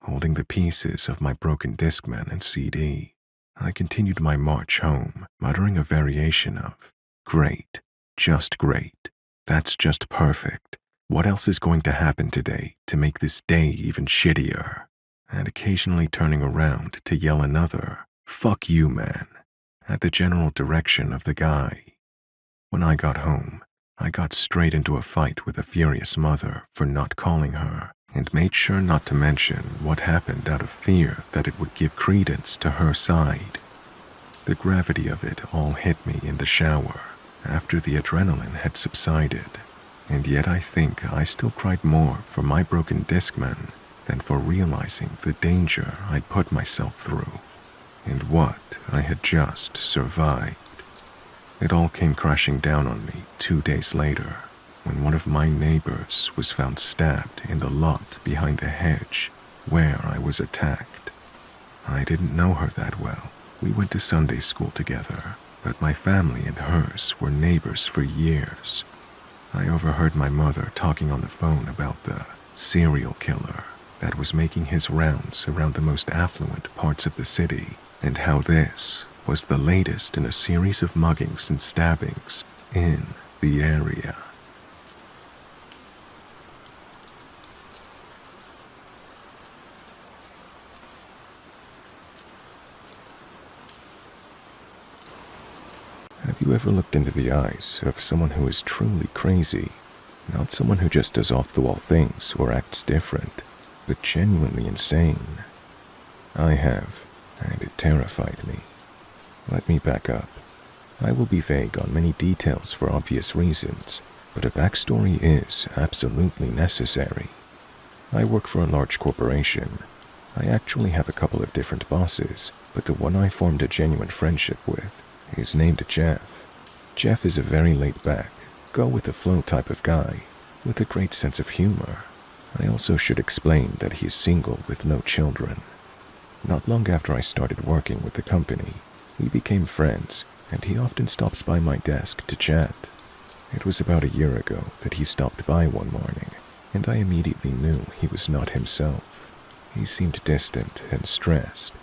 Holding the pieces of my broken Discman and CD, I continued my march home, muttering a variation of, "Great, just great, that's just perfect. What else is going to happen today to make this day even shittier?" And occasionally turning around to yell another, "Fuck you, man," at the general direction of the guy. When I got home, I got straight into a fight with a furious mother for not calling her, and made sure not to mention what happened out of fear that it would give credence to her side. The gravity of it all hit me in the shower after the adrenaline had subsided, and yet I think I still cried more for my broken Discman than for realizing the danger I'd put myself through, and what I had just survived. It all came crashing down on me 2 days later, when one of my neighbors was found stabbed in the lot behind the hedge where I was attacked. I didn't know her that well. We went to Sunday school together, but my family and hers were neighbors for years. I overheard my mother talking on the phone about the serial killer that was making his rounds around the most affluent parts of the city, and how this was the latest in a series of muggings and stabbings in the area. Have you ever looked into the eyes of someone who is truly crazy? Not someone who just does off-the-wall things or acts different, but genuinely insane. I have, and it terrified me. Let me back up. I will be vague on many details for obvious reasons, but a backstory is absolutely necessary. I work for a large corporation. I actually have a couple of different bosses, but the one I formed a genuine friendship with is named Jeff. Jeff is a very laid-back, go-with-the-flow type of guy, with a great sense of humor. I also should explain that he's single with no children. Not long after I started working with the company, we became friends, and he often stops by my desk to chat. It was about a year ago that he stopped by one morning, and I immediately knew he was not himself. He seemed distant and stressed,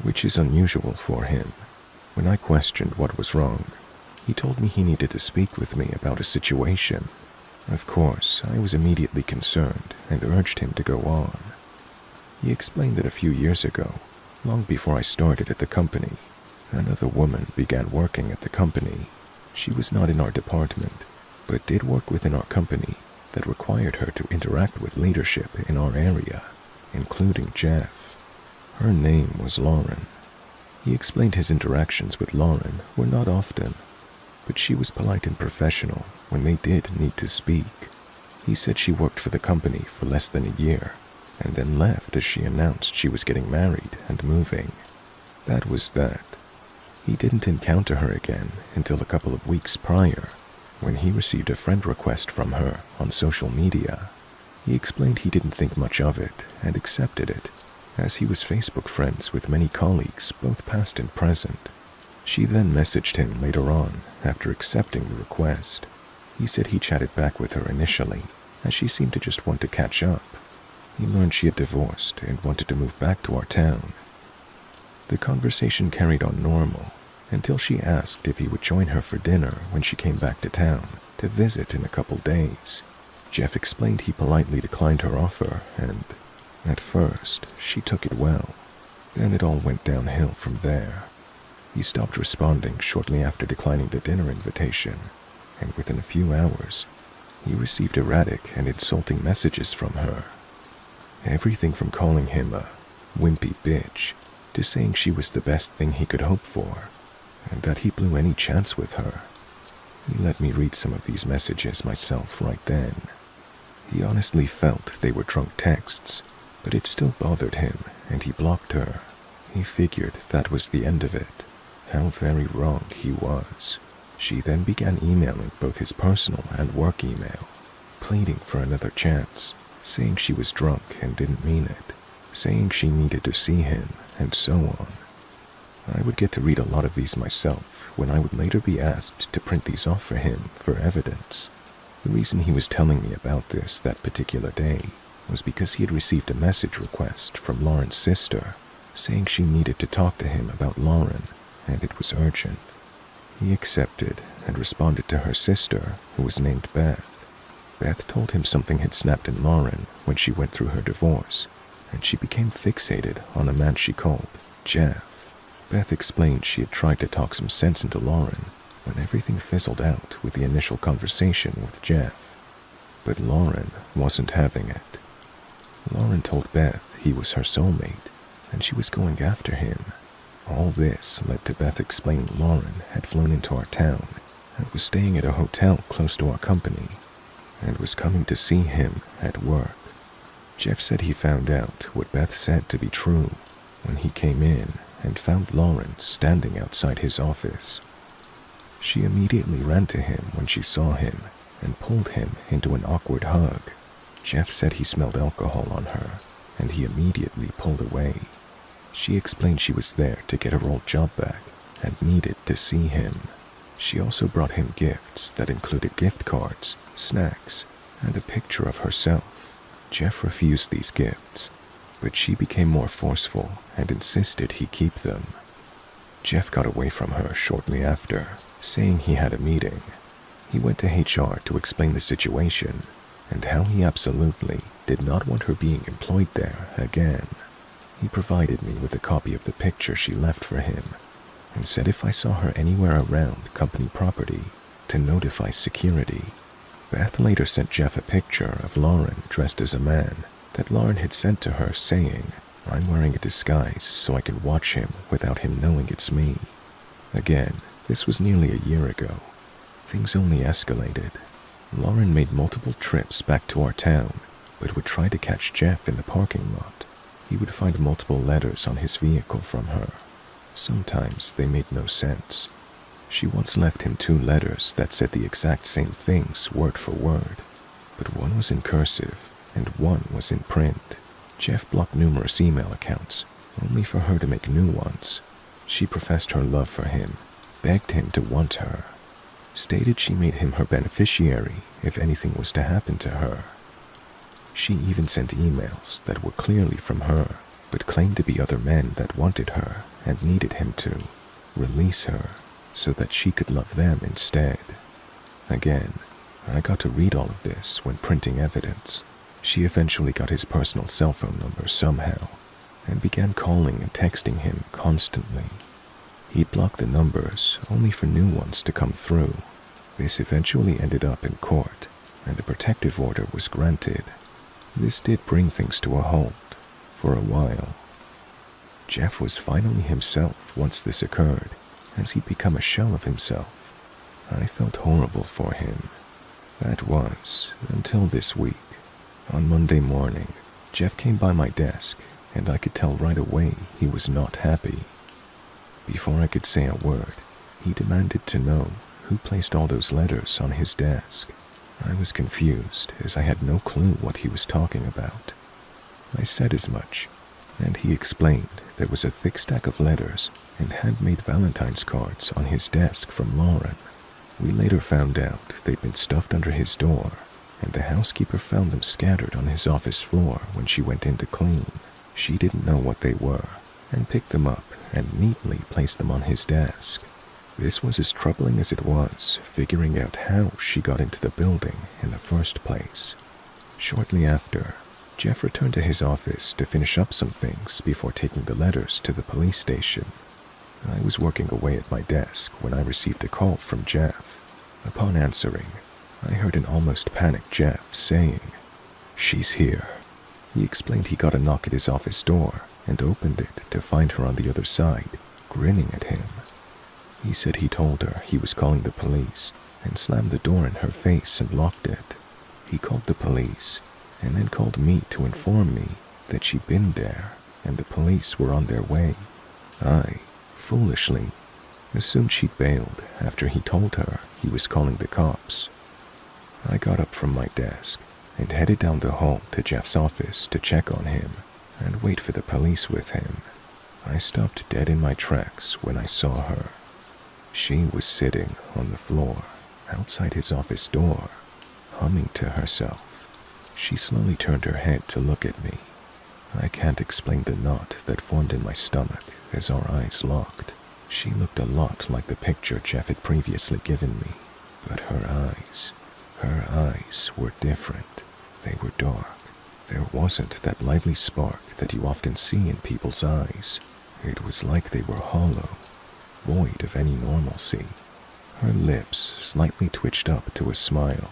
which is unusual for him. When I questioned what was wrong, He told me he needed to speak with me about a situation. Of course, I was immediately concerned and urged him to go on. He explained that a few years ago, long before I started at the company, another woman began working at the company. She was not in our department, but did work within our company that required her to interact with leadership in our area, including Jeff. Her name was Lauren. He explained his interactions with Lauren were not often, but she was polite and professional when they did need to speak. He said she worked for the company for less than a year, and then left as she announced she was getting married and moving. That was that. He didn't encounter her again until a couple of weeks prior, when he received a friend request from her on social media. He explained he didn't think much of it and accepted it, as he was Facebook friends with many colleagues, both past and present. She then messaged him later on after accepting the request. He said he chatted back with her initially, as she seemed to just want to catch up. He learned she had divorced and wanted to move back to our town. The conversation carried on normal until she asked if he would join her for dinner when she came back to town to visit in a couple days. Jeff explained he politely declined her offer, and at first she took it well. Then it all went downhill from there. He stopped responding shortly after declining the dinner invitation, and within a few hours, he received erratic and insulting messages from her. Everything from calling him a wimpy bitch to saying she was the best thing he could hope for, and that he blew any chance with her. He let me read some of these messages myself right then. He honestly felt they were drunk texts, but it still bothered him, and he blocked her. He figured that was the end of it. How very wrong he was. She then began emailing both his personal and work email, pleading for another chance, saying she was drunk and didn't mean it, saying she needed to see him, and so on. I would get to read a lot of these myself when I would later be asked to print these off for him for evidence. The reason he was telling me about this that particular day was because he had received a message request from Lauren's sister, saying she needed to talk to him about Lauren, and it was urgent. He accepted and responded to her sister, who was named Beth. Beth told him something had snapped in Lauren when she went through her divorce, and she became fixated on a man she called Jeff. Beth explained she had tried to talk some sense into Lauren when everything fizzled out with the initial conversation with Jeff. But Lauren wasn't having it. Lauren told Beth he was her soulmate, and she was going after him. All this led to Beth explaining Lauren had flown into our town and was staying at a hotel close to our company and was coming to see him at work. Jeff said he found out what Beth said to be true when he came in and found Lauren standing outside his office. She immediately ran to him when she saw him and pulled him into an awkward hug. Jeff said he smelled alcohol on her, and he immediately pulled away. She explained she was there to get her old job back and needed to see him. She also brought him gifts that included gift cards, snacks, and a picture of herself. Jeff refused these gifts, but she became more forceful and insisted he keep them. Jeff got away from her shortly after, saying he had a meeting. He went to HR to explain the situation and how he absolutely did not want her being employed there again. He provided me with a copy of the picture she left for him and said if I saw her anywhere around company property to notify security. Beth later sent Jeff a picture of Lauren dressed as a man that Lauren had sent to her saying, "I'm wearing a disguise so I can watch him without him knowing it's me." Again, this was nearly a year ago. Things only escalated. Lauren made multiple trips back to our town, but would try to catch Jeff in the parking lot. He would find multiple letters on his vehicle from her. Sometimes they made no sense. She once left him 2 letters that said the exact same things word for word, but one was in cursive and one was in print. Jeff blocked numerous email accounts, only for her to make new ones. She professed her love for him, begged him to want her, stated she made him her beneficiary if anything was to happen to her. She even sent emails that were clearly from her, but claimed to be other men that wanted her and needed him to release her. so that she could love them instead. Again, I got to read all of this when printing evidence. She eventually got his personal cell phone number somehow and began calling and texting him constantly. He'd block the numbers only for new ones to come through. This eventually ended up in court, and a protective order was granted. This did bring things to a halt for a while. Jeff was finally himself once this occurred, as he'd become a shell of himself. I felt horrible for him. That was until this week. On Monday morning, Jeff came by my desk, and I could tell right away he was not happy. Before I could say a word, he demanded to know who placed all those letters on his desk. I was confused, as I had no clue what he was talking about. I said as much, and he explained there was a thick stack of letters and handmade Valentine's cards on his desk from Lauren. We later found out they'd been stuffed under his door, and the housekeeper found them scattered on his office floor when she went in to clean. She didn't know what they were, and picked them up and neatly placed them on his desk. This was as troubling as it was figuring out how she got into the building in the first place. Shortly after, Jeff returned to his office to finish up some things before taking the letters to the police station. I was working away at my desk when I received a call from Jeff. Upon answering, I heard an almost panicked Jeff saying, "She's here." He explained he got a knock at his office door and opened it to find her on the other side, grinning at him. He said he told her he was calling the police and slammed the door in her face and locked it. He called the police and then called me to inform me that she'd been there and the police were on their way. I, foolishly, assumed she'd bailed after he told her he was calling the cops. I got up from my desk and headed down the hall to Jeff's office to check on him and wait for the police with him. I stopped dead in my tracks when I saw her. She was sitting on the floor outside his office door, humming to herself. She slowly turned her head to look at me. I can't explain the knot that formed in my stomach as our eyes locked. She looked a lot like the picture Jeff had previously given me, but her eyes were different. They were dark. There wasn't that lively spark that you often see in people's eyes. It was like they were hollow, void of any normalcy. Her lips slightly twitched up to a smile.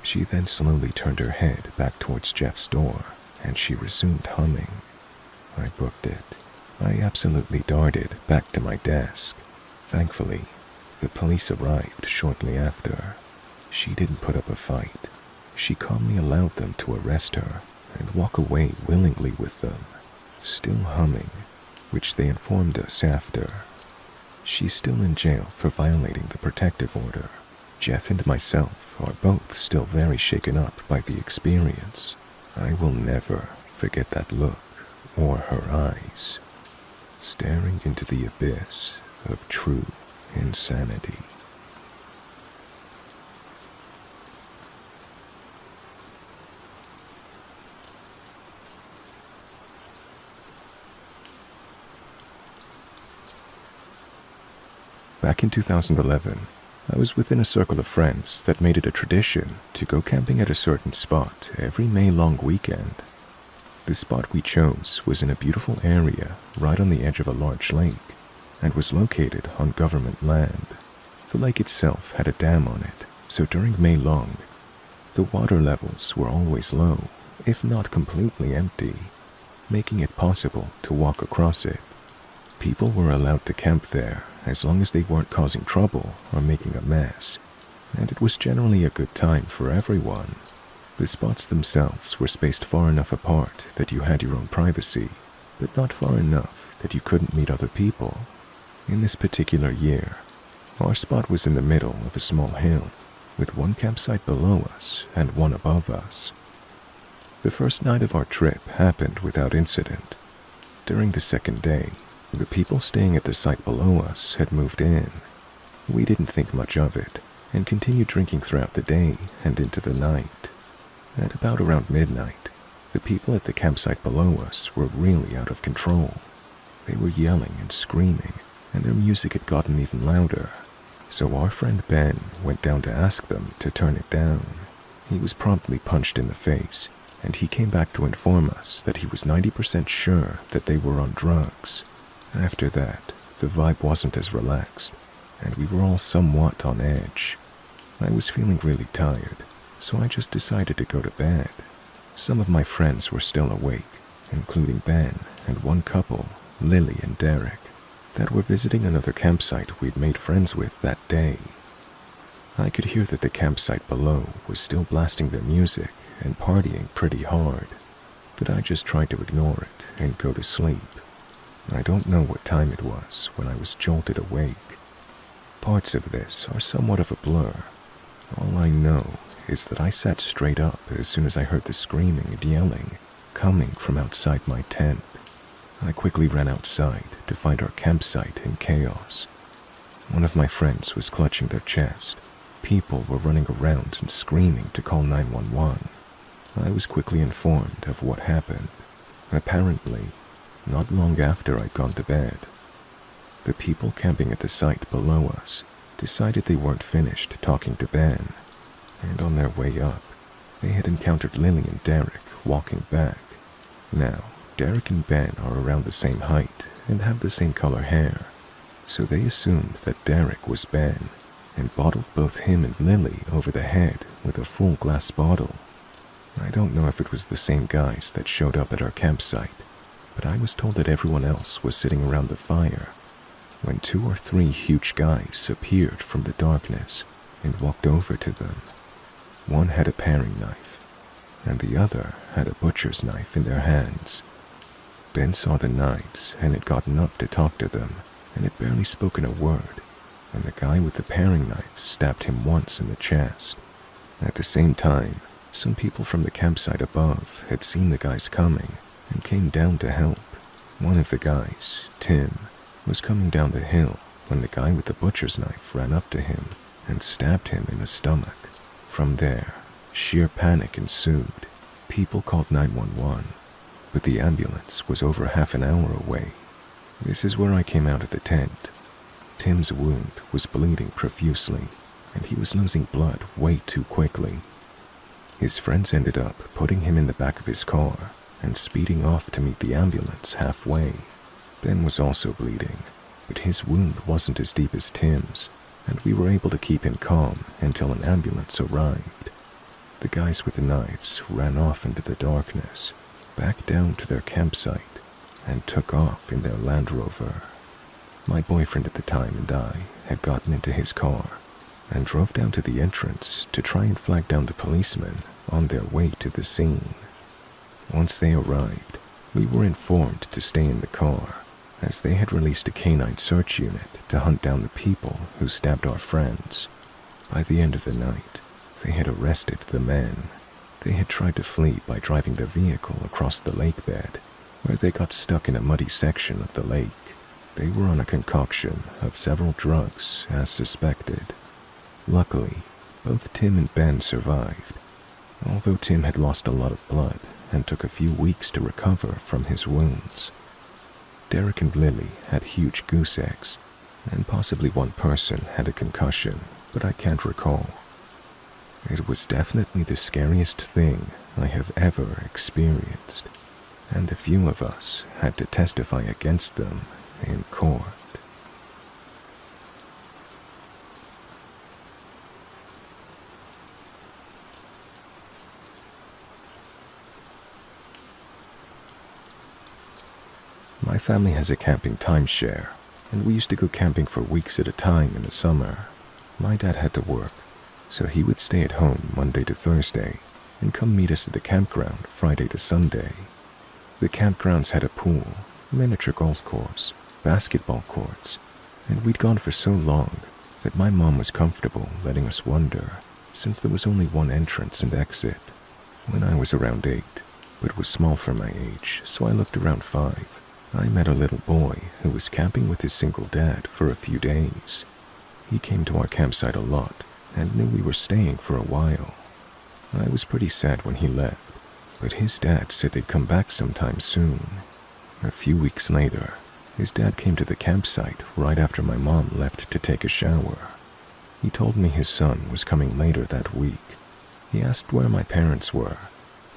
She then slowly turned her head back towards Jeff's door, and she resumed humming. I booked it. I absolutely darted back to my desk. Thankfully, the police arrived shortly after. She didn't put up a fight. She calmly allowed them to arrest her and walk away willingly with them, still humming, which they informed us after. She's still in jail for violating the protective order. Jeff and myself are both still very shaken up by the experience. I will never forget that look or her eyes, staring into the abyss of true insanity. Back in 2011, I was within a circle of friends that made it a tradition to go camping at a certain spot every May-long weekend. The spot we chose was in a beautiful area right on the edge of a large lake and was located on government land. The lake itself had a dam on it, so during May-long, the water levels were always low, if not completely empty, making it possible to walk across it. People were allowed to camp there as long as they weren't causing trouble or making a mess, and it was generally a good time for everyone. The spots themselves were spaced far enough apart that you had your own privacy, but not far enough that you couldn't meet other people. In this particular year, our spot was in the middle of a small hill, with one campsite below us and one above us. The first night of our trip happened without incident. During the second day, the people staying at the site below us had moved in. We didn't think much of it, and continued drinking throughout the day and into the night. At about around midnight, the people at the campsite below us were really out of control. They were yelling and screaming, and their music had gotten even louder. So our friend Ben went down to ask them to turn it down. He was promptly punched in the face, and he came back to inform us that he was 90% sure that they were on drugs. After that, the vibe wasn't as relaxed, and we were all somewhat on edge. I was feeling really tired, so I just decided to go to bed. Some of my friends were still awake, including Ben and one couple, Lily and Derek, that were visiting another campsite we'd made friends with that day. I could hear that the campsite below was still blasting their music and partying pretty hard, but I just tried to ignore it and go to sleep. I don't know what time it was when I was jolted awake. Parts of this are somewhat of a blur. All I know is that I sat straight up as soon as I heard the screaming and yelling coming from outside my tent. I quickly ran outside to find our campsite in chaos. One of my friends was clutching their chest. People were running around and screaming to call 911. I was quickly informed of what happened. Apparently, not long after I'd gone to bed, the people camping at the site below us decided they weren't finished talking to Ben, and on their way up, they had encountered Lily and Derek walking back. Now, Derek and Ben are around the same height and have the same color hair, so they assumed that Derek was Ben and bottled both him and Lily over the head with a full glass bottle. I don't know if it was the same guys that showed up at our campsite, but I was told that everyone else was sitting around the fire when 2 or 3 huge guys appeared from the darkness and walked over to them. One had a paring knife, and the other had a butcher's knife in their hands. Ben saw the knives and had gotten up to talk to them and had barely spoken a word when the guy with the paring knife stabbed him once in the chest. At the same time, some people from the campsite above had seen the guys coming and came down to help. One of the guys, Tim, was coming down the hill when the guy with the butcher's knife ran up to him and stabbed him in the stomach. From there, sheer panic ensued. People called 911, but the ambulance was over half an hour away. This is where I came out of the tent. Tim's wound was bleeding profusely, and he was losing blood way too quickly. His friends ended up putting him in the back of his car and speeding off to meet the ambulance halfway. Ben was also bleeding, but his wound wasn't as deep as Tim's, and we were able to keep him calm until an ambulance arrived. The guys with the knives ran off into the darkness, back down to their campsite, and took off in their Land Rover. My boyfriend at the time and I had gotten into his car and drove down to the entrance to try and flag down the policemen on their way to the scene. Once they arrived, we were informed to stay in the car, as they had released a canine search unit to hunt down the people who stabbed our friends. By the end of the night, they had arrested the men. They had tried to flee by driving their vehicle across the lake bed, where they got stuck in a muddy section of the lake. They were on a concoction of several drugs, as suspected. Luckily, both Tim and Ben survived, although Tim had lost a lot of blood and took a few weeks to recover from his wounds. Derek and Lily had huge goose eggs, and possibly one person had a concussion, but I can't recall. It was definitely the scariest thing I have ever experienced, and a few of us had to testify against them in court. My family has a camping timeshare, and we used to go camping for weeks at a time in the summer. My dad had to work, so he would stay at home Monday to Thursday and come meet us at the campground Friday to Sunday. The campgrounds had a pool, miniature golf course, basketball courts, and we'd gone for so long that my mom was comfortable letting us wander, since there was only one entrance and exit. When I was around 8, but was small for my age, so I looked around 5, I met a little boy who was camping with his single dad for a few days. He came to our campsite a lot and knew we were staying for a while. I was pretty sad when he left, but his dad said they'd come back sometime soon. A few weeks later, his dad came to the campsite right after my mom left to take a shower. He told me his son was coming later that week. He asked where my parents were,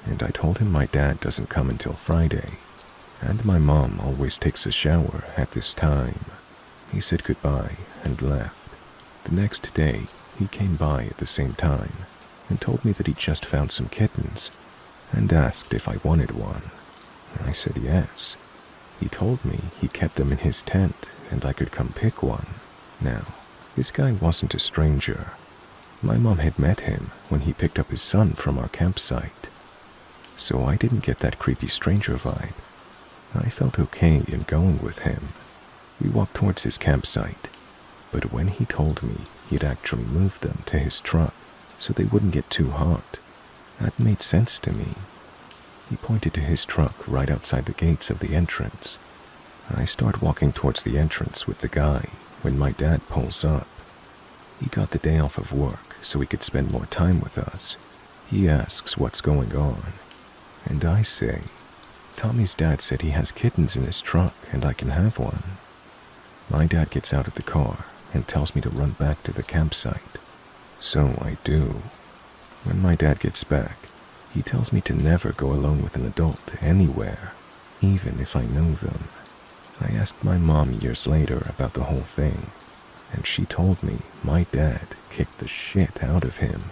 and I told him my dad doesn't come until Friday, and my mom always takes a shower at this time. He said goodbye and left. The next day, he came by at the same time and told me that he just found some kittens and asked if I wanted one. I said yes. He told me he kept them in his tent and I could come pick one. Now, this guy wasn't a stranger. My mom had met him when he picked up his son from our campsite. So I didn't get that creepy stranger vibe. I felt okay in going with him. We walked towards his campsite, but when he told me he'd actually moved them to his truck so they wouldn't get too hot, that made sense to me. He pointed to his truck right outside the gates of the entrance. I start walking towards the entrance with the guy when my dad pulls up. He got the day off of work so he could spend more time with us. He asks what's going on, and I say, Tommy's dad said he has kittens in his truck and I can have one. My dad gets out of the car and tells me to run back to the campsite. So I do. When my dad gets back, he tells me to never go alone with an adult anywhere, even if I know them. I asked my mom years later about the whole thing, and she told me my dad kicked the shit out of him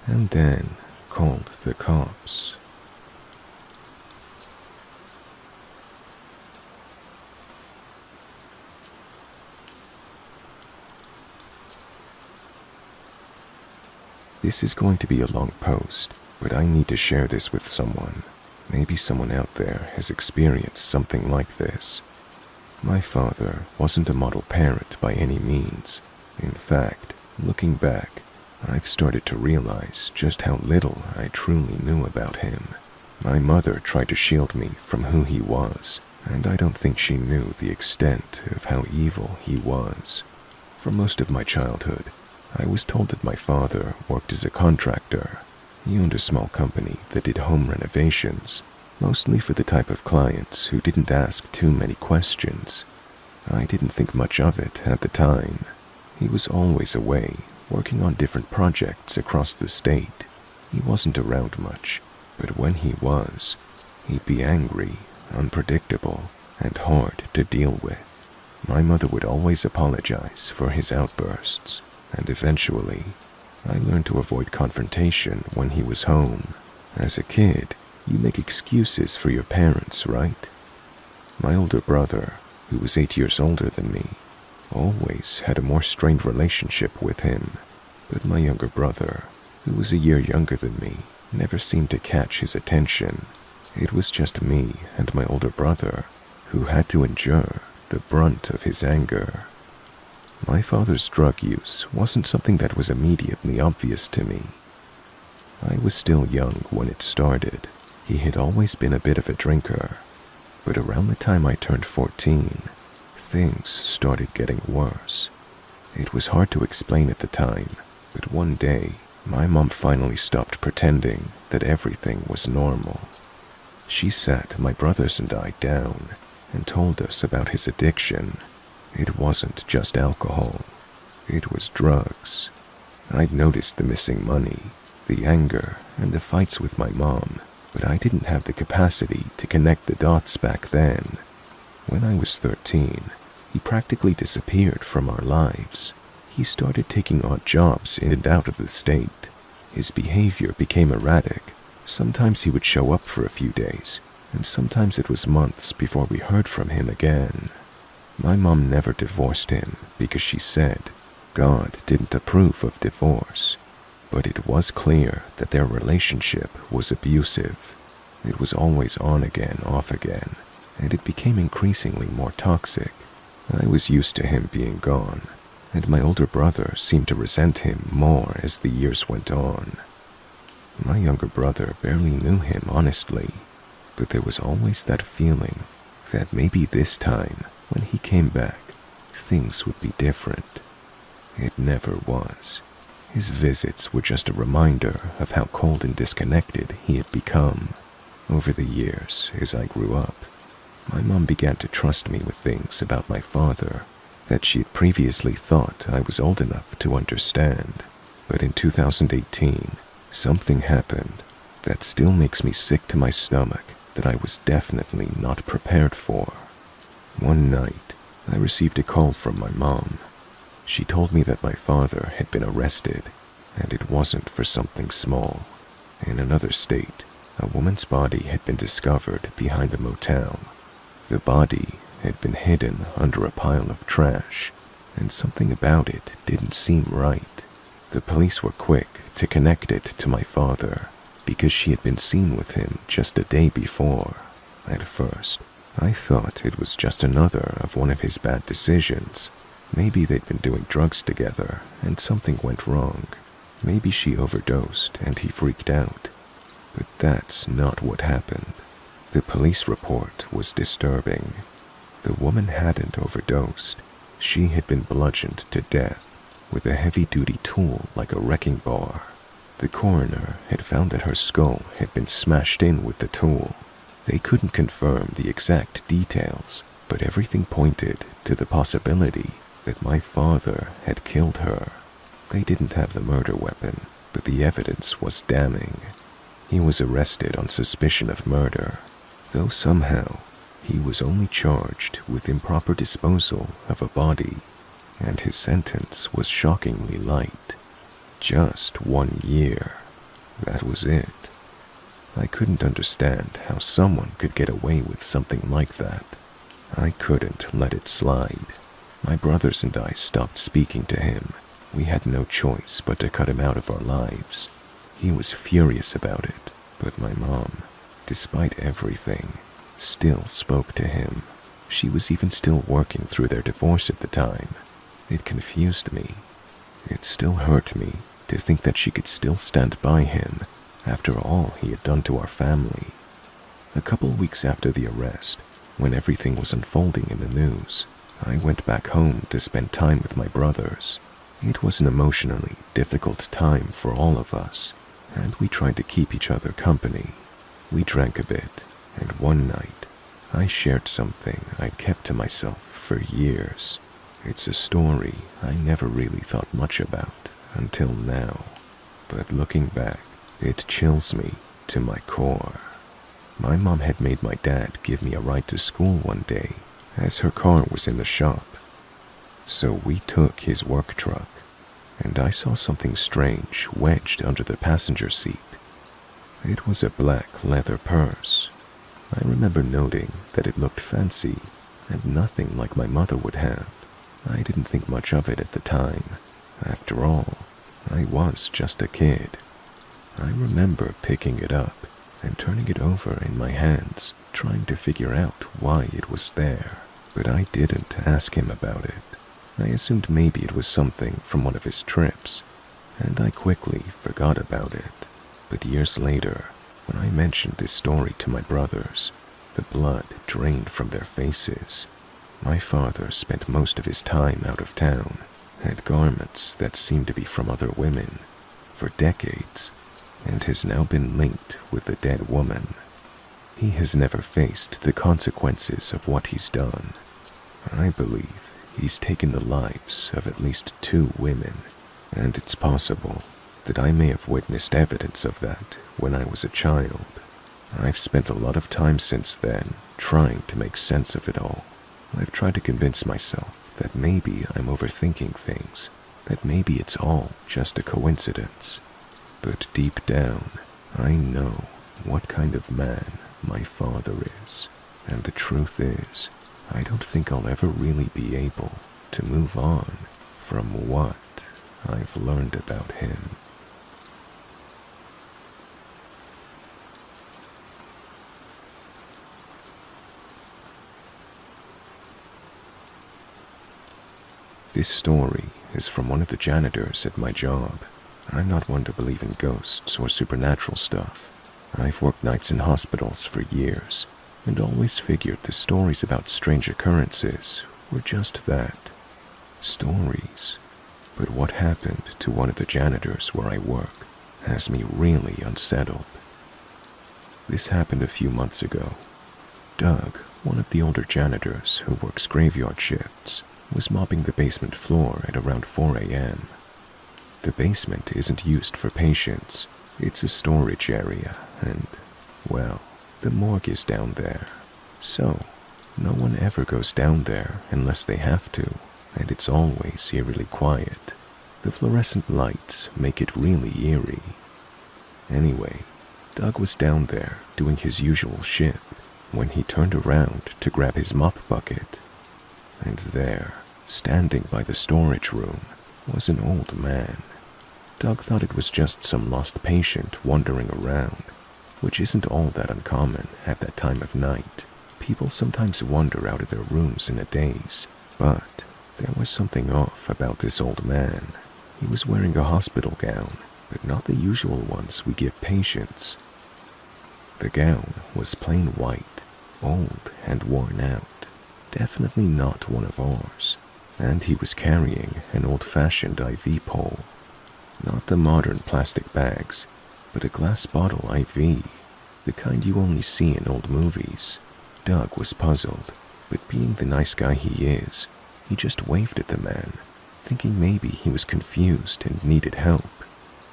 and then called the cops. This is going to be a long post, but I need to share this with someone. Maybe someone out there has experienced something like this. My father wasn't a model parent by any means. In fact, looking back, I've started to realize just how little I truly knew about him. My mother tried to shield me from who he was, and I don't think she knew the extent of how evil he was. For most of my childhood, I was told that my father worked as a contractor. He owned a small company that did home renovations, mostly for the type of clients who didn't ask too many questions. I didn't think much of it at the time. He was always away, working on different projects across the state. He wasn't around much, but when he was, he'd be angry, unpredictable, and hard to deal with. My mother would always apologize for his outbursts, and eventually, I learned to avoid confrontation when he was home. As a kid, you make excuses for your parents, right? My older brother, who was 8 years older than me, always had a more strained relationship with him, but my younger brother, who was a year younger than me, never seemed to catch his attention. It was just me and my older brother who had to endure the brunt of his anger. My father's drug use wasn't something that was immediately obvious to me. I was still young when it started. He had always been a bit of a drinker, but around the time I turned 14, things started getting worse. It was hard to explain at the time, but one day, my mom finally stopped pretending that everything was normal. She sat my brothers and I down and told us about his addiction. It wasn't just alcohol. It was drugs. I'd noticed the missing money, the anger, and the fights with my mom, but I didn't have the capacity to connect the dots back then. When I was 13, he practically disappeared from our lives. He started taking odd jobs in and out of the state. His behavior became erratic. Sometimes he would show up for a few days, and sometimes it was months before we heard from him again. My mom never divorced him because she said God didn't approve of divorce, but it was clear that their relationship was abusive. It was always on again, off again, and it became increasingly more toxic. I was used to him being gone, and my older brother seemed to resent him more as the years went on. My younger brother barely knew him honestly, but there was always that feeling that maybe this time, when he came back, things would be different. It never was. His visits were just a reminder of how cold and disconnected he had become. Over the years, as I grew up, my mom began to trust me with things about my father, that she had previously thought I was old enough to understand. But in 2018, something happened that still makes me sick to my stomach that I was definitely not prepared for. One night, I received a call from my mom. She told me that my father had been arrested, and it wasn't for something small. In another state, a woman's body had been discovered behind a motel. The body had been hidden under a pile of trash, and something about it didn't seem right. The police were quick to connect it to my father because she had been seen with him just a day before. At first, I thought it was just another of one of his bad decisions. Maybe they'd been doing drugs together and something went wrong. Maybe she overdosed and he freaked out. But that's not what happened. The police report was disturbing. The woman hadn't overdosed. She had been bludgeoned to death with a heavy-duty tool like a wrecking bar. The coroner had found that her skull had been smashed in with the tool. They couldn't confirm the exact details, but everything pointed to the possibility that my father had killed her. They didn't have the murder weapon, but the evidence was damning. He was arrested on suspicion of murder, though somehow he was only charged with improper disposal of a body, and his sentence was shockingly light. Just 1 year. That was it. I couldn't understand how someone could get away with something like that. I couldn't let it slide. My brothers and I stopped speaking to him. We had no choice but to cut him out of our lives. He was furious about it, but my mom, despite everything, still spoke to him. She was even still working through their divorce at the time. It confused me. It still hurt me to think that she could still stand by him after all he had done to our family. A couple weeks after the arrest, when everything was unfolding in the news, I went back home to spend time with my brothers. It was an emotionally difficult time for all of us, and we tried to keep each other company. We drank a bit, and one night, I shared something I'd kept to myself for years. It's a story I never really thought much about until now, but looking back, it chills me to my core. My mom had made my dad give me a ride to school one day as her car was in the shop. So we took his work truck, and I saw something strange wedged under the passenger seat. It was a black leather purse. I remember noting that it looked fancy and nothing like my mother would have. I didn't think much of it at the time. After all, I was just a kid. I remember picking it up and turning it over in my hands, trying to figure out why it was there. But I didn't ask him about it. I assumed maybe it was something from one of his trips, and I quickly forgot about it. But years later, when I mentioned this story to my brothers, the blood drained from their faces. My father spent most of his time out of town, had garments that seemed to be from other women for decades, and has now been linked with a dead woman. He has never faced the consequences of what he's done. I believe he's taken the lives of at least 2 women, and it's possible that I may have witnessed evidence of that when I was a child. I've spent a lot of time since then trying to make sense of it all. I've tried to convince myself that maybe I'm overthinking things, that maybe it's all just a coincidence. But deep down, I know what kind of man my father is, and the truth is, I don't think I'll ever really be able to move on from what I've learned about him. This story is from one of the janitors at my job. I'm not one to believe in ghosts or supernatural stuff. I've worked nights in hospitals for years, and always figured the stories about strange occurrences were just that, stories. But what happened to one of the janitors where I work has me really unsettled. This happened a few months ago. Doug, one of the older janitors who works graveyard shifts, was mopping the basement floor at around 4 a.m. The basement isn't used for patients. It's a storage area, and, well, the morgue is down there. So, no one ever goes down there unless they have to, and it's always eerily quiet. The fluorescent lights make it really eerie. Anyway, Doug was down there doing his usual shift when he turned around to grab his mop bucket. And there, standing by the storage room, was an old man. Doug thought it was just some lost patient wandering around, which isn't all that uncommon at that time of night. People sometimes wander out of their rooms in a daze, but there was something off about this old man. He was wearing a hospital gown, but not the usual ones we give patients. The gown was plain white, old and worn out, definitely not one of ours, and he was carrying an old-fashioned IV pole. Not the modern plastic bags, but a glass bottle IV, the kind you only see in old movies. Doug was puzzled, but being the nice guy he is, he just waved at the man, thinking maybe he was confused and needed help.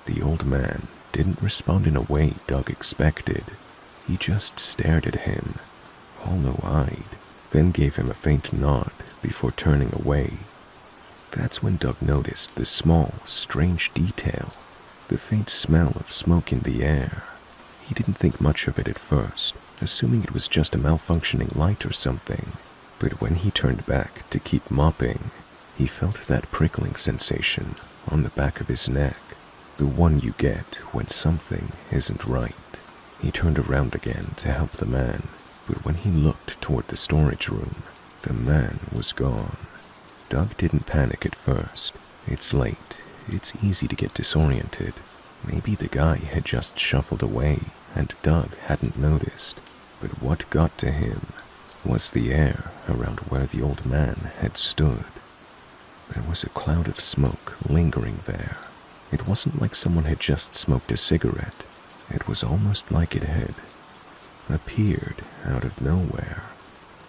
The old man didn't respond in a way Doug expected. He just stared at him, hollow-eyed, then gave him a faint nod before turning away. That's when Doug noticed the small, strange detail, the faint smell of smoke in the air. He didn't think much of it at first, assuming it was just a malfunctioning light or something. But when he turned back to keep mopping, he felt that prickling sensation on the back of his neck, the one you get when something isn't right. He turned around again to help the man, but when he looked toward the storage room, the man was gone. Doug didn't panic at first. It's late. It's easy to get disoriented. Maybe the guy had just shuffled away and Doug hadn't noticed. But what got to him was the air around where the old man had stood. There was a cloud of smoke lingering there. It wasn't like someone had just smoked a cigarette. It was almost like it had appeared out of nowhere,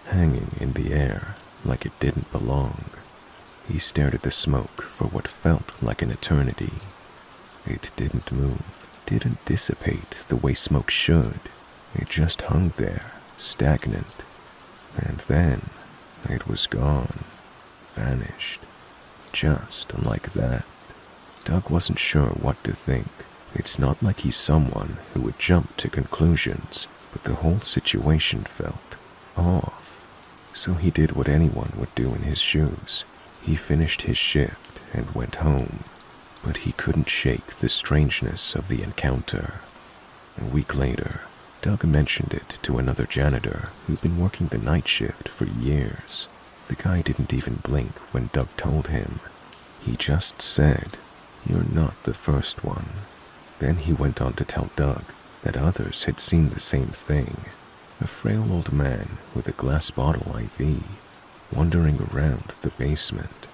hanging in the air like it didn't belong. He stared at the smoke for what felt like an eternity. It didn't move, didn't dissipate the way smoke should. It just hung there, stagnant. And then it was gone, vanished, just like that. Doug wasn't sure what to think. It's not like he's someone who would jump to conclusions, but the whole situation felt off. So he did what anyone would do in his shoes. He finished his shift and went home, but he couldn't shake the strangeness of the encounter. A week later, Doug mentioned it to another janitor who'd been working the night shift for years. The guy didn't even blink when Doug told him. He just said, "You're not the first one." Then he went on to tell Doug that others had seen the same thing. A frail old man with a glass bottle IV, wandering around the basement.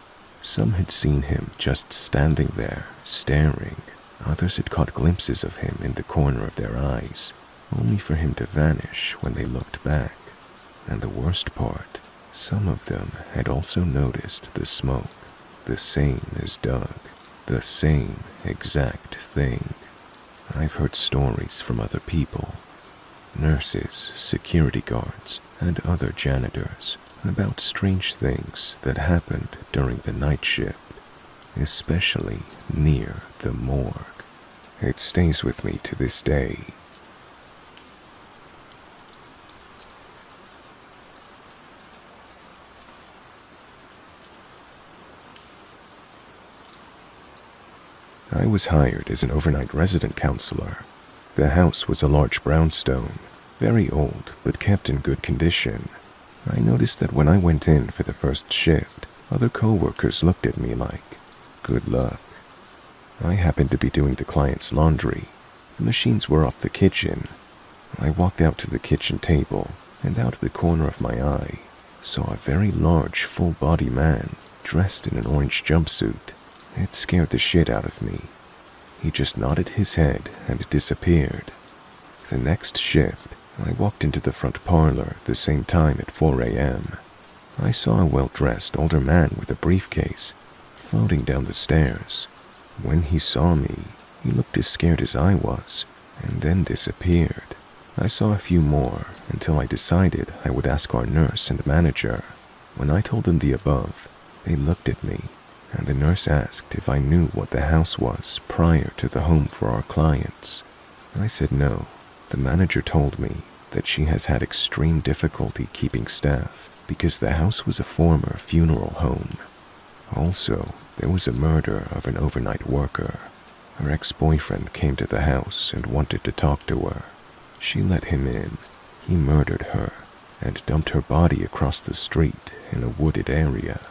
Some had seen him just standing there, staring. Others had caught glimpses of him in the corner of their eyes, only for him to vanish when they looked back. And the worst part, some of them had also noticed the smoke, the same as Doug, the same exact thing. I've heard stories from other people, nurses, security guards, and other janitors, about strange things that happened during the night shift, especially near the morgue. It stays with me to this day. I was hired as an overnight resident counselor. The house was a large brownstone, very old but kept in good condition. I noticed that when I went in for the first shift, other co-workers looked at me like, "Good luck." I happened to be doing the client's laundry. The machines were off the kitchen. I walked out to the kitchen table, and out of the corner of my eye, saw a very large, full-body man dressed in an orange jumpsuit. It scared the shit out of me. He just nodded his head and disappeared. The next shift, I walked into the front parlor the same time at 4 a.m. I saw a well-dressed older man with a briefcase floating down the stairs. When he saw me, he looked as scared as I was, and then disappeared. I saw a few more until I decided I would ask our nurse and manager. When I told them the above, they looked at me, and the nurse asked if I knew what the house was prior to the home for our clients. I said no. The manager told me that she has had extreme difficulty keeping staff because the house was a former funeral home. Also, there was a murder of an overnight worker. Her ex-boyfriend came to the house and wanted to talk to her. She let him in. He murdered her and dumped her body across the street in a wooded area.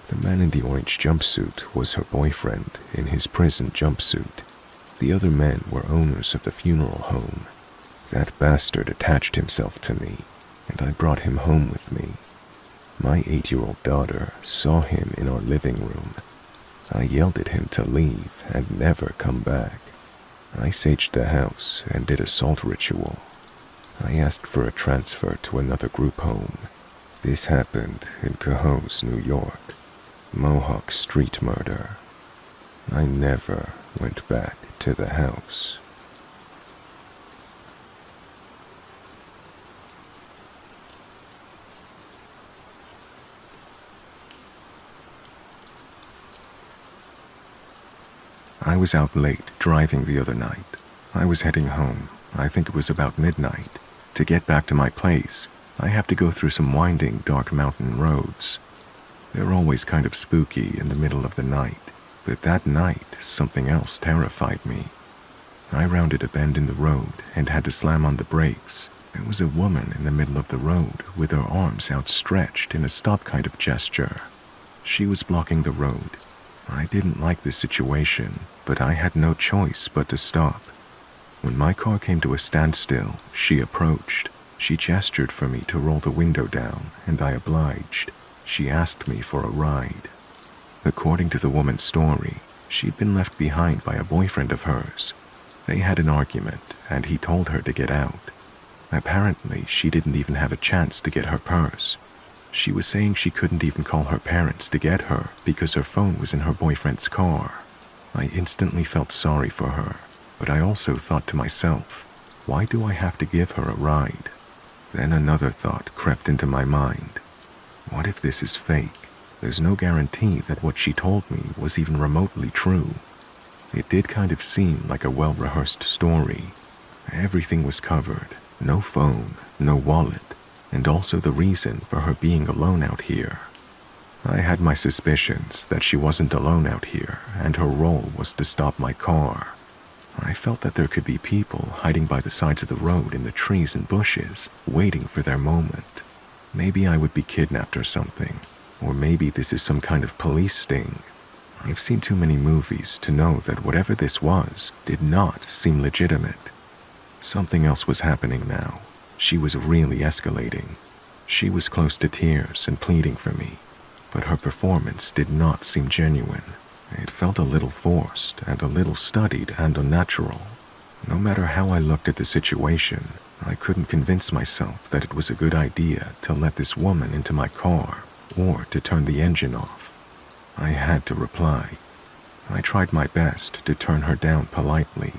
The man in the orange jumpsuit was her boyfriend in his prison jumpsuit. The other men were owners of the funeral home. That bastard attached himself to me, and I brought him home with me. My 8-year-old daughter saw him in our living room. I yelled at him to leave and never come back. I saged the house and did a salt ritual. I asked for a transfer to another group home. This happened in Cohoes, New York. Mohawk street murder. I never went back to the house. I was out late driving the other night. I was heading home. I think it was about midnight. To get back to my place, I have to go through some winding, dark mountain roads. They're always kind of spooky in the middle of the night, but that night, something else terrified me. I rounded a bend in the road and had to slam on the brakes. There was a woman in the middle of the road with her arms outstretched in a stop kind of gesture. She was blocking the road. I didn't like this situation, but I had no choice but to stop. When my car came to a standstill, she approached. She gestured for me to roll the window down, and I obliged. She asked me for a ride. According to the woman's story, she'd been left behind by a boyfriend of hers. They had an argument, and he told her to get out. Apparently, she didn't even have a chance to get her purse. She was saying she couldn't even call her parents to get her because her phone was in her boyfriend's car. I instantly felt sorry for her, but I also thought to myself, why do I have to give her a ride? Then another thought crept into my mind. What if this is fake? There's no guarantee that what she told me was even remotely true. It did kind of seem like a well-rehearsed story. Everything was covered. No phone, no wallet, and also the reason for her being alone out here. I had my suspicions that she wasn't alone out here, and her role was to stop my car. I felt that there could be people hiding by the sides of the road in the trees and bushes, waiting for their moment. Maybe I would be kidnapped or something, or maybe this is some kind of police sting. I've seen too many movies to know that whatever this was did not seem legitimate. Something else was happening now. She was really escalating. She was close to tears and pleading for me, but her performance did not seem genuine. It felt a little forced and a little studied and unnatural. No matter how I looked at the situation, I couldn't convince myself that it was a good idea to let this woman into my car or to turn the engine off. I had to reply. I tried my best to turn her down politely.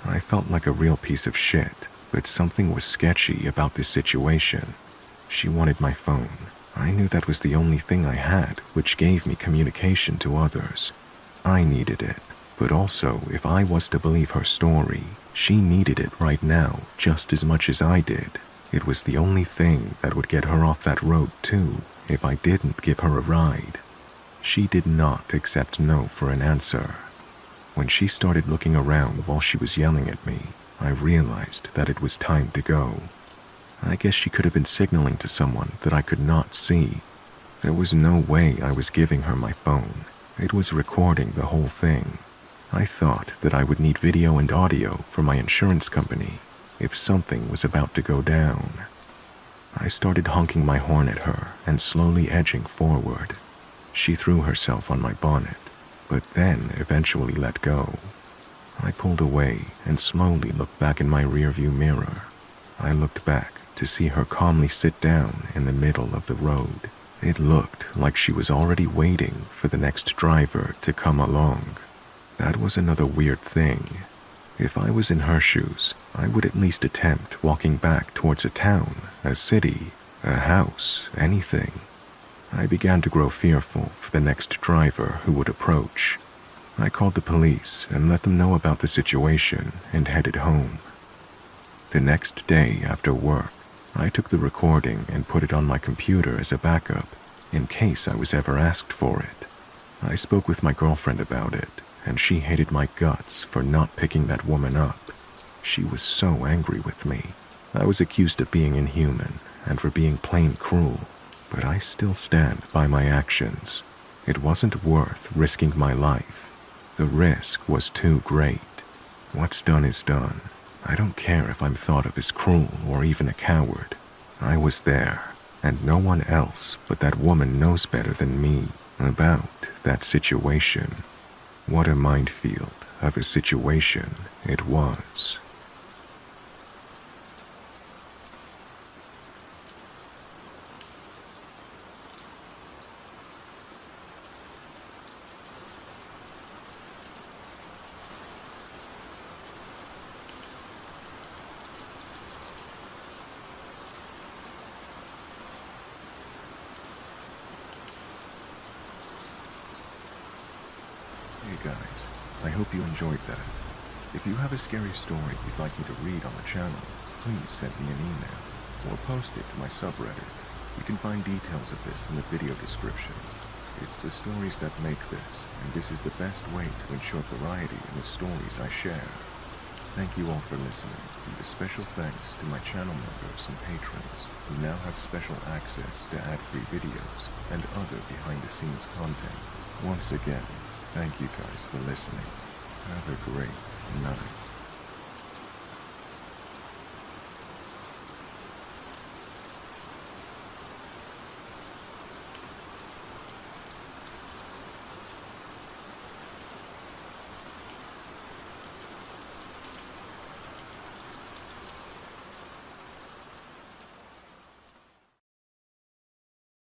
I felt like a real piece of shit, but something was sketchy about this situation. She wanted my phone. I knew that was the only thing I had which gave me communication to others. I needed it, but also if I was to believe her story, she needed it right now just as much as I did. It was the only thing that would get her off that road too if I didn't give her a ride. She did not accept no for an answer. When she started looking around while she was yelling at me, I realized that it was time to go. I guess she could have been signaling to someone that I could not see. There was no way I was giving her my phone. It was recording the whole thing. I thought that I would need video and audio for my insurance company if something was about to go down. I started honking my horn at her and slowly edging forward. She threw herself on my bonnet, but then eventually let go. I pulled away and slowly looked back in my rearview mirror. I looked back to see her calmly sit down in the middle of the road It looked like she was already waiting for the next driver to come along. That was another weird thing. If I was in her shoes, I would at least attempt walking back towards a town, a city, a house, anything. I began to grow fearful for the next driver who would approach. I called the police and let them know about the situation and headed home. The next day after work, I took the recording and put it on my computer as a backup, in case I was ever asked for it. I spoke with my girlfriend about it, and she hated my guts for not picking that woman up. She was so angry with me. I was accused of being inhuman and for being plain cruel, but I still stand by my actions. It wasn't worth risking my life. The risk was too great. What's done is done. I don't care if I'm thought of as cruel or even a coward. I was there, and no one else but that woman knows better than me about that situation. What a minefield of a situation it was. Hey guys, I hope you enjoyed that. If you have a scary story you'd like me to read on the channel, please send me an email or post it to my subreddit. You can find details of this in the video description. It's the stories that make this, and this is the best way to ensure variety in the stories I share. Thank you all for listening, and a special thanks to my channel members and patrons who now have special access to ad-free videos and other behind-the-scenes content. Once again, thank you guys for listening. Have a great night.